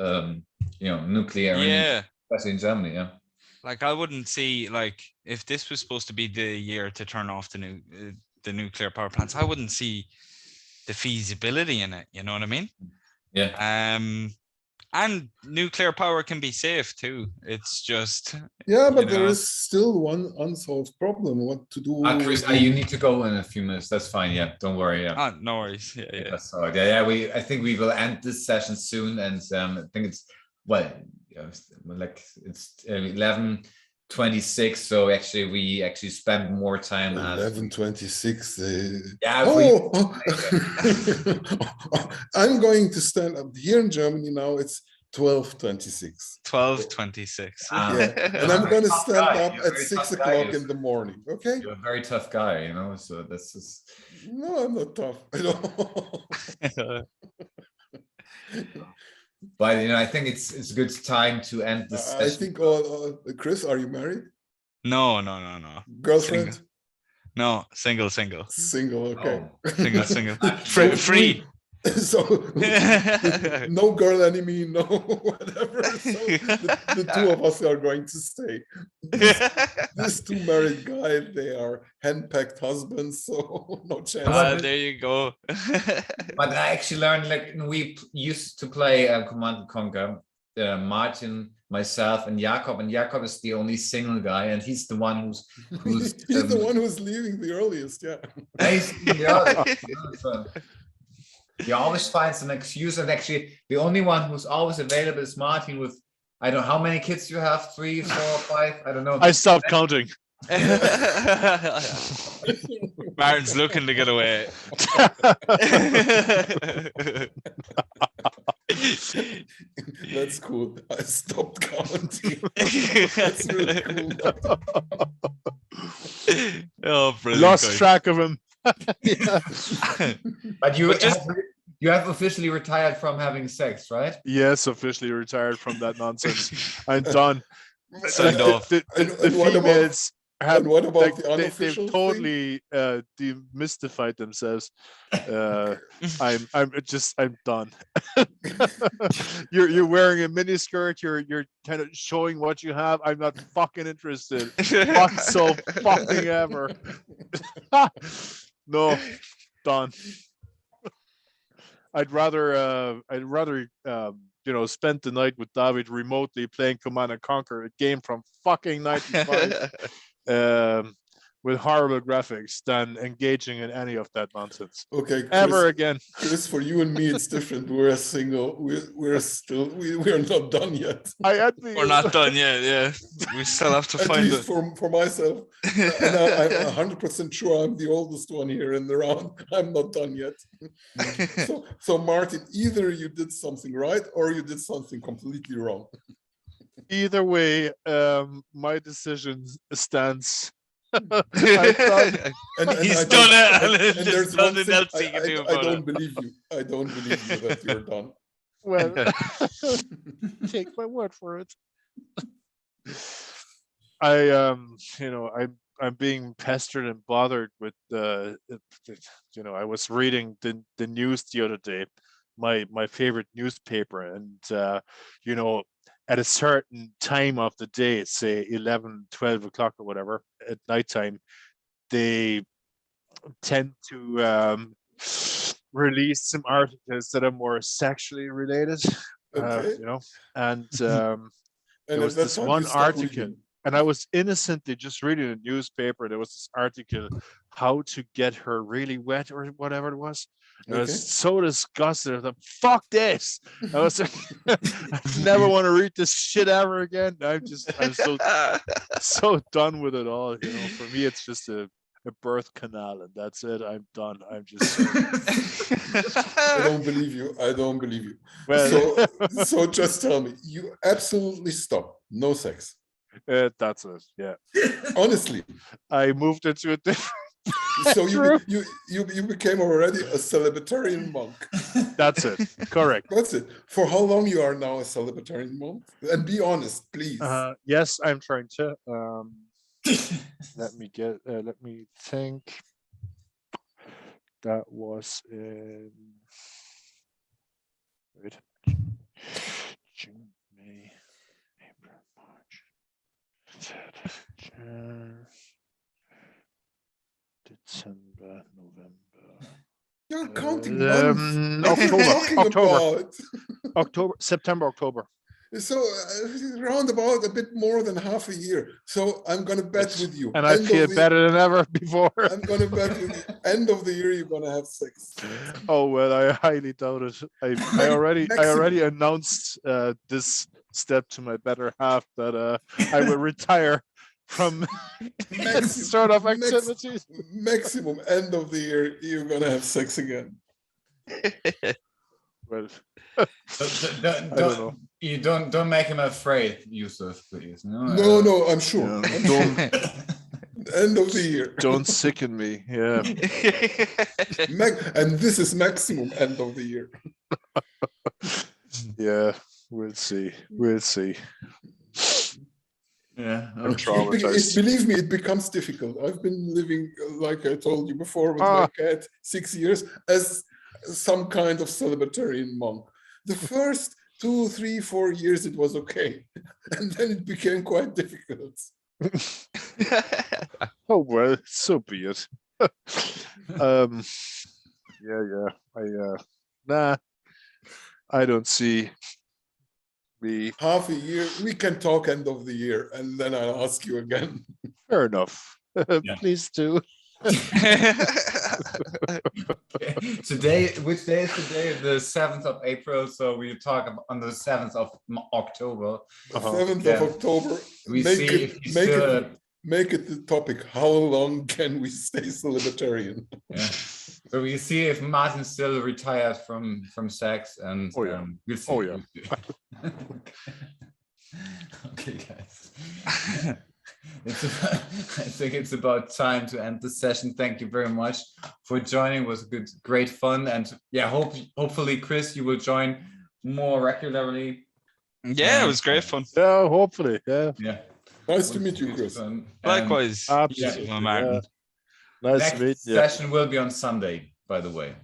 nuclear energy, especially in Germany. Like, I wouldn't see, like, if this was supposed to be the year to turn off the nuclear power plants, I wouldn't see the feasibility in it. You know what I mean? Yeah. And nuclear power can be safe too. It's just but there is still one unsolved problem. What to do? Chris, you need to go in a few minutes. That's fine. Yeah, don't worry. Yeah. No worries. Yeah. That's all right. I think we will end this session soon, and I think it's like it's 11 26, so actually we actually spent more time at 11:26. yeah. I'm going to stand up here in Germany now. It's 12:26. 12:26. Yeah, and I'm going to stand up at 6 o'clock in the morning. Okay. You're a very tough guy, you know. So that's just. No, I'm not tough at all. But you know, I think it's a good time to end this I session. think, Chris, are you married? No. Girlfriend? Single. No, single. Single, okay. Oh. Single. Free. So no girl enemy, no whatever. So the two of us are going to stay. These two married guys, they are hand-packed husbands, so no chance. There you go. But I actually learned, like, we used to play Command and Conquer, Martin, myself, and Jakob is the only single guy, and he's the one who's he's the one who's leaving the earliest, yeah. He's the earliest, so he always finds an excuse, and actually the only one who's always available is Martin with, I don't know how many kids you have, 3, 4, 5, I don't know. I stopped counting. Martin's looking to get away. That's cool. I stopped counting. That's really cool. Oh, brilliant. Lost track of him. Yeah. But you have officially retired from having sex, right? Yes, officially retired from that nonsense. I'm done. Signed off. The females have, what about like, the unofficial they've totally demystified themselves. I'm done. You're wearing a mini skirt. You're kind of showing what you have. I'm not fucking interested fucking ever. No, done. I'd rather spend the night with David remotely playing Command and Conquer, a game from fucking 95, with horrible graphics, than engaging in any of that nonsense. Okay, Chris, ever again. Chris, for you and me, it's different. We're single. We're still we're not done yet. We're not done yet. Yeah, we still have to find it. For myself, and I'm 100% sure I'm the oldest one here in the round. I'm not done yet. So Martin, either you did something right or you did something completely wrong. Either way, my decision stands. He's done it, and there's nothing else he can do about I don't believe you. I don't believe you that you're done. Well, take my word for it. I'm being pestered and bothered with I was reading the news the other day, my favorite newspaper, and at a certain time of the day, say 11, 12 o'clock or whatever, at nighttime, they tend to release some articles that are more sexually related. Okay. And there was this one article, and I was innocently just reading a newspaper. There was this article, how to get her really wet or whatever it was. I was so disgusted. I was like, fuck this. I was like, I never want to read this shit ever again. I'm so done with it all. For me, it's just a birth canal, and that's it. I'm done. I'm just I don't believe you. Well, so just tell me, you absolutely stop. No sex. That's it. Yeah. Honestly, I moved into a different. So you became already a celibitarian monk. That's it. Correct. That's it. For how long you are now a celibitarian monk? And be honest, please. Yes, I'm trying to. Let me think. That was in June, May, April, March, December, November. You're counting months. September, October. So round about a bit more than half a year. So I'm going to bet with you. And I feel better than ever before. I'm going to bet with you. End of the year, you're going to have sex. Oh, well, I highly doubt it. I already announced this step to my better half that I will retire from Maximum, sort of activities. maximum end of the year, you're gonna have sex again. Well, don't make him afraid, Yusuf, please. No, I'm sure. Yeah, I'm sure. End of the year. don't sicken me. Yeah. And this is maximum end of the year. Yeah, we'll see. We'll see. Yeah. I'm traumatized. Believe me, it becomes difficult. I've been living, like I told you before, with my cat 6 years as some kind of celebatarian monk. The first 2, 3, 4 years, it was okay. And then it became quite difficult. Oh, well, so be it. Nah, I don't see me. Half a year, we can talk end of the year, and then I'll ask you again. Fair enough. Please do. Today, which day is today? The 7th of April. So we talk on the 7th of October. 7th of October. We see if you still make it the topic. How long can we stay celebatarian? Yeah. So we see if Martin's still retired from sex, and we'll see. Oh yeah. Okay, guys. I think it's about time to end the session. Thank you very much for joining. It was great fun, and yeah, hopefully, Chris, you will join more regularly. Yeah, it was great fun. Yeah, hopefully. Yeah. Yeah. Nice to meet you, Chris. Likewise. Absolutely. Martin. Yeah. Nice Next to meet you. session will be on Sunday, by the way.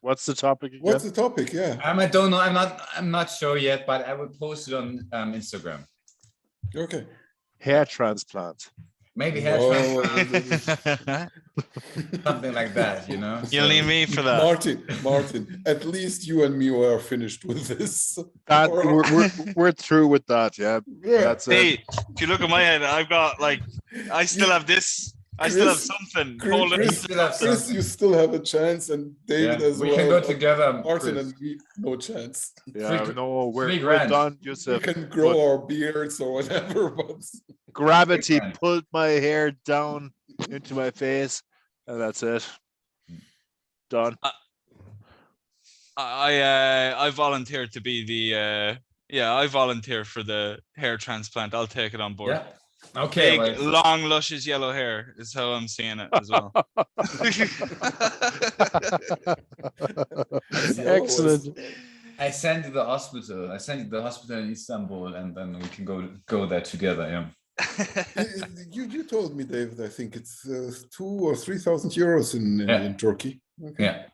What's the topic again? What's the topic? Yeah. I don't know. I'm not sure yet, but I will post it on Instagram. Okay. Hair transplant. Maybe hair transplant. Something like that, you know. You'll need me for that. Martin, at least you and me are finished with this. That we're through with that, yeah. That's Hey, if you look at my head, I've got I still have this. I still have something. Chris, you still have a chance, and David as well. We can go together. Martin and me, no chance. Yeah, no, we're done. We can grow our beards or whatever, but gravity pulled my hair down into my face, and that's it. Done. I volunteered to be the I volunteer for the hair transplant. I'll take it on board. Yeah. Okay. Big, long, luscious yellow hair is how I'm seeing it as well. Excellent. I send you the hospital. In Istanbul, and then we can go there together. Yeah. You told me, David. I think it's 2,000 or 3,000 euros in Turkey. Okay. Yeah.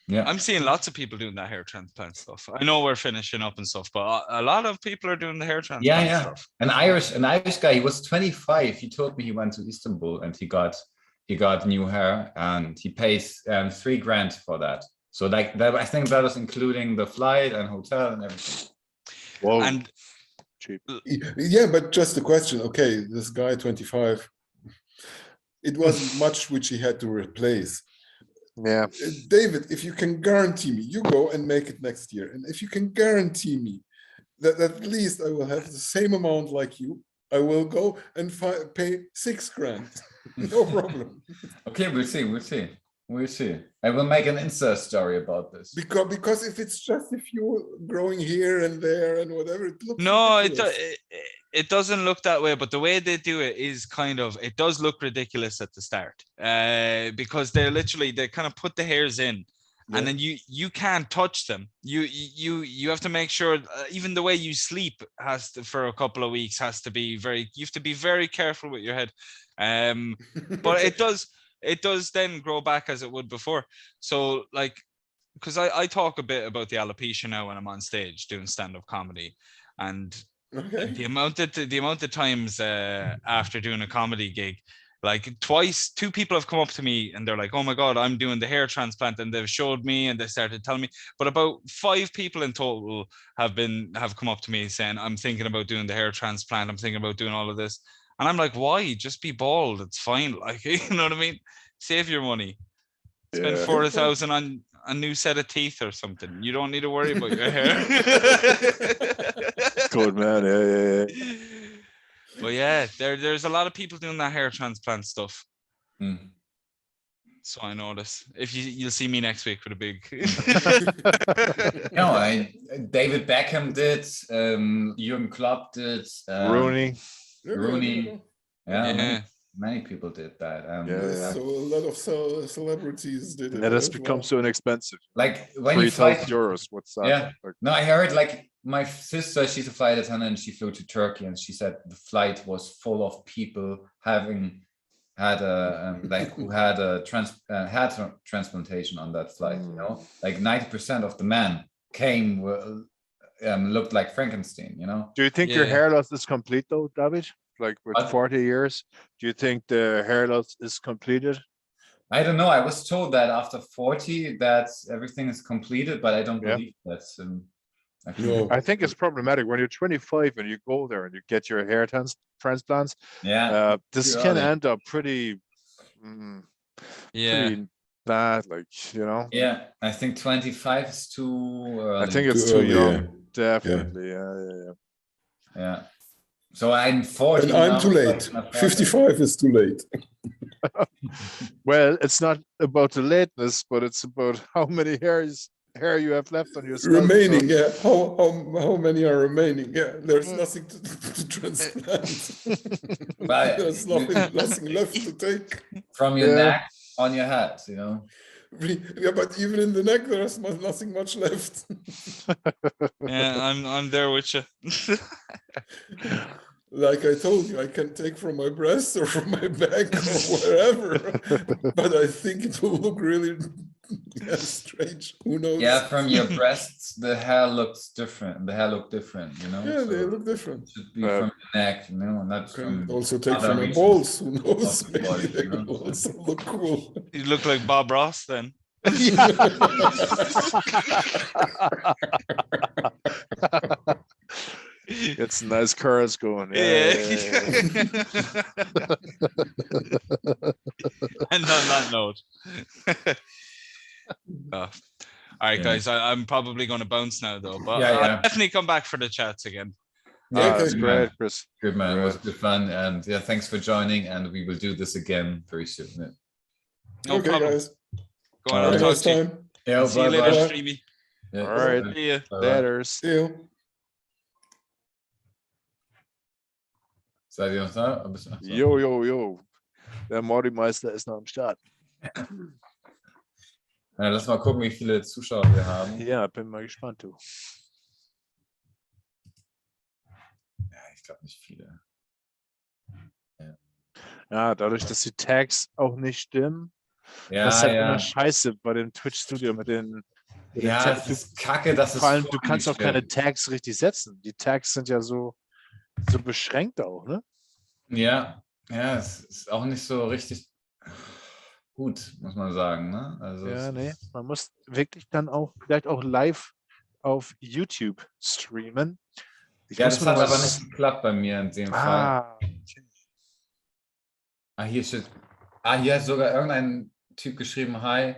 Yeah. I'm seeing lots of people doing that hair transplant stuff. I know we're finishing up and stuff, but a lot of people are doing the hair transplant stuff. An Irish guy. He was 25. He told me he went to Istanbul and he got new hair, and he pays $3,000 for that. So like that, I think that was including the flight and hotel and everything. Whoa. And cheap. Yeah, but just a question. Okay, this guy 25. It wasn't much which he had to replace. Yeah. David, if you can guarantee me, you go and make it next year. And if you can guarantee me that at least I will have the same amount like you, I will go and pay $6,000. No problem. Okay, we'll see. I will make an Insta story about this. Because if it's just if you're growing here and there and whatever, it looks it doesn't look that way, but the way they do it is it does look ridiculous at the start, because they kind of put the hairs in, and then you can't touch them. You have to make sure even the way you sleep for a couple of weeks you have to be very careful with your head, but it does then grow back as it would before. So like, because I talk a bit about the alopecia now when I'm on stage doing stand-up comedy, and the amount of times after doing a comedy gig, like twice, 2 people have come up to me and they're like, "Oh my God, I'm doing the hair transplant," and they've showed me and they started telling me. But about 5 people in total have come up to me saying, "I'm thinking about doing the hair transplant. I'm thinking about doing all of this." And I'm like, "Why? Just be bald. It's fine." Like, you know what I mean? Save your money. Spend 4,000 on a new set of teeth or something. You don't need to worry about your hair. Good man. Yeah. But yeah, there's a lot of people doing that hair transplant stuff. So I notice. If you'll see me next week with a big. No, David Beckham did. Jurgen Klopp did. Rooney. Yeah. Many people did that. So a lot of celebrities did it. And that has become so inexpensive. Like when you fly €3,000, what's that? Yeah. No, I heard like my sister, she's a flight attendant, and she flew to Turkey, and she said the flight was full of people having had a who had a transplantation on that flight. You know, like 90% of the men came looked like Frankenstein. You know. Do you think your hair loss is complete though, David? Like with 40 years, do you think the hair loss is completed? I don't know. I was told that after 40 that everything is completed, but I don't believe that's. I think it's problematic when you're 25 and you go there and you get your hair transplants. Yeah, this can end up pretty bad, like, you know. Yeah, I think 25 is too early. I think it's too young. Definitely. Yeah. So I'm 40. And I'm too late. 55 is too late. Well, it's not about the lateness, but it's about how many hair you have left on your scalp. Remaining, how many are remaining? Yeah, there's nothing to transplant. There's nothing left to take. From your neck on your head, you know. Yeah, but even in the neck, there's nothing much left. Yeah, I'm there with you. Like I told you, I can take from my breast or from my back or wherever, but I think it will look really strange. Who knows? Yeah, from your breasts, the hair looks different. The hair look different, you know. Yeah, they look different. It should be from the neck, you know, not from. Also take from my balls. Who knows? Maybe they will also look cool. You look like Bob Ross then. It's nice curls going. And on that note. All right, guys, I'm probably going to bounce now, though, but I'll definitely come back for the chats again. Yeah, that's great, Chris. Good, man. It was good fun. And yeah, thanks for joining. And we will do this again very soon. Yeah. No problem. Guys. Go on, talk to you. Yeah, see you later, Streamy. Yeah. All right. See you. Later. See you. Seid ihr noch da? Jo. Der Mordimeister ist noch am Start. Ja, lass mal gucken, wie viele Zuschauer wir haben. Ja, bin mal gespannt, du. Ja, ich glaube nicht viele. Ja, dadurch, dass die Tags auch nicht stimmen. Ja, das ist halt immer scheiße bei dem Twitch-Studio mit den. Das ist kacke, dass vor allem, du kannst auch keine Tags richtig setzen. Die Tags sind ja so beschränkt auch, ne? Ja, es ist auch nicht so richtig gut, muss man sagen, ne? Also man muss wirklich dann auch vielleicht auch live auf YouTube streamen. Das hat aber nicht geklappt bei mir in dem Fall. Okay. Hier hat sogar irgendein Typ geschrieben, hi,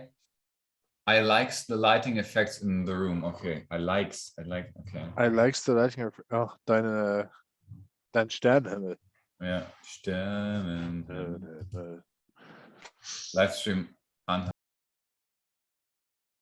I likes the lighting effects in the room. Okay, I likes the lighting effects. Ach, dein Sternenhimmel. Ja, Sternen. Livestream